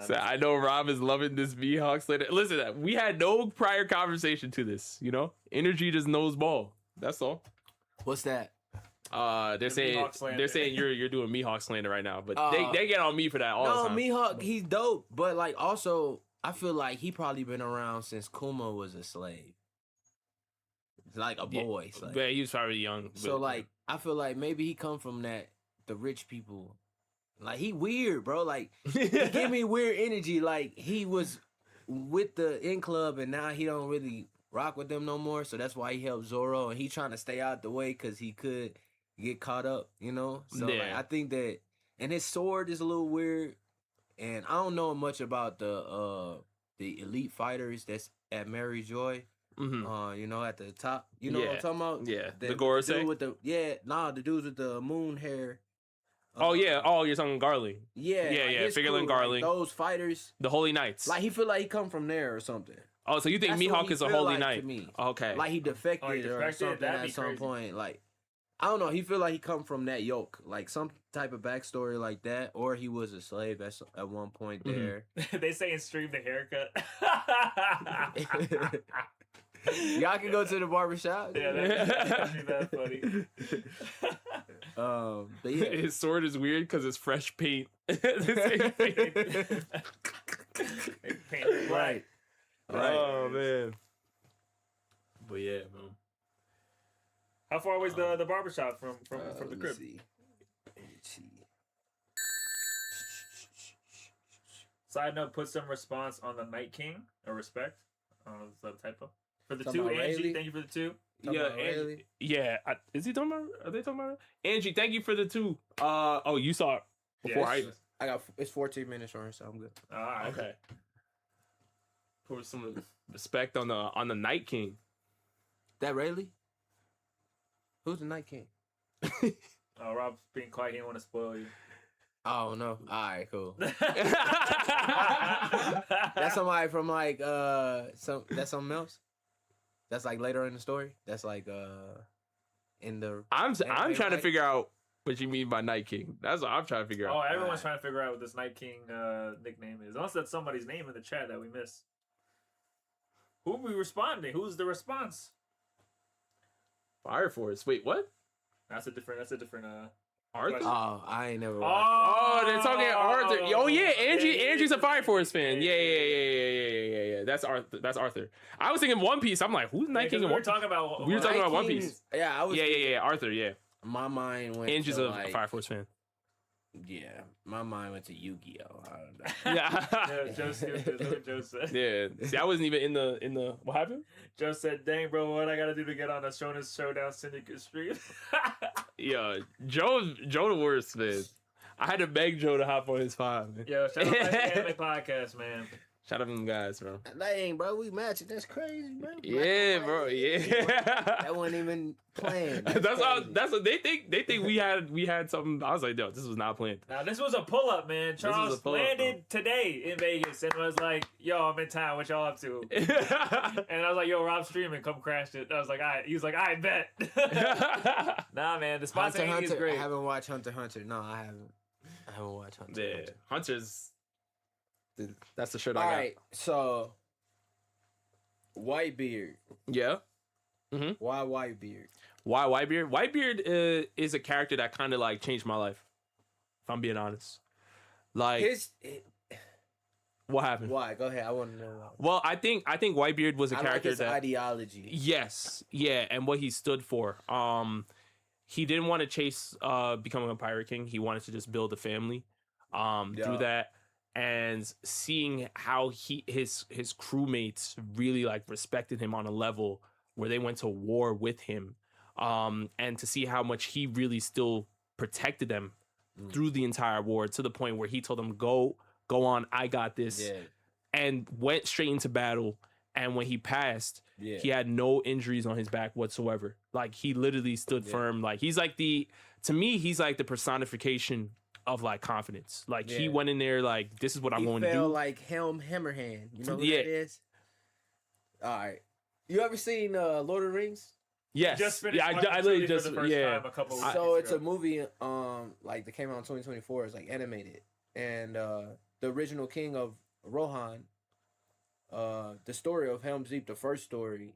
So I know Rob is loving this Mihawk Slater. Listen, we had no prior conversation to this. InnerG just knows ball. That's all. What's that? They're The saying Mihawk slander. they're saying you're doing Mihawk slander right now, but Uh, they get on me for that all No, the time. Mihawk, he's dope, but like also, I feel like he probably been around since Kuma was a slave, like a Yeah, boy slave. But he was probably young. So but- like, I feel like maybe he come from the rich people. Like he weird, bro. Like he give me weird energy. Like he was with the In Club and now he don't really rock with them no more. So that's why he helped Zoro and he trying to stay out the way because he could get caught up, So like, Yeah. I think that, and his sword is a little weird. And I don't know much about the elite fighters that's at Mary Joy. You know, at the top. You know what I'm talking about? Yeah. The dude Gorosei? with the the dudes with the moon hair. Oh yeah. Oh, you're talking Garling. Yeah, Yeah, like yeah. his Figurlin crew, Garling. like those fighters. The Holy Knights. Like he feel like he come from there or something. Oh, so you think That's what Mihawk he is a feel holy like knight? to me. Okay. Like he defected, or defected? something That'd be at some crazy. point. Like I don't know. He feel like he come from that yoke, like some type of backstory like that, or he was a slave at one point there. They say in stream the haircut. Y'all can go to the barbershop. Yeah, that's funny. But yeah. His sword is weird because it's fresh paint. The same paint. Right. Oh man. But yeah, man. How far away is the barbershop from the Let me crib? see. Let me see. Side note: put some response on the Night King or respect. Is that a typo? For the Talking two, about Angie. Rayleigh? Thank you for the two. Talking Yeah, about Angie, Rayleigh? yeah. Is he talking about? Are they talking about Angie? Thank you for the 2. Oh, you saw it before Yes. I got it's 14 minutes on, so I'm good. All right. Okay. Put some respect on the Night King. That Rayleigh? Who's the Night King? Oh, Rob's being quiet. He didn't want to spoil you. Oh no. Alright, cool. That's somebody from like that's something else? That's like later in the story? That's like in the I'm trying to like- figure out what you mean by Night King. That's what I'm trying to figure Oh, out. everyone's trying to figure out what this Night King nickname is. Unless that's somebody's name in the chat that we missed. Who are we responding? Who's the response? Fire Force. Wait, what? That's a different. Arthur? Oh, I ain't never watched Oh, they're talking Arthur. Oh yeah, Angie's a Fire Force fan. Yeah. That's Arthur. I was thinking One Piece. I'm like, who's Night King? We in were One talking about. We were talking Night about One King- Piece. Yeah, I was Yeah. Arthur. Yeah. my mind went Angie's to a like, Fire Force fan. Yeah, my mind went to Yu-Gi-Oh. I don't know. Yeah. Yeah, Joe said. Yeah. See, I wasn't even in the. What happened? Joe said, "Dang, bro, what I gotta do to get on a Shonen Showdown Syndicate stream?" Yeah, Joe the worst, man. I had to beg Joe to hop on his pod, man. Yo, shout out to the Anime Podcast, man. Shout out to them guys, bro. Dang, bro, we matching. That's crazy, bro. Yeah, bro. Yeah. That wasn't even planned. That's all. crazy. That's what they think. They think we had something. I was like, no, this was not planned. Now this was a pull up, man. was a Charles pull-up, landed today in Vegas and was like, "Yo, I'm in town. What y'all up to?" And I was like, "Yo, Rob's streaming. Come crash it." I was like, "All right." He was like, "I bet." Nah, man, the spontaneity is Hunter. great. I haven't watched Hunter x Hunter. No, I haven't. I haven't watched Hunter. x Yeah, Hunter. Hunters. That's the shirt All I got. right, so Whitebeard. Yeah. Why Whitebeard? Why Whitebeard? Whitebeard is a character that kind of like changed my life. If I'm being honest. Like, what happened? Why? Go ahead. I want to know why. Well, I think Whitebeard was a I like character his that. ideology. Yes, yeah, and what he stood for. He didn't want to chase becoming a pirate king. He wanted to just build a family. Through that, and seeing how his crewmates really like respected him on a level where they went to war with him, and to see how much he really still protected them through the entire war, to the point where he told them, go on, I got this, Yeah. and went straight into battle. And when he passed, Yeah. he had no injuries on his back whatsoever. Like, he literally stood firm. Like, he's like to me, he's like the personification of like confidence. Like, he went in there like, this is what I'm going to do. Like Helm Hammerhand. You know who Yeah. that is? All right. You ever seen Lord of the Rings? Yes. Just finished Yeah, watching I literally Trilogy just for the first time a couple weeks So it's ago. a movie like that came out in 2024. It's like animated, and the original king of Rohan, the story of Helm's Deep, the first story,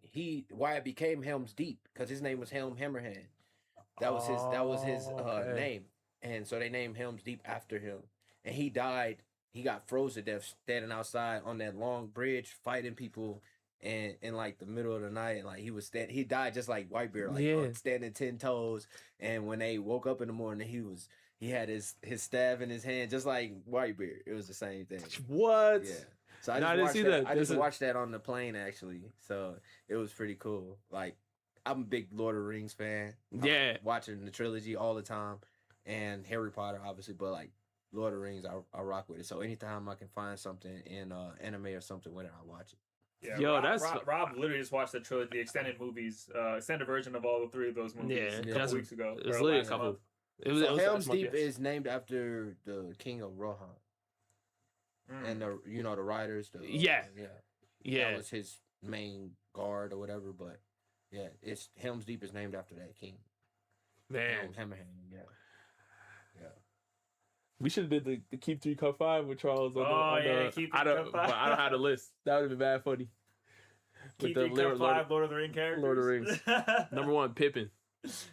why it became Helm's Deep, because his name was Helm Hammerhand. That was his okay. name, and so they named Helm's Deep after him. And he died. He got froze to death standing outside on that long bridge fighting people. And in like the middle of the night, like he died just like Whitebeard, like standing 10 toes. And when they woke up in the morning, he had his staff in his hand, just like Whitebeard. It was the same thing. What? Yeah. So I No, I just didn't watched see that. that. I just This is- watched that on the plane actually. So it was pretty cool. Like, I'm a big Lord of the Rings fan. I Yeah. like watching the trilogy all the time, and Harry Potter obviously, but like Lord of the Rings, I rock with it. So anytime I can find something in anime or something with it, I watch it. Yeah, Yo, Rob literally just watched the trilogy, the extended movies, extended version of all the 3 of those movies a couple weeks ago. It was or literally a last couple. month. It was, So it was Helm's last month, Deep yeah. is named after the king of Rohan and the the riders. Yeah. That was his main guard or whatever. But yeah, it's Helm's Deep is named after that king. Man, Hammerhand. Yeah. we should have did the Keep 3 Cut 5 with Charles. Keep 3 I Cut don't, 5. but I don't have the list. That would have been bad funny. Keep 3 Cut 5 Lord of the Rings characters. Lord of the Rings. Number 1, Pippin.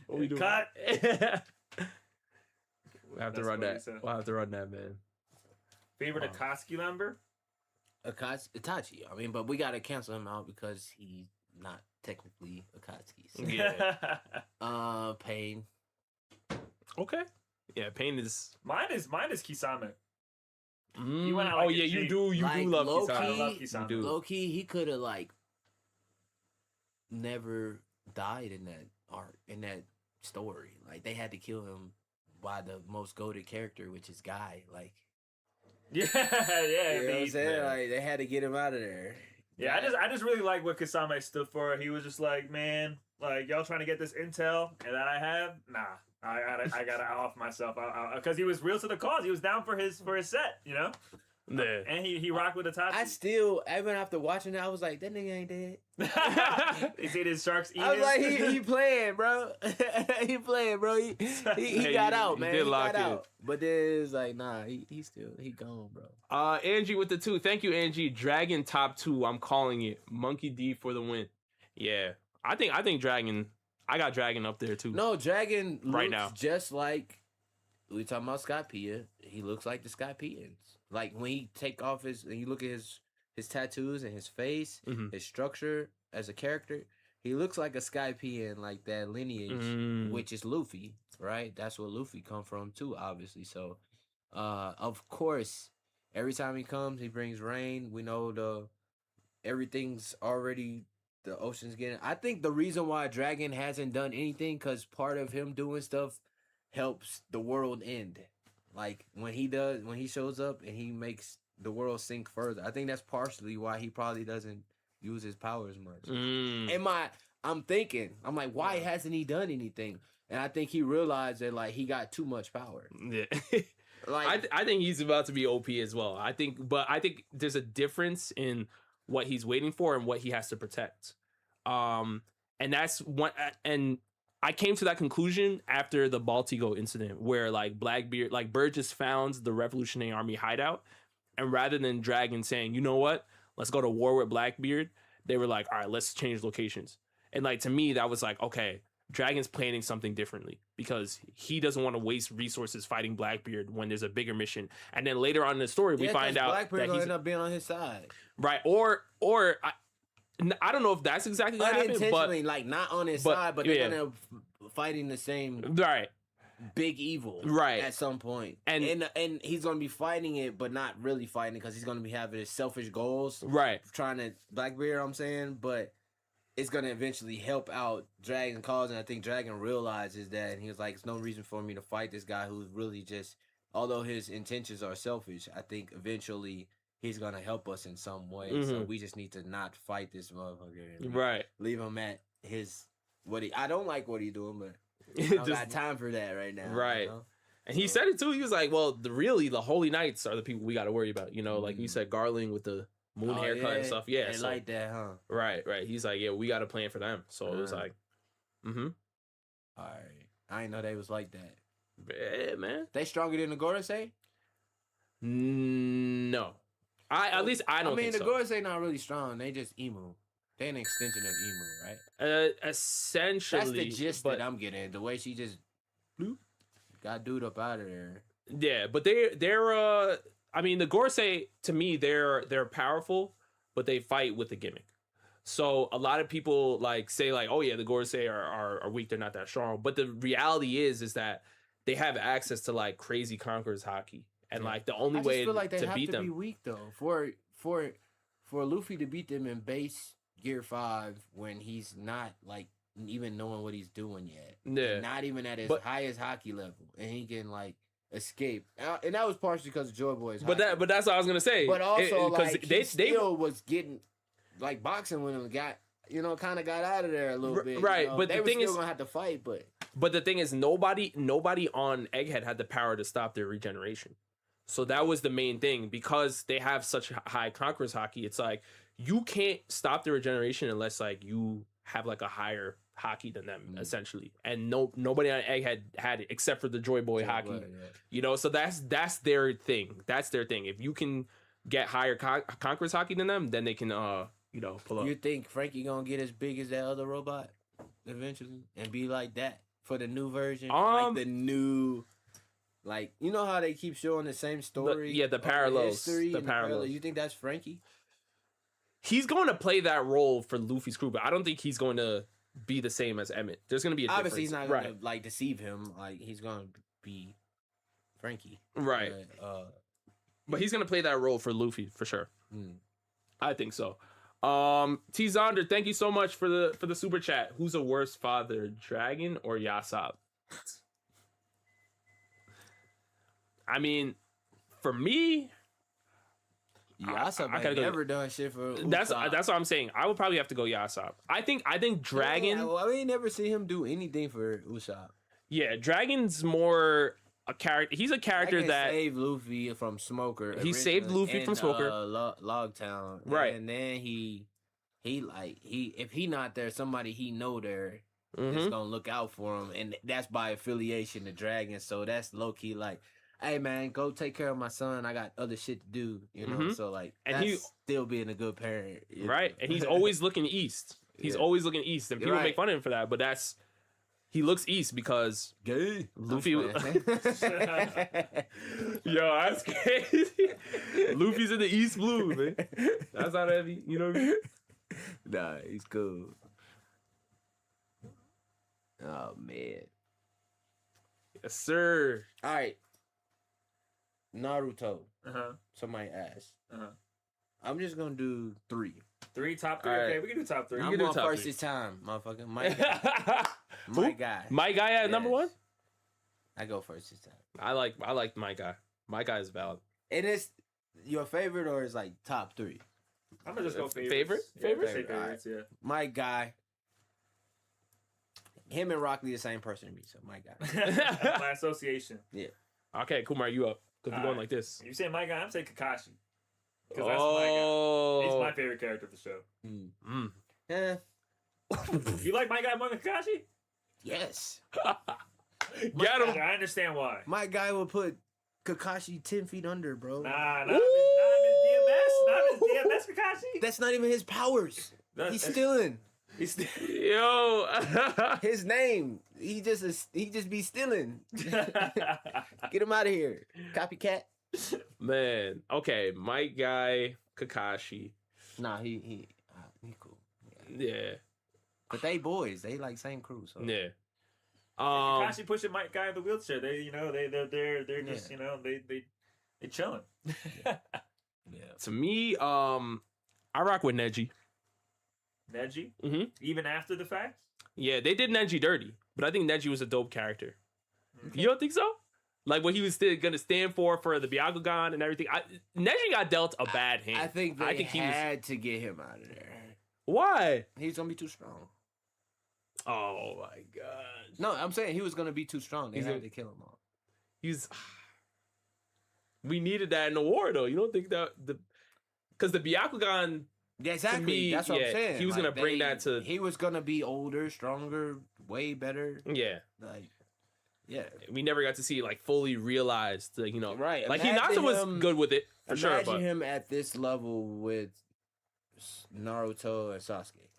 What we doing? Cut. We'll have to run that. We'll have to run that, man. Favorite Akatsuki member? Itachi. I mean, but we gotta cancel him out because he's not technically Akatsuki. So. Yeah. Pain. Okay. Yeah, Pain is. Mine is Kisame. Mm. went out Oh like a yeah, you G. do. You Like, do love low-key- Kisame. I love Kisame. You do. Low key, he could have like never died in that art, in that story. Like they had to kill him by the most goated character, which is Guy. Like, Yeah. you know what I'm indeed. saying? Like they had to get him out of there. Yeah, I just really like what Kisame stood for. He was just like, man, like y'all trying to get this intel and that I have, nah. I gotta off myself because he was real to the cause. He was down for his set, you know. Yeah. And he rocked with Itachi. I still, even after watching it, I was like, that nigga ain't dead. You see his sharks eating. I was like, he playing, bro. He playing, bro. He Hey, got you- out, you man. did He lock got in. out. But then it's like, nah, he gone, bro. Angie with the 2. Thank you, Angie. Dragon top 2. I'm calling it. Monkey D for the win. Yeah, I think Dragon. I got Dragon up there too. No, Dragon Right looks now. just like we talking about Scott Pia. He looks like the Scott Pians. Like when he take off and you look at his tattoos and his face, Mhm. his structure as a character, he looks like a Sky Pian, like that lineage, Mm. which is Luffy, right? That's where Luffy come from too, obviously. So, of course, every time he comes, he brings rain. We know everything's already. The ocean's getting. I think the reason why Dragon hasn't done anything because part of him doing stuff helps the world end. Like when he shows up and he makes the world sink further. I think that's partially why he probably doesn't use his power as much. Mm. I'm thinking, I'm like, why hasn't he done anything? And I think he realized that like he got too much power. Yeah. Like I think he's about to be OP as well. I think there's a difference in what he's waiting for and what he has to protect. And that's one. And I came to that conclusion after the Baltigo incident, where like Blackbeard, like Burgess found the Revolutionary Army hideout, and rather than Dragon saying, you know what, let's go to war with Blackbeard, they were like, all right, let's change locations. And like to me, that was like, okay, Dragon's planning something differently because he doesn't want to waste resources fighting Blackbeard when there's a bigger mission. And then later on in the story, we find out Blackbeard that gonna he's end up being on his side. right, I don't know if that's exactly what happened, but Unintentionally, like not on his side, but they're gonna fighting the same right, big evil, Right. at some point, And- and he's gonna be fighting it, but not really fighting it because he's gonna be having his selfish goals, right, trying to Blackbeard. I'm saying, but it's gonna eventually help out Dragon cause, and I think Dragon realizes that, and he was like, "It's no reason for me to fight this guy who's really just, although his intentions are selfish, I think eventually." He's gonna help us in some way, so we just need to not fight this motherfucker. And right. leave him at his I don't like what he's doing, but I don't Just- got time for that right now. Right. You know? And he said it too. He was like, "Well, the Holy Knights are the people we got to worry about." You know, like you said, Garling with the moon haircut and stuff. Yeah, they so, like that, huh? right. He's like, "Yeah, we got to plan for them." So it was like, All right. I didn't know they was like that. yeah, man. They stronger than the Gorosei? No, at least I don't. I mean, think the so. Gorosei not really strong. They just emu. They an extension of emu, right? Essentially, That's the gist but that I'm getting. The way she just bloop, got dude up out of there. yeah, but they're I mean, the Gorosei to me they're powerful, but they fight with a gimmick. So a lot of people like say like, oh yeah, the Gorosei are weak, they're not that strong. But the reality is that they have access to like crazy conquerors hockey, and like the only I just way feel like they to have beat to be them, weak though. For Luffy to beat them in base Gear 5 when he's not like even knowing what he's doing yet. Yeah. Not even at his But- highest hockey level, and he can like escape. And that was partially because of Joy Boy's. but hockey. that's what I was gonna say. But also, because like, he still was getting like boxing with him got kind of got out of there a little bit. Right, but they the were thing still is, gonna have to fight. but the thing is, nobody on Egghead had the power to stop their regeneration. So that was the main thing, because they have such high conquerors hockey. It's like you can't stop the regeneration unless like you have like a higher hockey than them, essentially. And nobody on Egghead had it except for the Joy Boy hockey. So that's their thing. That's their thing. If you can get higher conquerors hockey than them, then they can pull up. You think Frankie gonna get as big as that other robot eventually and be like that for the new version? Like the new, like how they keep showing the same story? The parallels. The parallels. You think that's Frankie? He's going to play that role for Luffy's crew, but I don't think he's going to be the same as Emmett. There's going to be a obviously difference. he's not gonna like deceive him. Like he's gonna be Frankie, right? But he's going to play that role for Luffy for sure. I think so. T Zonder, thank you so much for the super chat. Who's a worse father, Dragon or Yasop? I mean, for me, Yasop I ain't never done shit for Usopp. That's what I'm saying. I would probably have to go Yasop. I think Dragon. Yeah, well, I ain't never see him do anything for Usopp. Yeah, Dragon's more a character. He's a character that saved Luffy from Smoker. He saved Luffy from Smoker. Logtown. Right. And then he if he not there, somebody he know there is gonna look out for him, and that's by affiliation to Dragon. So that's low key like, hey man, go take care of my son. I got other shit to do, So like, and that's he still being a good parent, right? And he's always looking east. He's always looking east, and people make fun of him for that. But he looks east because gay Luffy. Yo, that's crazy. Luffy's in the East Blue, man. That's not heavy. You know what I mean? Nah, he's cool. Oh man. Yes, sir. All right. Naruto. Uh-huh. Somebody asked. Uh-huh. I'm just gonna do 3. 3, top 3. All right. Okay, we can do top 3. I'm can do going top first 3. this time, motherfucker. My guy. My guy. My guy at number 1. I go first this time. I like my guy. My guy is valid. And it's your favorite or is like top 3? I'm gonna just go favorites. Favorite? Say favorites, yeah. My guy. Him and Rock Lee the same person to me, so my guy. My association. Yeah. Okay, Kumar, you up? Because we're going like this. You say my guy, I'm saying Kakashi. Because that's Oh, my guy. He's my favorite character of the show. Yeah. You like my guy more than Kakashi? Yes. Get him. I understand why. My guy will put Kakashi 10 feet under, bro. Nah, not his DMS. Not his DMS Kakashi. That's not even his powers. He's stealing. Yo. His name. He just be stealing. Get him out of here. Copycat. Man. Okay, my guy, Kakashi. Nah, he cool. Yeah. But they boys. They like same crew. So Yeah. Kakashi pushing my guy in the wheelchair. They're just they chilling. yeah. To me, I rock with Neji. Neji? Mm-hmm. Even after the fact? Yeah, they did Neji dirty, but I think Neji was a dope character. Okay. You don't think so? Like what he was still gonna stand for the Byakugan and everything. Neji got dealt a bad hand. I think he had to get him out of there. Why? He's gonna be too strong. Oh my god. No, I'm saying he was gonna be too strong. They had to kill him off. We needed that in the war though. You don't think that because the Byakugan. Yeah, exactly. Me, that's what I'm saying. He was gonna bring that to. He was gonna be older, stronger, way better. Yeah. Like, yeah. We never got to see like fully realized, right. Like Hinata was good with it for sure. Imagine him at this level with Naruto and Sasuke.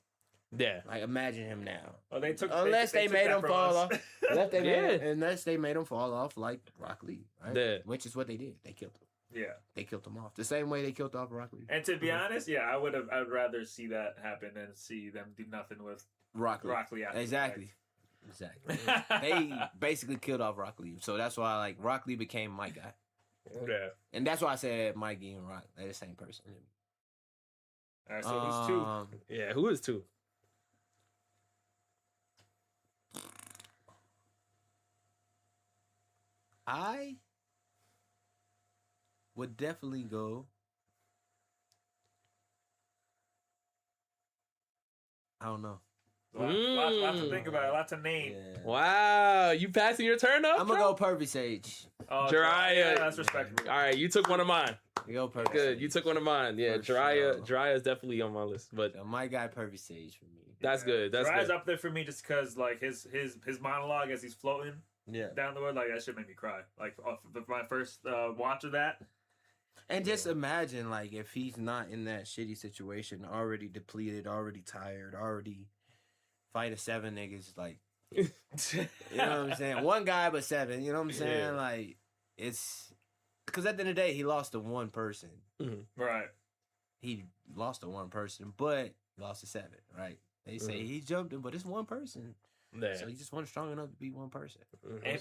Yeah. Like imagine him now. Oh, unless they made him fall off. Yeah. Unless they made him fall off like Rock Lee, right? Yeah. Which is what they did. They killed him. Yeah. They killed him off. The same way they killed off Rock Lee. And to be honest, yeah, I would rather see that happen than see them do nothing with Rock Lee after exactly. They basically killed off Rock Lee. So that's why like Rock Lee became my guy. Yeah. And that's why I said Mikey and Rock, they're the same person. All right, so who's 2? Yeah, who is 2? I would definitely go don't know. Lots to think about. Lots to name. Yeah. Wow, you passing your turn up? I'm gonna go Pervy Sage. Oh, Jiraiya. yeah, that's respectable. All right, you took one of mine. You go Pervy Good, Sage. you took one of mine. Yeah, For Jiraiya. sure. Jiraiya is definitely on my list, but So my guy Pervy Sage for me. that's good. That's Jiraiya's good. up there for me just because like his monologue as he's floating Yeah. down the road, like that shit made me cry. Like my first watch of that. And just imagine, like, if he's not in that shitty situation, already depleted, already tired, already fighting 7 niggas, like, you know what I'm saying? One guy, but 7, you know what I'm saying? Yeah. Like, it's because at the end of the day, he lost to one person. Right. He lost to one person, but he lost to 7, right? They say he jumped him, but it's one person. Yeah. So he just wasn't strong enough to be one person.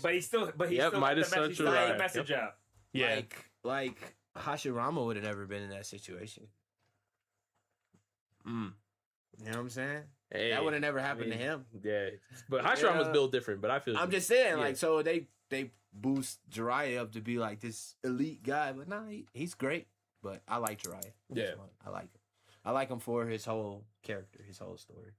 But he still got Yep, the Midas message, so he true, still got the right. message out. Yeah. Like Hashirama would have never been in that situation. Mm. You know what I'm saying? Hey, That would have never happened I mean, to him. Yeah, but Hashirama was Yeah. built different. But I feel I'm just saying, Yeah. like, so they boost Jiraiya up to be like this elite guy, but nah, he's great. But I like Jiraiya. Yeah. I like him. I like him for his whole character, his whole story.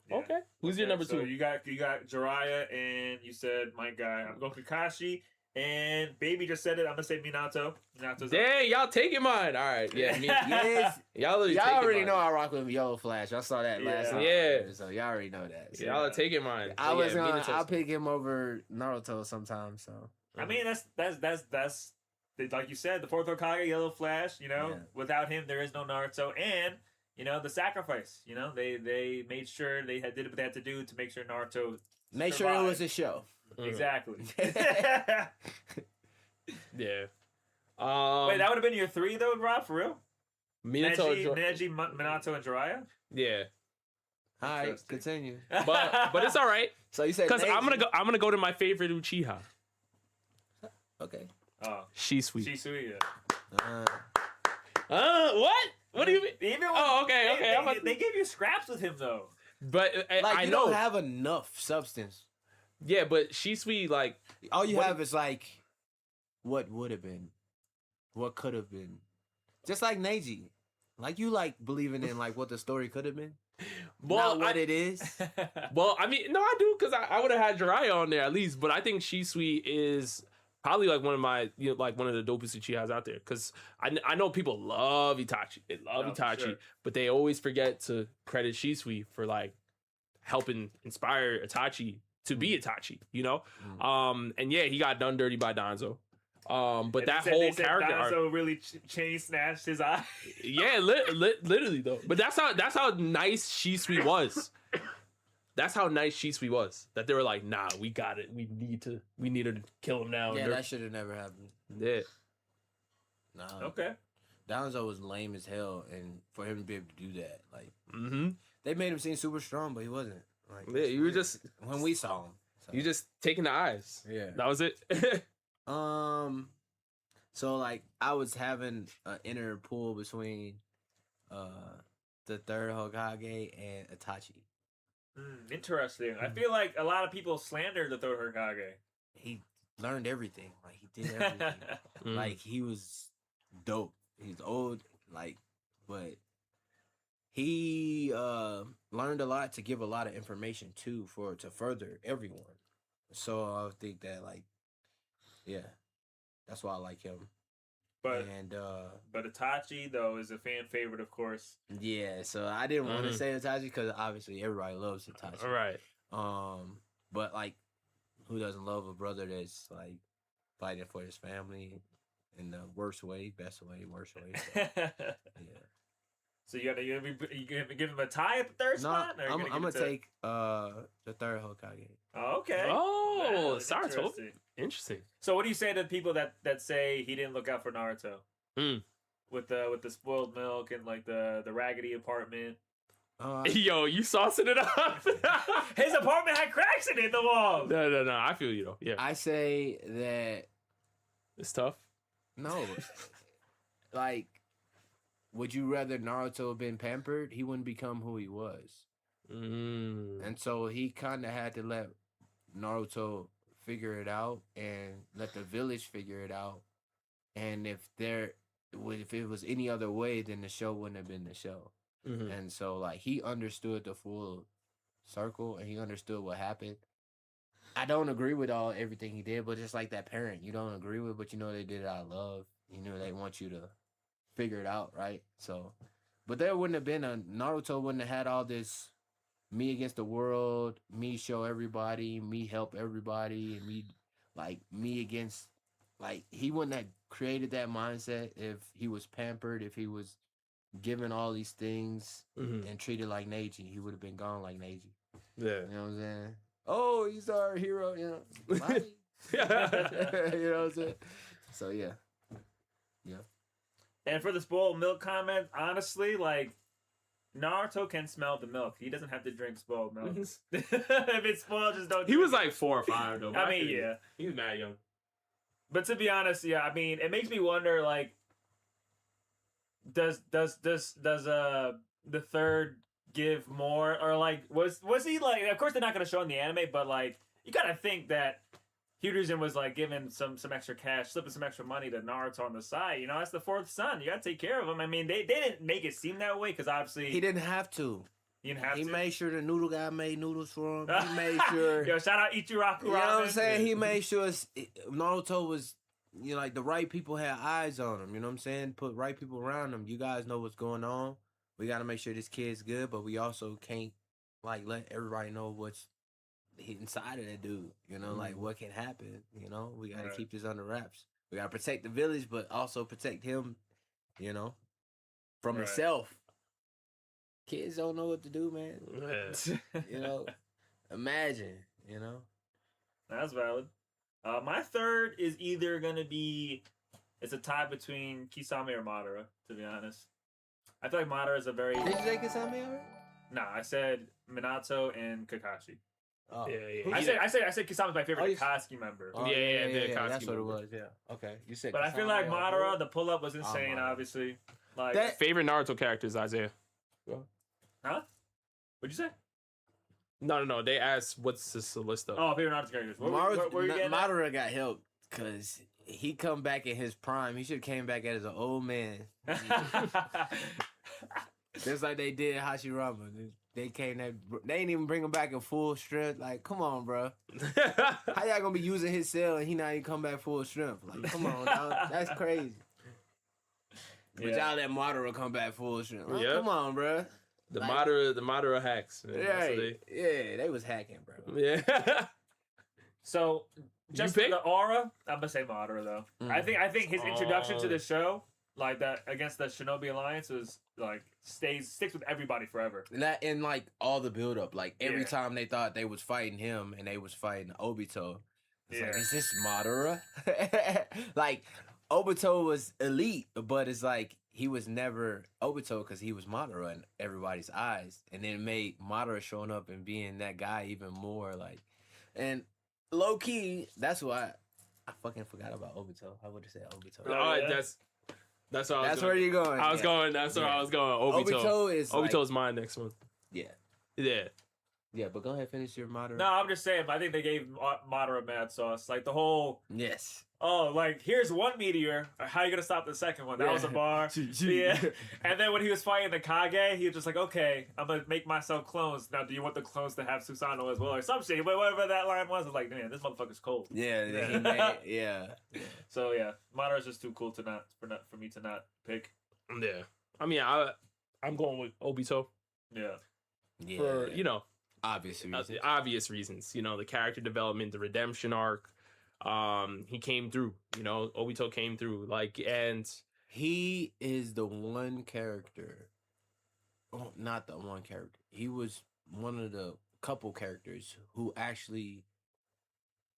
Yeah. Okay, who's your Okay, number so 2? you got Jiraiya, and you said my guy. I'm going Kakashi, and Baby just said it. I'm gonna say Minato. Minato's Dang, y'all taking mine. All right, yeah, me, Yes, y'all y'all taking already mine. know I rock with Yellow Flash. I saw that last Yeah. time. Yeah. So y'all already know that. So Y'all are taking mine. I So, was yeah, gonna. Minato's- I'll pick him over Naruto sometimes. So I mean, that's like you said, the fourth Hokage, Yellow Flash. You know, Yeah. without him, there is no Naruto, and you know the sacrifice. You know, they made sure they did what they had to do to make sure Naruto make sure it was a show. exactly. Yeah. Wait, that would have been your 3 though, Rob, for real? Minato. Neji, Minato, and Jiraiya. Yeah, All right, Interesting. continue. but it's all right So you said because I'm Neji. gonna go to my favorite Uchiha, Okay. Oh, Shisui. Shisui. What? What do you mean? Even when, Oh, okay. I'm about They gave you scraps with him though. But Like I you know. don't have enough substance. Yeah, but Shisui like All you What- have is like what would have been, what could have been. Just like Neji. Like you like believing in like what the story could have been. well, Not what it is. Well, I mean, no, I do because I would have had Jiraiya on there at least. But I think Shisui is probably like one of my like one of the dopest Uchihas out there because I know people love Itachi. They love Oh, for Itachi, sure. but they always forget to credit Shisui for like helping inspire Itachi to be Itachi. You know, and yeah, he got done dirty by Danzo. But And that they whole said character arc, Danzo really chain snatched his eye. yeah, literally though. But that's how nice Shisui was. That's how nice Shisui was. That they were like, nah, we got it. We need to kill him now. Yeah, And that should have never happened. yeah. Nah. Okay. Danzo was lame as hell, and for him to be able to do that, like Mm-hmm. they made him seem super strong, but he wasn't. Like Yeah, you were just when we saw him. So, you just taking the eyes. yeah. That was it. So like I was having an inner pull between the third Hokage and Itachi. Interesting. I feel like a lot of people slander the third Hokage. He learned everything. Like he did everything. Like he was dope. He's old, like, but he learned a lot to give a lot of information too to further everyone. So I think that like, yeah, that's why I like him. But And but Itachi though is a fan favorite, of course. yeah, so I didn't want to Mhm. say Itachi because obviously everybody loves Itachi. All right. But like, who doesn't love a brother that's like fighting for his family in the worst way, best way, worst way? So, yeah. So you gonna give him a tie at the third No, spot? Or you I'm give gonna it to- take the third Hokage. Oh, okay. Oh, That's Saratobi. interesting. Interesting. So what do you say to people that say he didn't look out for Naruto? Mm. With the spoiled milk and like the raggedy apartment. Yo, you saucing it up. His apartment had cracks in it, the walls. No. I feel you though. Yeah, I say that it's tough. no. Like, would you rather Naruto have been pampered? He wouldn't become who he was. And so he kind of had to let Naruto figure it out and let the village figure it out. And if it was any other way, then the show wouldn't have been the show. And so like he understood the full circle and he understood what happened. I don't agree with everything he did, but just like that parent, you don't agree with, but you know they did it out of love. You know they want you to figure it out, right? So, but there wouldn't have been Naruto wouldn't have had all this me against the world, me show everybody, me help everybody, and me against he wouldn't have created that mindset if he was pampered, if he was given all these things and treated like Neji. He would have been gone like Neji. Yeah. You know what I'm saying? Oh, he's our hero, you know. Bye. You know what I'm saying? So yeah. Yeah. And for the spoiled milk comment, honestly, like Naruto can smell the milk. He doesn't have to drink spoiled milk. If it's spoiled, just don't. He was like 4 or 5 though. I mean, yeah, he was mad young. But to be honest, yeah, I mean, it makes me wonder, like, does the third give more, or like was he like? Of course, they're not gonna show in the anime, but like, you gotta think that Hiruzen was like giving some extra cash, slipping some extra money to Naruto on the side. You know, that's the fourth son. You gotta take care of him. I mean, they didn't make it seem that way because obviously he didn't have to. He didn't have he to. made sure the noodle guy made noodles for him. He made sure. Yo, shout out Ichiraku. You know what I'm saying? He made sure Naruto was, you know, like the right people had eyes on him. You know what I'm saying? Put right people around him. You guys know what's going on. We got to make sure this kid's good, but we also can't like let everybody know what's inside of that dude. You know, like what can happen. You know, we got to keep this under wraps. We got to protect the village, but also protect him. You know, from himself. Kids don't know what to do, man. You know, imagine. You know, that's valid. My third is either gonna be, it's a tie between Kisame or Madara. To be honest, I feel like Madara is a very. Did you say Kisame already? Nah, I said Minato and Kakashi. Oh. Yeah. I said Kisame's my favorite Akatsuki member. Oh, yeah, that's what it was. Yeah. Okay. You said. But Kisame, I feel like Madara, the pull up was insane. Obviously, like that favorite Naruto character is Isaiah. Huh? What'd you say? No. They asked what's this list of. Oh, favorite Naruto characters. Madara got help because he come back in his prime. He should have came back as an old man. Just like they did Hashirama. They ain't even bring him back in full strength. Like, come on, bro. How y'all gonna be using his cell and he not even come back full strength? Like, come on, dog. That's crazy. But y'all let Madara come back full strength. Like, come on, bro. The Madara hacks. Man. Yeah, they was hacking, bro. Yeah. So just for the aura, I'm gonna say Madara though. I think his introduction to the show, like that against the Shinobi Alliance, was like sticks with everybody forever. And like all the build up, like every time they thought they was fighting him and they was fighting Obito, it's like, is this Madara? Like Obito was elite, but it's like he was never Obito because he was Madara in everybody's eyes, and then it made Madara showing up and being that guy even more like, and low key, that's why I fucking forgot about Obito. I would have said Obito. That's where you're going. I was going. That's where I was going. Obito's my next one. Yeah, but go ahead, finish your Madara. No, I'm just saying. I think they gave Madara mad sauce. Like the whole. Yes. Oh, like here's one meteor. How you gonna stop the second one? That was a bar. Yeah. And then when he was fighting the Kage, he was just like, okay, I'm gonna make myself clones. Now, do you want the clones to have Susanoo as well, or some shit? But whatever that line was, I was like, man, this motherfucker's cold. Yeah. So yeah, Madara's just too cool for me to not pick. Yeah. I mean, I'm going with Obito. Yeah. For obvious reasons. You know, the character development, the redemption arc. He came through. You know, Obito came through. Like, and he is the one character. Oh, not the one character. He was one of the couple characters who actually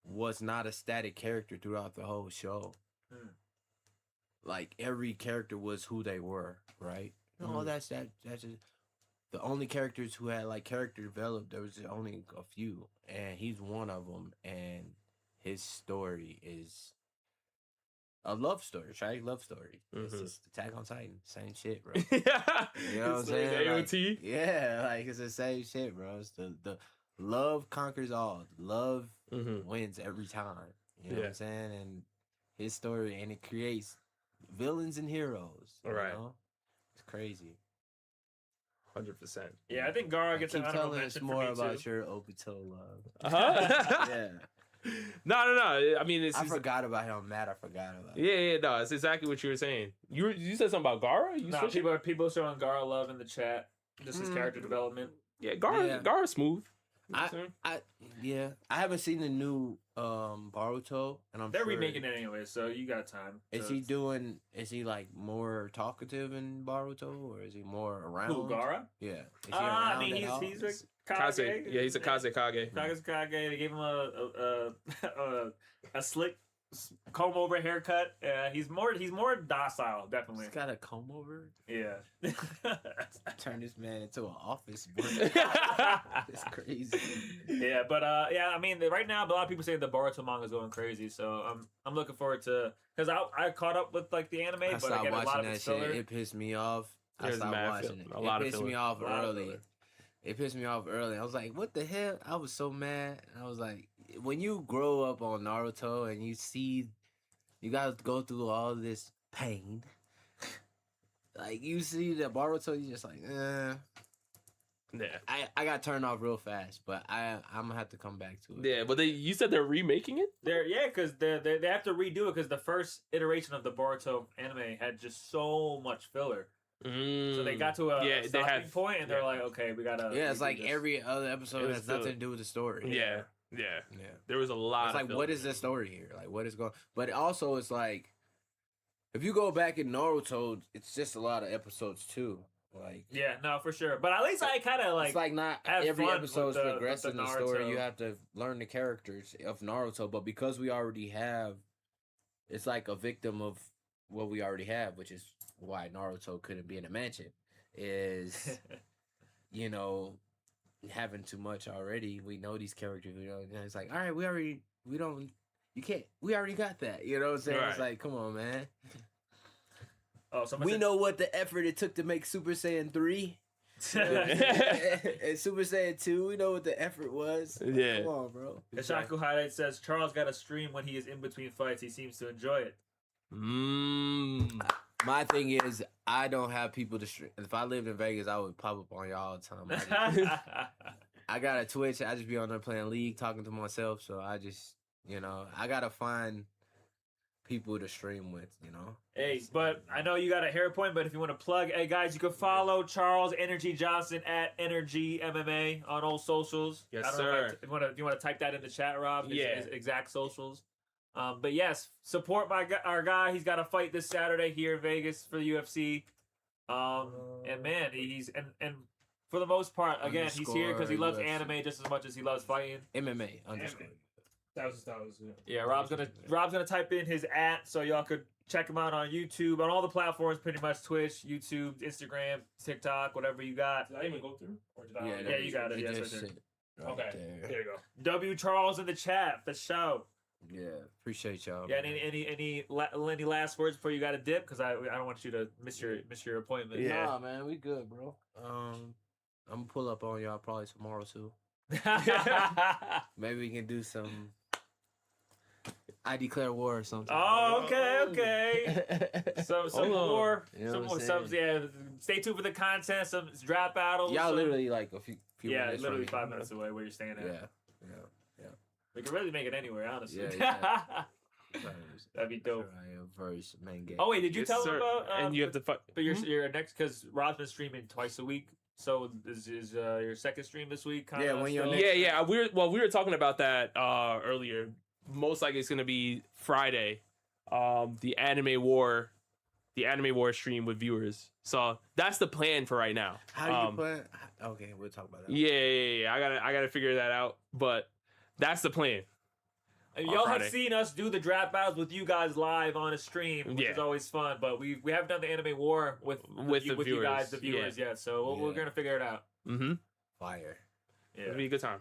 was not a static character throughout the whole show. Like every character was who they were, right? No, that's just the only characters who had like character developed. There was only a few, and he's one of them. And his story is a love story, tragic love story. It's just Attack on Titan, same shit, bro. You know what I'm saying? AOT. Like, yeah, like it's the same shit, bro. It's the love conquers all. Love wins every time. You know what I'm saying? And his story, and it creates villains and heroes. You know? It's crazy. 100%. Yeah, I think Gara gets an Keep honorable telling us mention more for me about too. your Obito love. Uh-huh. Yeah. No. I mean, I forgot about him. I'm mad I forgot about him. Yeah, no, it's exactly what you were saying. You said something about Gara? You No, switching? people showing Gara love in the chat. Just his character development. Yeah, Gara's smooth. You know what I'm saying? I haven't seen the new Boruto, and They're sure remaking it anyway, so you got time. Is he like more talkative in Boruto, or is he more around? Who, Gara? Yeah. Is he I around mean, at all? he's a Kaze. Kage. Yeah, he's a Kaze Kage. Kage's Kage. They gave him a slick comb over haircut. He's more docile, definitely. He's got a comb over. Yeah. Turn this man into an office boy. It's crazy. Yeah, but yeah, I mean, right now a lot of people say the Boruto manga is going crazy, so I'm looking forward to, because I caught up with like the anime, I but stopped again, a lot watching of that it's shit. filler. It pissed me off. I There's stopped mad watching filler. it. A lot It of pissed me filler. off A lot of early. filler. It pissed me off early. I was like, what the hell? I was so mad. I was like, when you grow up on Naruto and you see, you gotta go through all this pain. Like, you see the Boruto, you just like, Yeah. I got turned off real fast, but I'm gonna have to come back to it. Yeah, but you said they're remaking it? Because they have to redo it because the first iteration of the Boruto anime had just so much filler. So they got to a stopping point, and they're like, okay, we gotta. Yeah, it's redo like this. every other episode It was has nothing filler. to do with the story. Yeah. Yeah. There was a lot It's like, of what is the story here? Like, what is going? But also, it's like, if you go back in Naruto, it's just a lot of episodes too. Like, Yeah, no, for sure. But at least I kind of like. it's like not have every fun episode's with the progressing the story. Naruto. You have to learn the characters of Naruto, but because we already have, it's like a victim of what we already have, which is why Naruto couldn't be in a mansion. Is having too much already. We know these characters. And it's like, all right, we already got that. You know what I'm saying? It's Right. like, come on, man. Oh, We know what the effort it took to make Super Saiyan 3 and Super Saiyan 2. We know what the effort was. Yeah. Come on, bro. Kashaku Highlight says Charles got a stream when he is in between fights. He seems to enjoy it. My thing is, I don't have people to stream. If I lived in Vegas, I would pop up on y'all all the time. I got a Twitch. I just be on there playing League, talking to myself. So I just, I gotta find people to stream with. Hey, but I know you got a hair point, but if you want to plug, hey guys, you can follow Charles InnerG Johnson at InnerG MMA on all socials. Yes, I don't know sir. if you want to type that in the chat, Rob. Yeah. His exact socials. But yes, support our guy. He's got a fight this Saturday here in Vegas for the UFC. And man, he's and for the most part, again, he's here because he loves UFC. anime just as much as he loves fighting. MMA underscore. That was Yeah, Rob's gonna type in his @ so y'all could check him out on YouTube, on all the platforms, pretty much Twitch, YouTube, Instagram, TikTok, whatever you got. Did I even go through? Or did I? Yeah, you got it. Yes, just right there. sit right Okay. there. There you go. W Charles in the chat for show. Yeah, appreciate y'all. Yeah, man. any last words before you got to dip? Because I don't want you to miss your appointment. Yeah. Nah, man, we good, bro. I'm gonna pull up on y'all probably tomorrow too. Maybe we can do some. I declare war or something. Oh, okay. Some Hold on. more. You know Some what I'm more. Yeah. Stay tuned for the content. Some drop battles. Y'all some- literally like a few Yeah, minutes literally from me. 5 minutes away where you're staying at. Yeah. We could really make it anywhere, honestly. Yeah, That'd be dope. Verse main game. Oh wait, did you Yes, tell sir. him about? And you have to fuck. But your next, because Rob's been streaming twice a week. So is your second stream this week? Yeah, when you're still- next- Yeah. We were talking about that earlier. Most likely it's gonna be Friday. The anime war stream with viewers. So that's the plan for right now. How do you plan? Okay, we'll talk about that. Yeah. I gotta figure that out. But that's the plan. And on y'all have Friday. seen us do the draft battles with you guys live on a stream, which Yeah. is always fun. But we haven't done the anime war with the you guys, the viewers. viewers, yet. So we're Yeah. gonna figure it out. Mm-hmm. Fire. It'll Yeah. be a good time.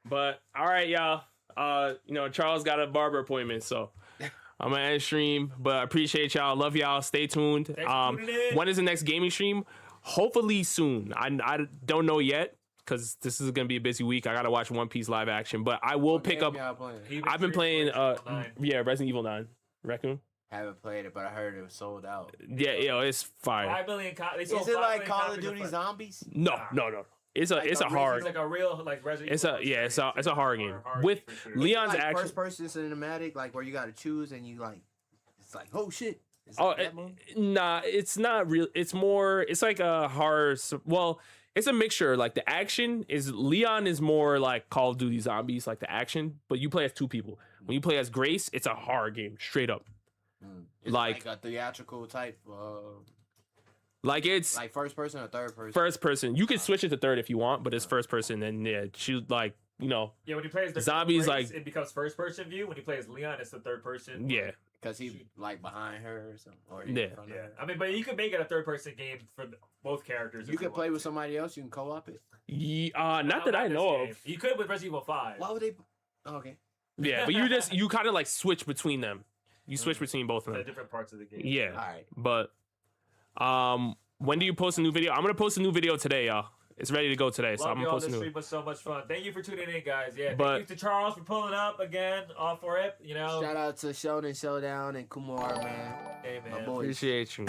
But all right, y'all. Charles got a barber appointment, so I'm gonna end stream. But I appreciate y'all. Love y'all. Stay tuned. Thanks for tuning in. When is the next gaming stream? Hopefully soon. I don't know yet because this is gonna be a busy week. I gotta watch One Piece live action, but I will pick up. He I've been playing streaming Resident Evil 9. Resident Evil 9. Raccoon. Haven't played it, but I heard it was sold out. Yeah, it's fire. 5 million they sold Is it 5 like million Call of copies Duty first. Zombies? No. It's a Like it's a a hard. It's like a real like Resident It's a Evil yeah. It's a experience. horror game Horror with for sure. Leon's like action. first person cinematic, like where you got to choose and you like, it's like, oh shit. Is Oh, that mode? nah, it's not real. It's more. It's like a horror. Well, it's a mixture. Like the action is Leon is more like Call of Duty Zombies, like the action. But you play as two people. When you play as Grace, it's a horror game, straight up. It's like- like a theatrical type, Like it's like first person or third person. first person. You can switch it to third if you want, but it's first person. And yeah, she like Yeah, when you play as the Zombies, Grace, like- it becomes first person view. When you play as Leon, it's the third person. yeah. Because he like behind her or something. Or Yeah. in front of Yeah, her. I mean, but you could make it a third person game for both characters. You if can play want. with somebody else. You can co-op it. Not that I this know game. of. You could with Resident Evil 5. Why would they? Oh, okay. Yeah, but you kind of like switch between them. You switch between both of The them. different parts of the game. All Yeah, right. but when do you post a new video? I'm gonna post a new video today, y'all. It's ready to go today, so Love I'm gonna y'all. post a This new. stream was so much fun. Thank you for tuning in, guys. Yeah, But- thank you to Charles for pulling up again off for it. You know, Shout out to Shonen Showdown and Kumar, man. hey My man. boys. Appreciate you.